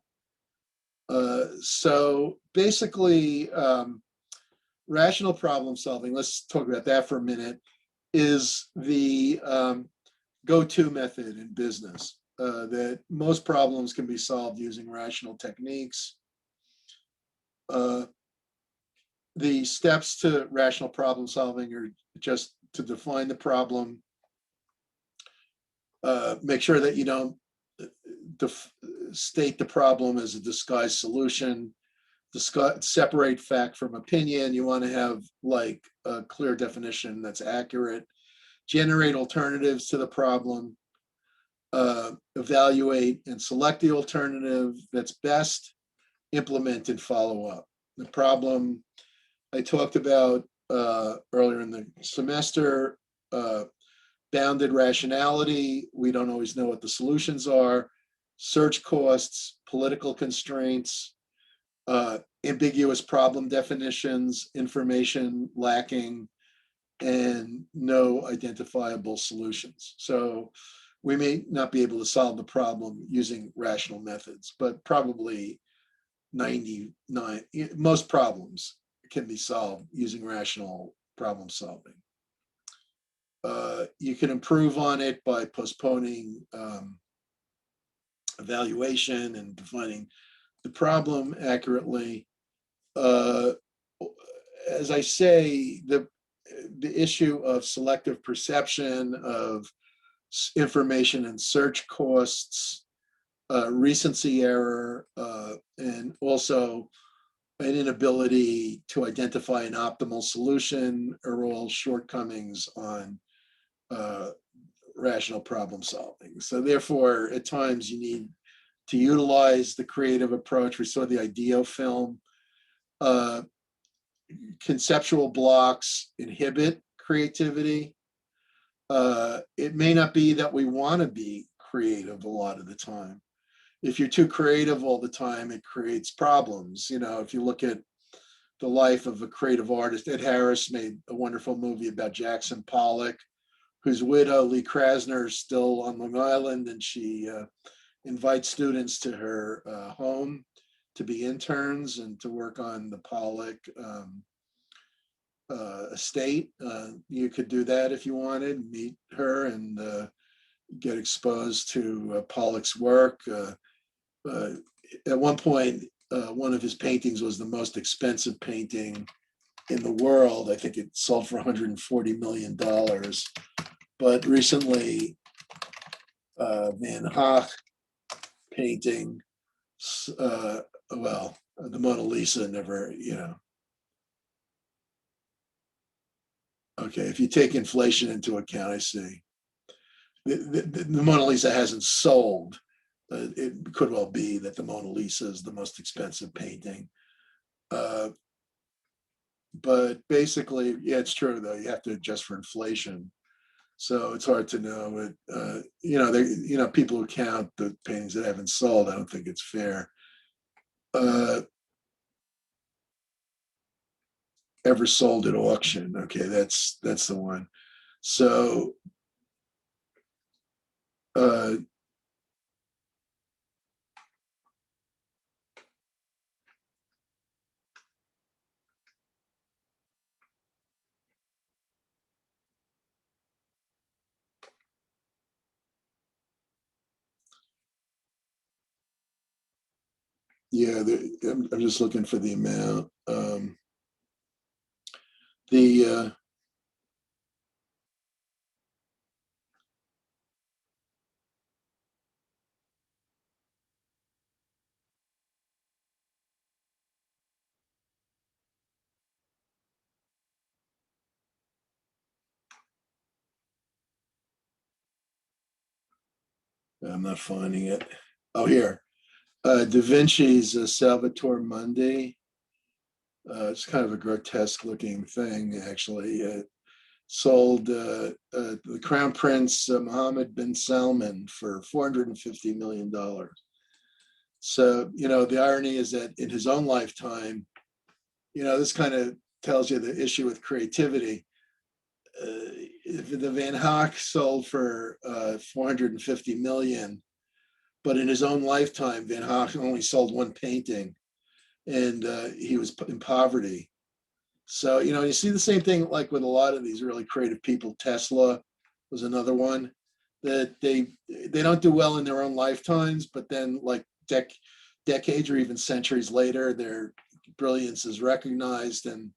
So basically, rational problem solving, let's talk about that for a minute, is the go-to method in business. That most problems can be solved using rational techniques. The steps to rational problem solving are just to define the problem, make sure that you don't state the problem as a disguised solution, separate fact from opinion. You want to have like a clear definition that's accurate, generate alternatives to the problem, evaluate and select the alternative that's best, implement and follow up. The problem I talked about earlier in the semester, bounded rationality. We don't always know what the solutions are. Search costs, political constraints, ambiguous problem definitions, information lacking, and no identifiable solutions. So we may not be able to solve the problem using rational methods, but probably 99, most problems can be solved using rational problem solving. You can improve on it by postponing evaluation and defining the problem accurately. As I say, the issue of selective perception of information and search costs, recency error, and also an inability to identify an optimal solution are all shortcomings on rational problem solving. So therefore, at times you need to utilize the creative approach. We saw the IDEO film. Conceptual blocks inhibit creativity. It may not be that we want to be creative a lot of the time. If you're too creative all the time, it creates problems. You know, if you look at the life of a creative artist, Ed Harris made a wonderful movie about Jackson Pollock, whose widow, Lee Krasner, is still on Long Island, and she invites students to her home to be interns and to work on the Pollock estate. You could do that if you wanted, meet her and get exposed to Pollock's work. At one point, one of his paintings was the most expensive painting in the world. I think it sold for $140 million. But recently, Van Gogh painting, well, the Mona Lisa never, you know. Okay, if you take inflation into account, I see. The Mona Lisa hasn't sold. It could well be that the Mona Lisa is the most expensive painting. But basically, yeah, it's true though. You have to adjust for inflation. So it's hard to know. People who count the paintings that haven't sold, I don't think it's fair. Ever sold at auction? Okay, that's the one. So Yeah, I'm just looking for the amount. The I'm not finding it. Oh, here. Da Vinci's Salvatore Mundi. It's kind of a grotesque looking thing, actually. Sold the Crown Prince Mohammed bin Salman for $450 million. So, the irony is that in his own lifetime, this kind of tells you the issue with creativity. The Van Gogh sold for 450 million, but in his own lifetime, Van Gogh only sold one painting, and he was in poverty. So, you see the same thing like with a lot of these really creative people. Tesla was another one that they don't do well in their own lifetimes, but then like decades or even centuries later, their brilliance is recognized, and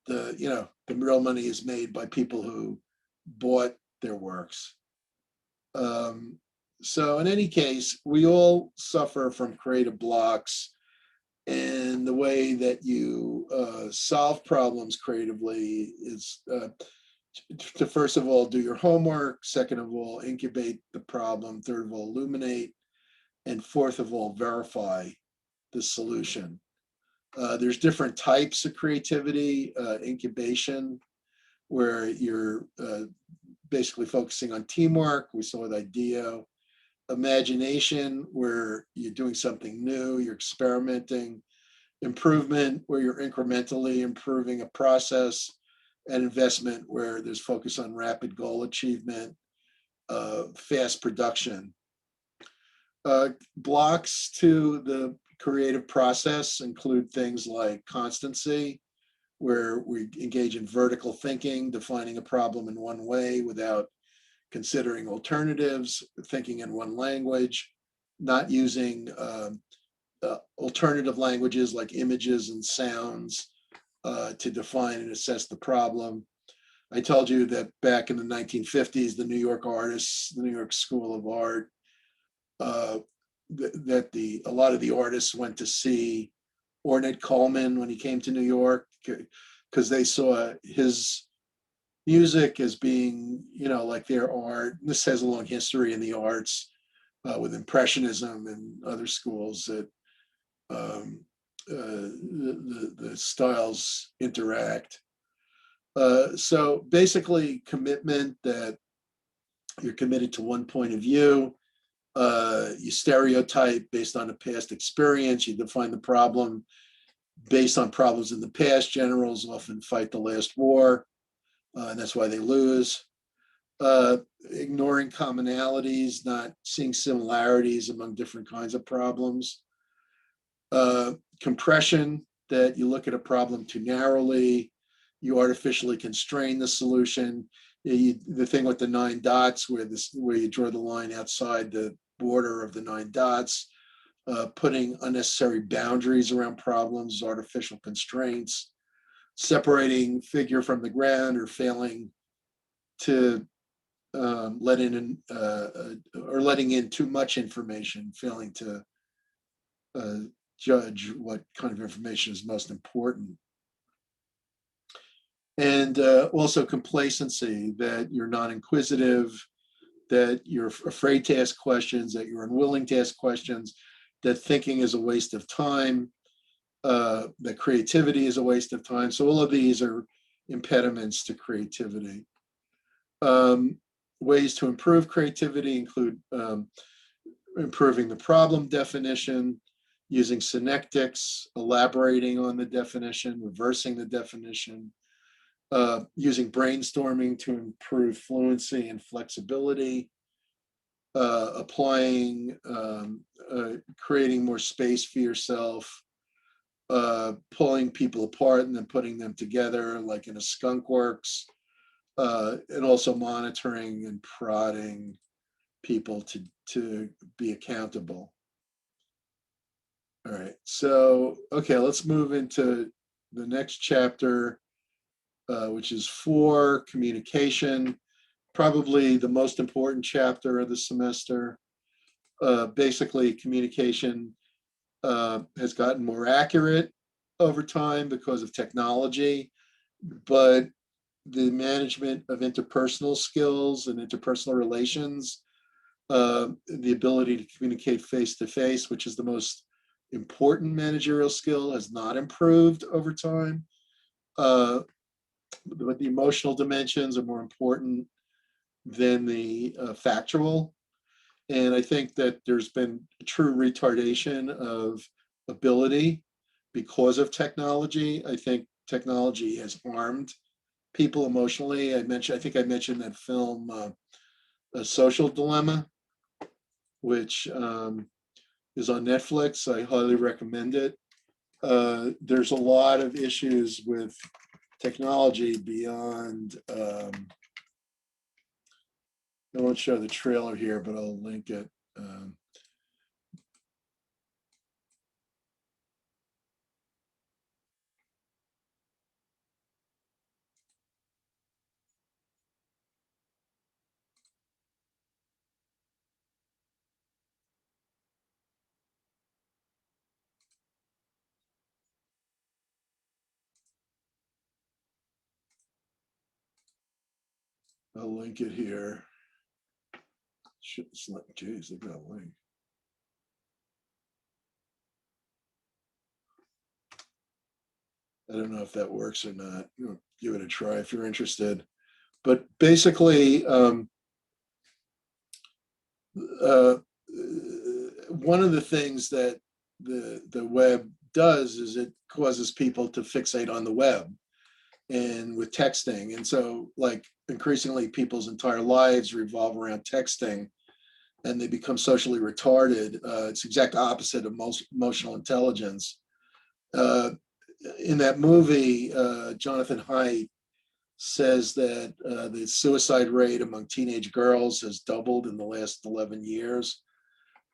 the real money is made by people who bought their works. So in any case, we all suffer from creative blocks, and the way that you solve problems creatively is to first of all do your homework, second of all incubate the problem, third of all illuminate, and fourth of all verify the solution. There's different types of creativity. Incubation, where you're basically focusing on teamwork. We saw with IDEO. Imagination, where you're doing something new, you're experimenting. Improvement, where you're incrementally improving a process. And investment, where there's focus on rapid goal achievement, fast production. Blocks to the creative process include things like constancy, where we engage in vertical thinking, defining a problem in one way without considering alternatives, thinking in one language, not using alternative languages like images and sounds to define and assess the problem. I told you that back in the 1950s, the New York artists, the New York School of Art, that a lot of the artists went to see Ornette Coleman when he came to New York, because they saw his music as being, like their art. This has a long history in the arts with Impressionism and other schools that the styles interact. So basically, commitment, that you're committed to one point of view. You stereotype based on a past experience. You define the problem based on problems in the past. Generals often fight the last war, and that's why they lose. Ignoring commonalities, not seeing similarities among different kinds of problems. Compression, that you look at a problem too narrowly, you artificially constrain the solution. The thing with the 9 dots, where you draw the line outside the border of the 9 dots, putting unnecessary boundaries around problems, artificial constraints, separating figure from the ground, or failing to letting in too much information, failing to judge what kind of information is most important. And also complacency, that you're not inquisitive, that you're afraid to ask questions, that you're unwilling to ask questions, that thinking is a waste of time, that creativity is a waste of time. So all of these are impediments to creativity. Ways to improve creativity include improving the problem definition, using synectics, elaborating on the definition, reversing the definition, using brainstorming to improve fluency and flexibility, applying, creating more space for yourself, pulling people apart and then putting them together like in a skunk works, and also monitoring and prodding people to be accountable. All right, so, okay, let's move into the next chapter, which is 4, communication, probably the most important chapter of the semester. Basically, communication has gotten more accurate over time because of technology, but the management of interpersonal skills and interpersonal relations, the ability to communicate face to face, which is the most important managerial skill, has not improved over time. But the emotional dimensions are more important than the factual. And I think that there's been true retardation of ability because of technology. I think technology has harmed people emotionally. I think I mentioned that film, A Social Dilemma, which is on Netflix. I highly recommend it. There's a lot of issues with technology beyond, I won't show the trailer here, but I'll link it. I'll link it here. Geez, they've got a link. I don't know if that works or not. Give it a try if you're interested. But basically, one of the things that the web does is it causes people to fixate on the web and with texting. And so, like, increasingly people's entire lives revolve around texting, and they become socially retarded. It's the exact opposite of emotional intelligence. In that movie, Jonathan Haidt says that the suicide rate among teenage girls has doubled in the last 11 years.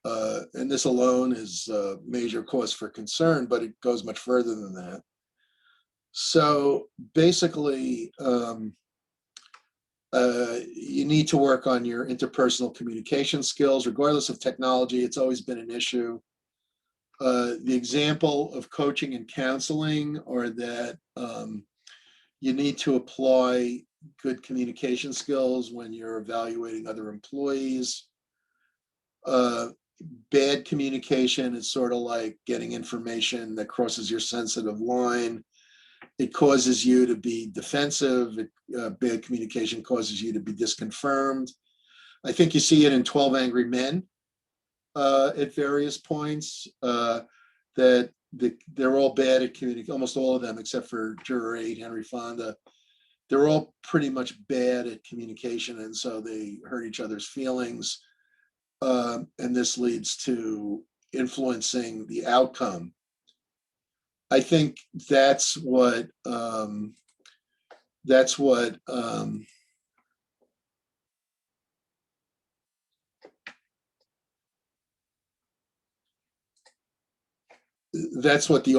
And this alone is a major cause for concern, but it goes much further than that. So basically, you need to work on your interpersonal communication skills, regardless of technology. It's always been an issue. The example of coaching and counseling are that you need to apply good communication skills when you're evaluating other employees. Bad communication is sort of like getting information that crosses your sensitive line. It causes you to be defensive. Bad communication causes you to be disconfirmed. I think you see it in 12 Angry Men at various points, that they're all bad at communicating, almost all of them, except for Juror 8, Henry Fonda. They're all pretty much bad at communication, and so they hurt each other's feelings. And this leads to influencing the outcome. I think that's what the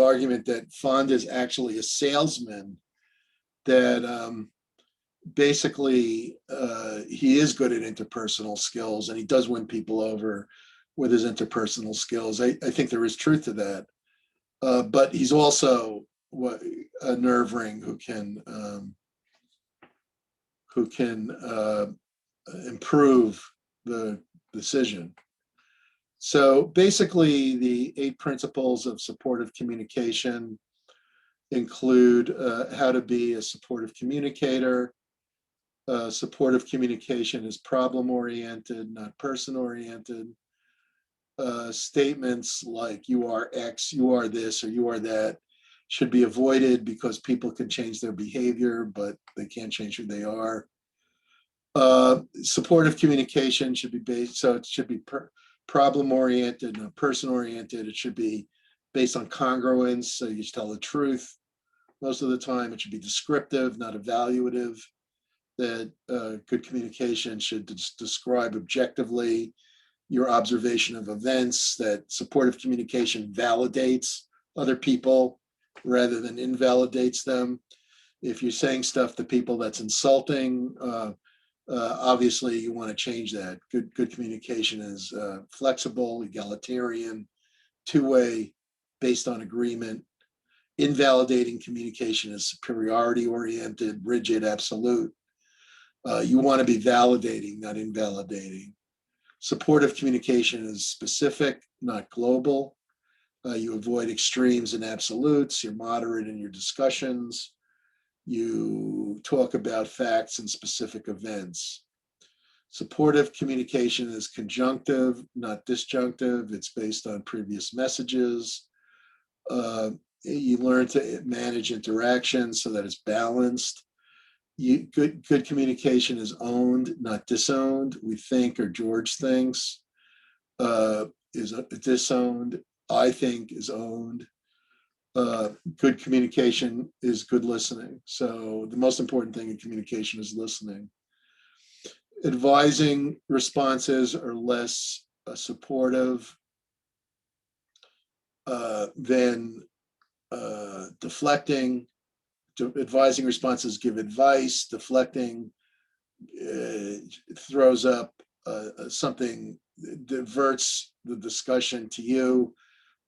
argument that Fonda is actually a salesman, that basically he is good at interpersonal skills and he does win people over with his interpersonal skills. I think there is truth to that. But he's also a nerve ring who can improve the decision. So basically, the 8 principles of supportive communication include how to be a supportive communicator. Supportive communication is problem-oriented, not person-oriented. Statements like "you are X," "you are this," or "you are that" should be avoided because people can change their behavior, but they can't change who they are. Supportive communication should be based, so it should be problem-oriented, not person-oriented. It should be based on congruence, so you tell the truth most of the time. It should be descriptive, not evaluative. That good communication should describe objectively, your observation of events, that supportive communication validates other people rather than invalidates them. If you're saying stuff to people that's insulting, obviously you want to change that. Good communication is flexible, egalitarian, two-way, based on agreement. Invalidating communication is superiority oriented, rigid, absolute. You want to be validating, not invalidating. Supportive communication is specific, not global. You avoid extremes and absolutes. You're moderate in your discussions. You talk about facts and specific events. Supportive communication is conjunctive, not disjunctive. It's based on previous messages. You learn to manage interactions so that it's balanced. Good communication is owned, not disowned. We think, or George thinks, is disowned. I think is owned. Good communication is good listening. So the most important thing in communication is listening. Advising responses are less supportive than deflecting. Advising responses give advice. Deflecting throws up something, diverts the discussion to you.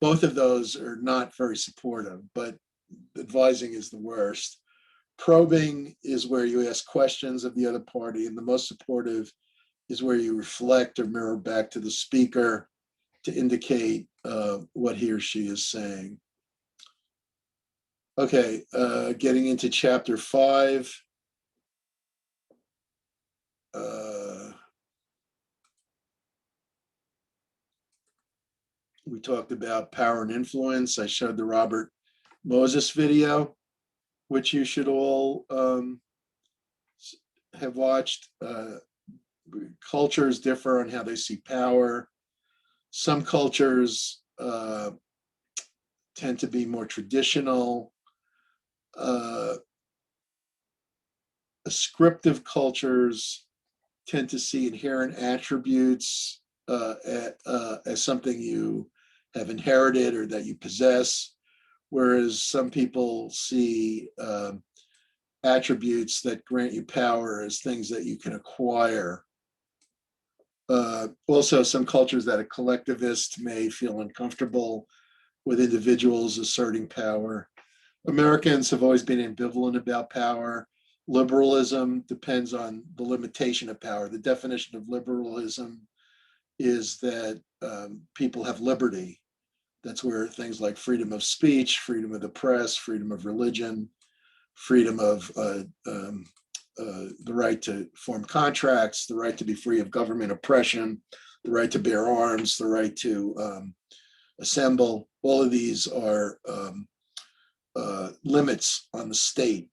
Both of those are not very supportive, but advising is the worst. Probing is where you ask questions of the other party, and the most supportive is where you reflect or mirror back to the speaker to indicate what he or she is saying. Okay, getting into chapter 5. We talked about power and influence. I showed the Robert Moses video, which you should all have watched. Cultures differ on how they see power. Some cultures tend to be more traditional. Ascriptive cultures tend to see inherent attributes as something you have inherited or that you possess, whereas some people see attributes that grant you power as things that you can acquire. Also, some cultures that are collectivist may feel uncomfortable with individuals asserting power. Americans have always been ambivalent about power. Liberalism depends on the limitation of power. The definition of liberalism is that people have liberty. That's where things like freedom of speech, freedom of the press, freedom of religion, freedom of the right to form contracts, the right to be free of government oppression, the right to bear arms, the right to assemble. All of these are limits on the state.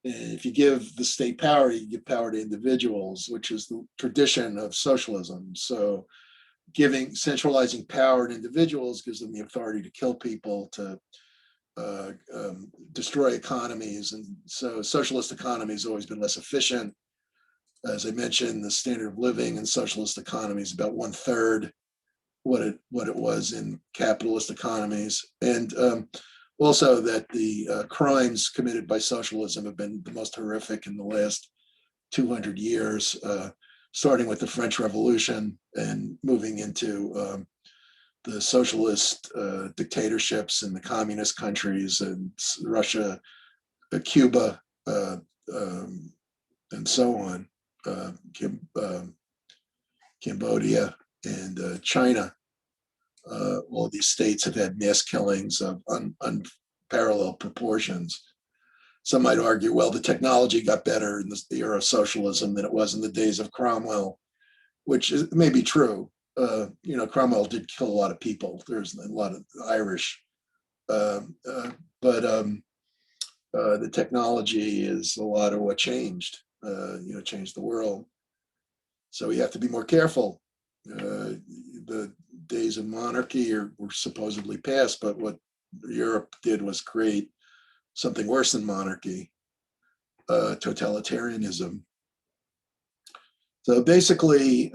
And if you give the state power, you give power to individuals, which is the tradition of socialism. So centralizing power to individuals gives them the authority to kill people, to destroy economies. And so socialist economy has always been less efficient. As I mentioned, the standard of living in socialist economies is about 1/3 what it was in capitalist economies. And also that the crimes committed by socialism have been the most horrific in the last 200 years, starting with the French Revolution and moving into the socialist dictatorships in the communist countries and Russia, Cuba, and so on, Cambodia and China. All these states have had mass killings of unparalleled proportions. Some might argue, well, the technology got better in the era of socialism than it was in the days of Cromwell, which may be true. Cromwell did kill a lot of people. There's a lot of Irish, but the technology is a lot of what changed, changed the world. So we have to be more careful. The days of monarchy were supposedly past, but what Europe did was create something worse than monarchy, totalitarianism. So basically,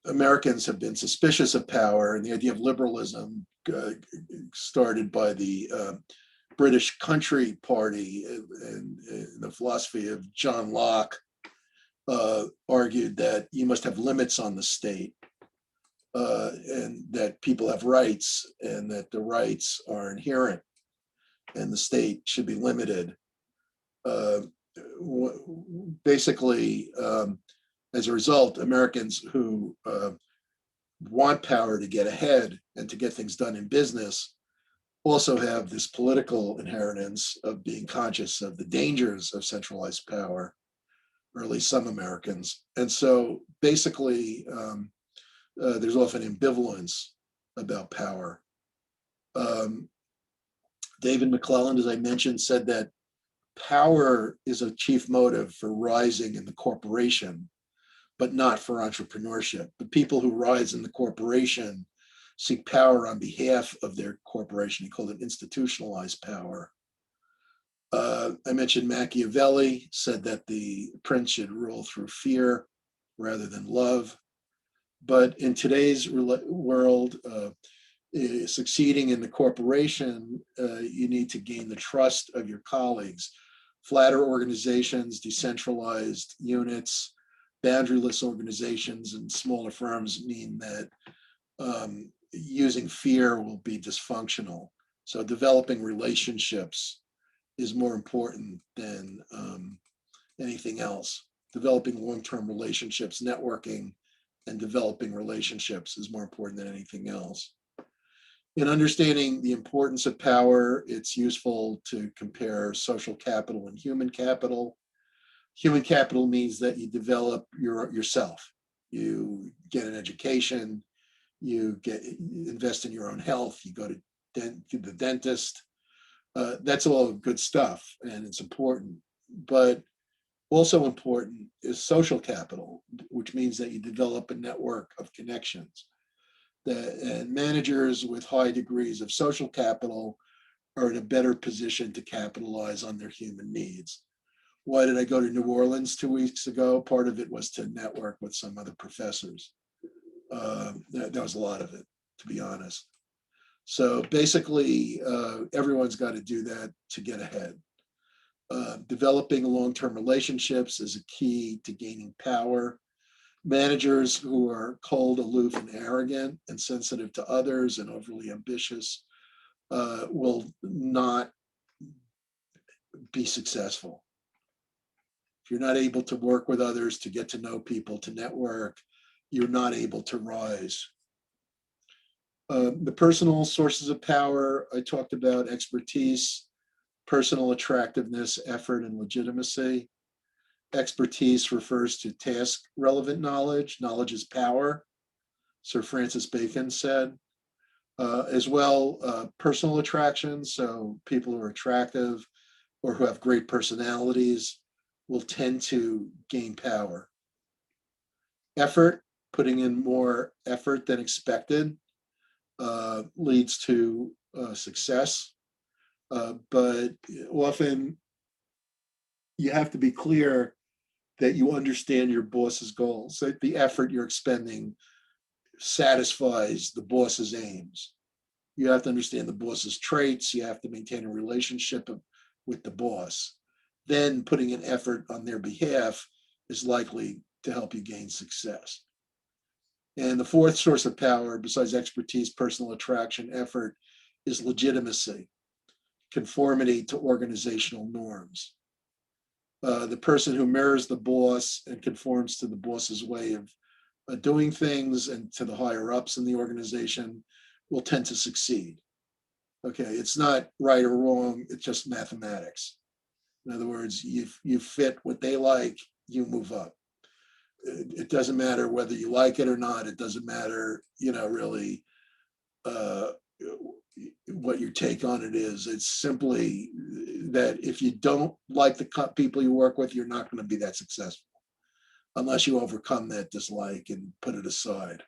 Americans have been suspicious of power, and the idea of liberalism started by the British Country Party and the philosophy of John Locke argued that you must have limits on the state, and that people have rights, and that the rights are inherent, and the state should be limited. Basically, as a result, Americans who want power to get ahead and to get things done in business also have this political inheritance of being conscious of the dangers of centralized power, or at least some Americans. And so basically, there's often ambivalence about power. David McClelland, as I mentioned, said that power is a chief motive for rising in the corporation, but not for entrepreneurship. The people who rise in the corporation seek power on behalf of their corporation. He called it institutionalized power. I mentioned Machiavelli said that the prince should rule through fear rather than love. But in today's world, succeeding in the corporation, you need to gain the trust of your colleagues. Flatter organizations, decentralized units, boundaryless organizations, and smaller firms mean that using fear will be dysfunctional. So developing relationships is more important than anything else. Developing long-term relationships, networking, and developing relationships is more important than anything else. In understanding the importance of power, it's useful to compare social capital and human capital. Human capital means that you develop yourself. You get an education, you invest in your own health, you go to the dentist. That's all good stuff, and it's important. But also important is social capital, which means that you develop a network of connections. And managers with high degrees of social capital are in a better position to capitalize on their human needs. Why did I go to New Orleans 2 weeks ago? Part of it was to network with some other professors. That was a lot of it, to be honest. So basically, everyone's got to do that to get ahead. Developing long-term relationships is a key to gaining power. Managers who are cold, aloof, and arrogant, and sensitive to others, and overly ambitious will not be successful. If you're not able to work with others, to get to know people, to network, you're not able to rise. The personal sources of power, I talked about expertise, personal attractiveness, effort, and legitimacy. Expertise refers to task-relevant knowledge. Knowledge is power, Sir Francis Bacon said. As well, personal attraction, so people who are attractive or who have great personalities will tend to gain power. Effort, putting in more effort than expected, leads to success. But often you have to be clear that you understand your boss's goals, that the effort you're expending satisfies the boss's aims. You have to understand the boss's traits. You have to maintain a relationship with the boss. Then putting an effort on their behalf is likely to help you gain success. And the fourth source of power, besides expertise, personal attraction, effort, is legitimacy, conformity to organizational norms. The person who mirrors the boss and conforms to the boss's way of doing things and to the higher ups in the organization will tend to succeed. Okay, it's not right or wrong, it's just mathematics. In other words, you fit what they like, you move up. It doesn't matter whether you like it or not. It doesn't matter, really what your take on it is. It's simply that if you don't like the people you work with, you're not going to be that successful unless you overcome that dislike and put it aside.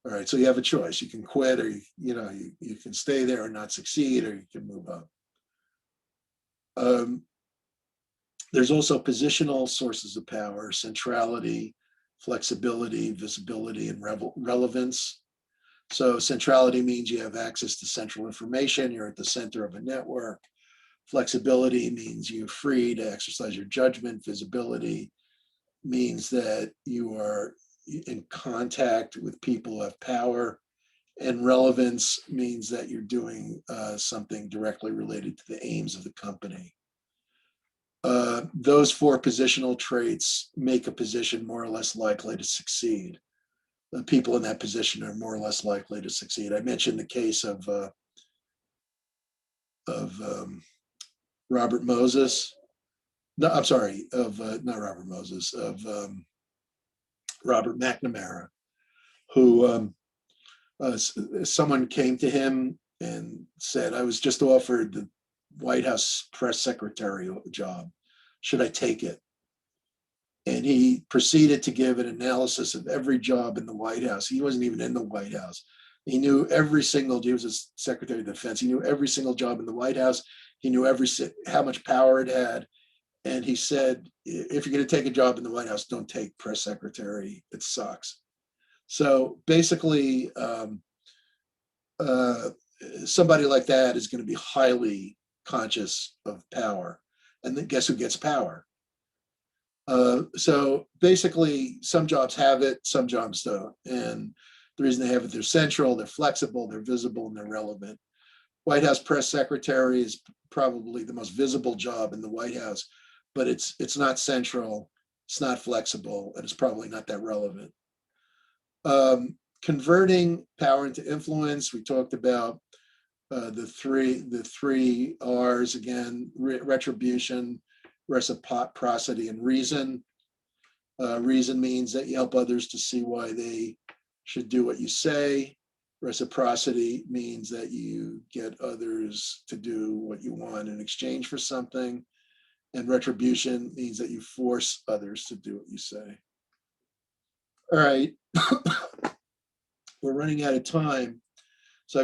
All right, so you have a choice. You can quit, or you can stay there and not succeed, or you can move up. There's also positional sources of power, centrality, flexibility, visibility, and relevance. So centrality means you have access to central information, you're at the center of a network. Flexibility means you're free to exercise your judgment. Visibility means that you are in contact with people who have power. And relevance means that you're doing something directly related to the aims of the company. Those four positional traits make a position more or less likely to succeed. The people in that position are more or less likely to succeed. I mentioned the case of Robert Moses. No, I'm sorry, of not Robert Moses, of Robert McNamara, who someone came to him and said, I was just offered the White House press secretary job. Should I take it? And he proceeded to give an analysis of every job in the White House. He wasn't even in the White House. He knew every single, he was a Secretary of Defense. He knew every single job in the White House. He knew how much power it had. And he said, if you're going to take a job in the White House, don't take press secretary. It sucks. So basically, somebody like that is going to be highly conscious of power. And then guess who gets power? So basically, some jobs have it, some jobs don't. And the reason they have it, they're central, they're flexible, they're visible, and they're relevant. White House press secretary is probably the most visible job in the White House, but it's not central, it's not flexible, and it's probably not that relevant. Converting power into influence, we talked about the three R's again: retribution, reciprocity, and reason. Reason means that you help others to see why they should do what you say. Reciprocity means that you get others to do what you want in exchange for something. And retribution means that you force others to do what you say. All right, we're running out of time. So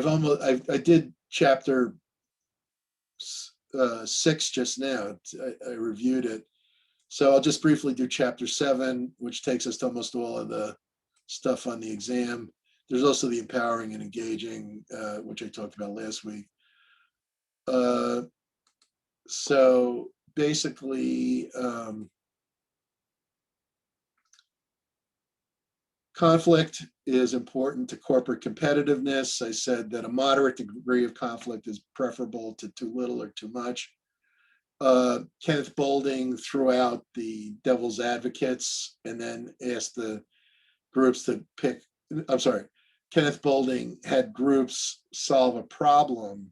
I did chapter 6 just now. I reviewed it. So I'll just briefly do chapter 7, which takes us to almost all of the stuff on the exam. There's also the empowering and engaging, which I talked about last week. So basically, conflict is important to corporate competitiveness. I said that a moderate degree of conflict is preferable to too little or too much. Kenneth Boulding threw out the devil's advocates and then asked the groups to pick, I'm sorry, Kenneth Boulding had groups solve a problem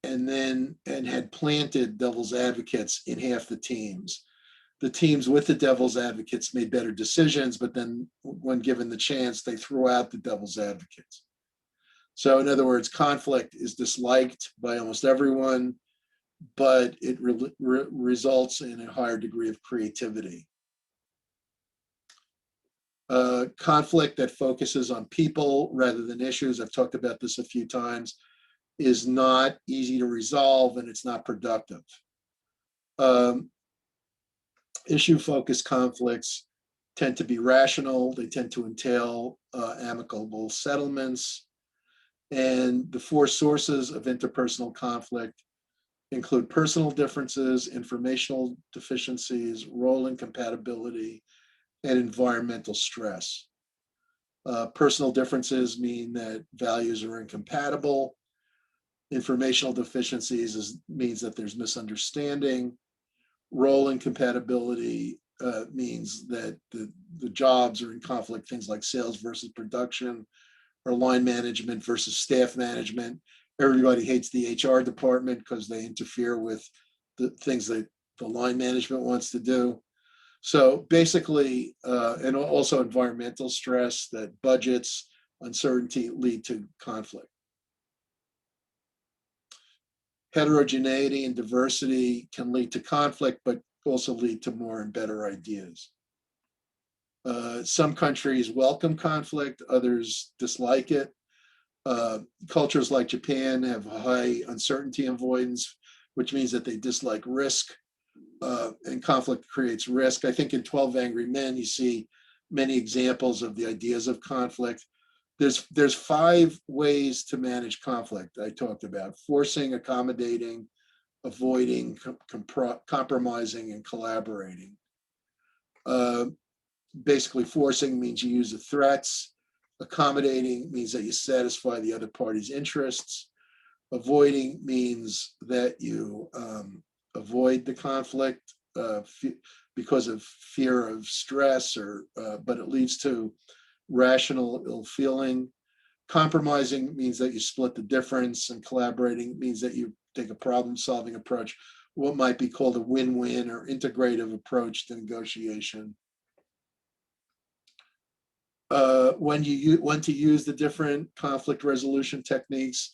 and had planted devil's advocates in half the teams. The teams with the devil's advocates made better decisions, but then when given the chance, they threw out the devil's advocates. So in other words, conflict is disliked by almost everyone, but it results in a higher degree of creativity. Conflict that focuses on people rather than issues, I've talked about this a few times, is not easy to resolve and it's not productive. Issue-focused conflicts tend to be rational, they tend to entail amicable settlements, and the 4 sources of interpersonal conflict include personal differences, informational deficiencies, role incompatibility, and environmental stress. Personal differences mean that values are incompatible. Informational deficiencies means that there's misunderstanding. Role incompatibility means that the jobs are in conflict, things like sales versus production, or line management versus staff management. Everybody hates the HR department because they interfere with the things that the line management wants to do. So basically, and also environmental stress, that budgets, uncertainty lead to conflict. Heterogeneity and diversity can lead to conflict, but also lead to more and better ideas. Some countries welcome conflict, others dislike it. Cultures like Japan have high uncertainty avoidance, which means that they dislike risk. and conflict creates risk. I think in 12 Angry Men, you see many examples of the ideas of conflict. There's 5 ways to manage conflict I talked about: forcing, accommodating, avoiding, compromising, and collaborating. Basically, forcing means you use the threats. Accommodating means that you satisfy the other party's interests. Avoiding means that you avoid the conflict because of fear of stress, or but it leads to rational ill feeling. Compromising means that you split the difference, and collaborating means that you take a problem-solving approach, what might be called a win-win or integrative approach to negotiation. When to use the different conflict resolution techniques: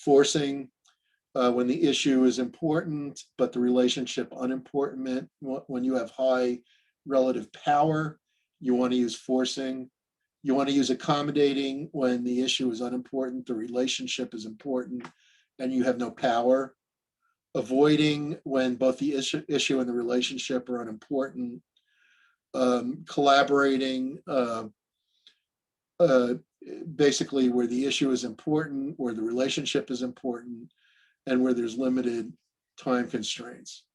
forcing, when the issue is important but the relationship unimportant. When you have high relative power, you want to use forcing. You want to use accommodating when the issue is unimportant, the relationship is important, and you have no power. Avoiding when both the issue and the relationship are unimportant. Collaborating, basically where the issue is important, where the relationship is important, and where there's limited time constraints.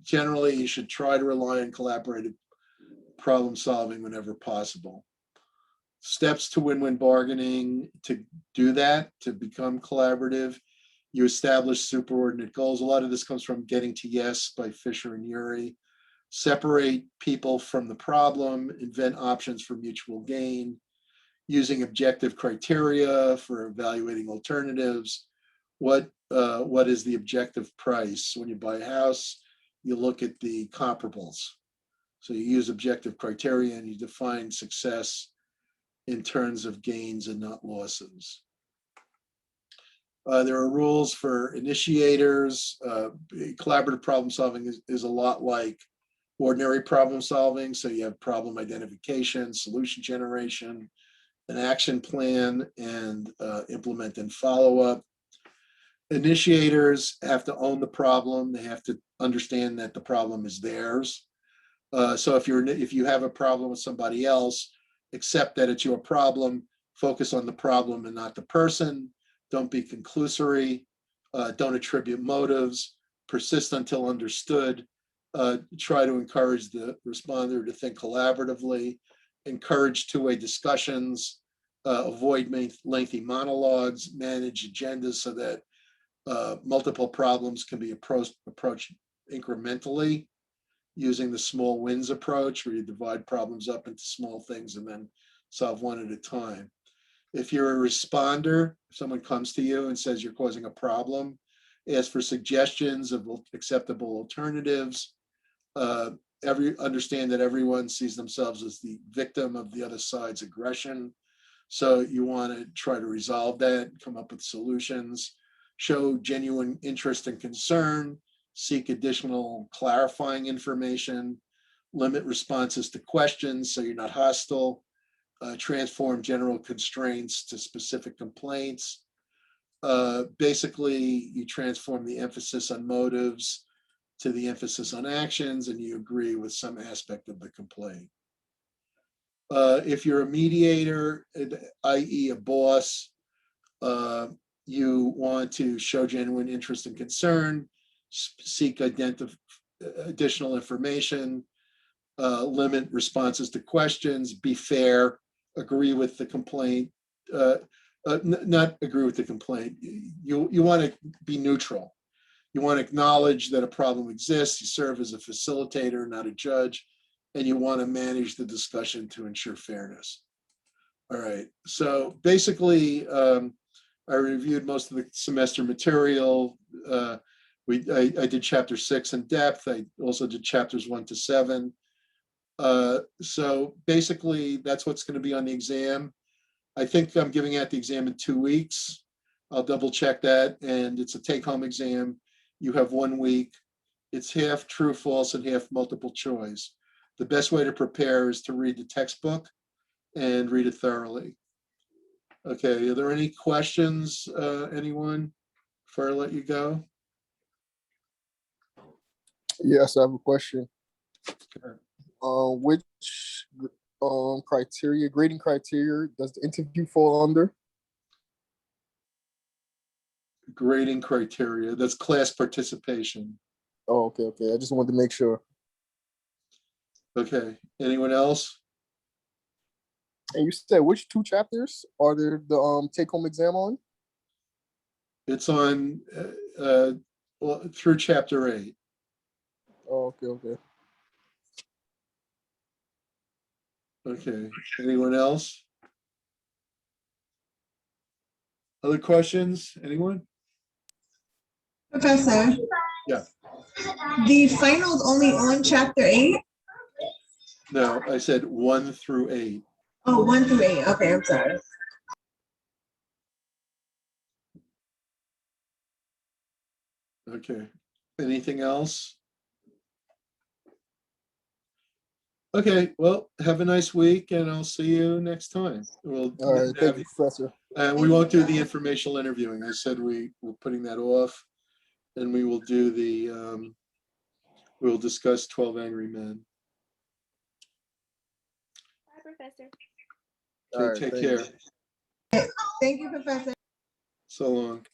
Generally, you should try to rely on collaborative problem solving whenever possible. Steps to win-win bargaining: to do that, to become collaborative, you establish superordinate goals. A lot of this comes from Getting to Yes by Fisher and Urey. Separate people from the problem, invent options for mutual gain, using objective criteria for evaluating alternatives. What is the objective price? When you buy a house, you look at the comparables. So you use objective criteria and you define success in terms of gains and not losses. There are rules for initiators. Collaborative problem solving is a lot like ordinary problem solving. So you have problem identification, solution generation, an action plan, and implement and follow up. Initiators have to own the problem. They have to understand that the problem is theirs. So if you have a problem with somebody else, accept that it's your problem. Focus on the problem and not the person. Don't be conclusory. Don't attribute motives. Persist until understood. Try to encourage the responder to think collaboratively. Encourage two-way discussions. Avoid lengthy monologues. Manage agendas so that multiple problems can be approached incrementally, using the small wins approach, where you divide problems up into small things and then solve one at a time. If you're a responder, if someone comes to you and says you're causing a problem, ask for suggestions of acceptable alternatives. Understand that everyone sees themselves as the victim of the other side's aggression. So you want to try to resolve that, come up with solutions, show genuine interest and concern, seek additional clarifying information, limit responses to questions so you're not hostile, transform general constraints to specific complaints. Basically, you transform the emphasis on motives to the emphasis on actions, and you agree with some aspect of the complaint. If you're a mediator, i.e. a boss, you want to show genuine interest and concern, seek additional information, limit responses to questions, be fair, agree with the complaint, not agree with the complaint. You want to be neutral. You want to acknowledge that a problem exists. You serve as a facilitator, not a judge, and you want to manage the discussion to ensure fairness. All right, so basically, I reviewed most of the semester material. I did chapter 6 in depth. I also did chapters 1 to 7. So basically, that's what's going to be on the exam. I think I'm giving out the exam in 2 weeks. I'll double check that, and it's a take-home exam. You have 1 week. It's half true, false, and half multiple choice. The best way to prepare is to read the textbook and read it thoroughly. Okay, are there any questions, anyone, before I let you go? Yes, I have a question. Sure. Which grading criteria does the interview fall under? Grading criteria, that's class participation. Oh, okay. I just wanted to make sure. Okay, anyone else? And you said which 2 chapters are there the take-home exam on? It's on well, through chapter 8. Oh, okay. Okay, anyone else? Other questions? Anyone? Professor? Yeah. The final's only on chapter 8? No, I said 1 through 8. Oh, 1 through 8. Okay, I'm sorry. Okay, anything else? Okay, well, have a nice week and I'll see you next time. We'll All right, thank you, Professor. we won't do the informational interviewing. I said we're putting that off. And we will do we'll discuss 12 Angry Men. Bye, Professor. Okay, All right, take thank you. care. Thank you, Professor. So long.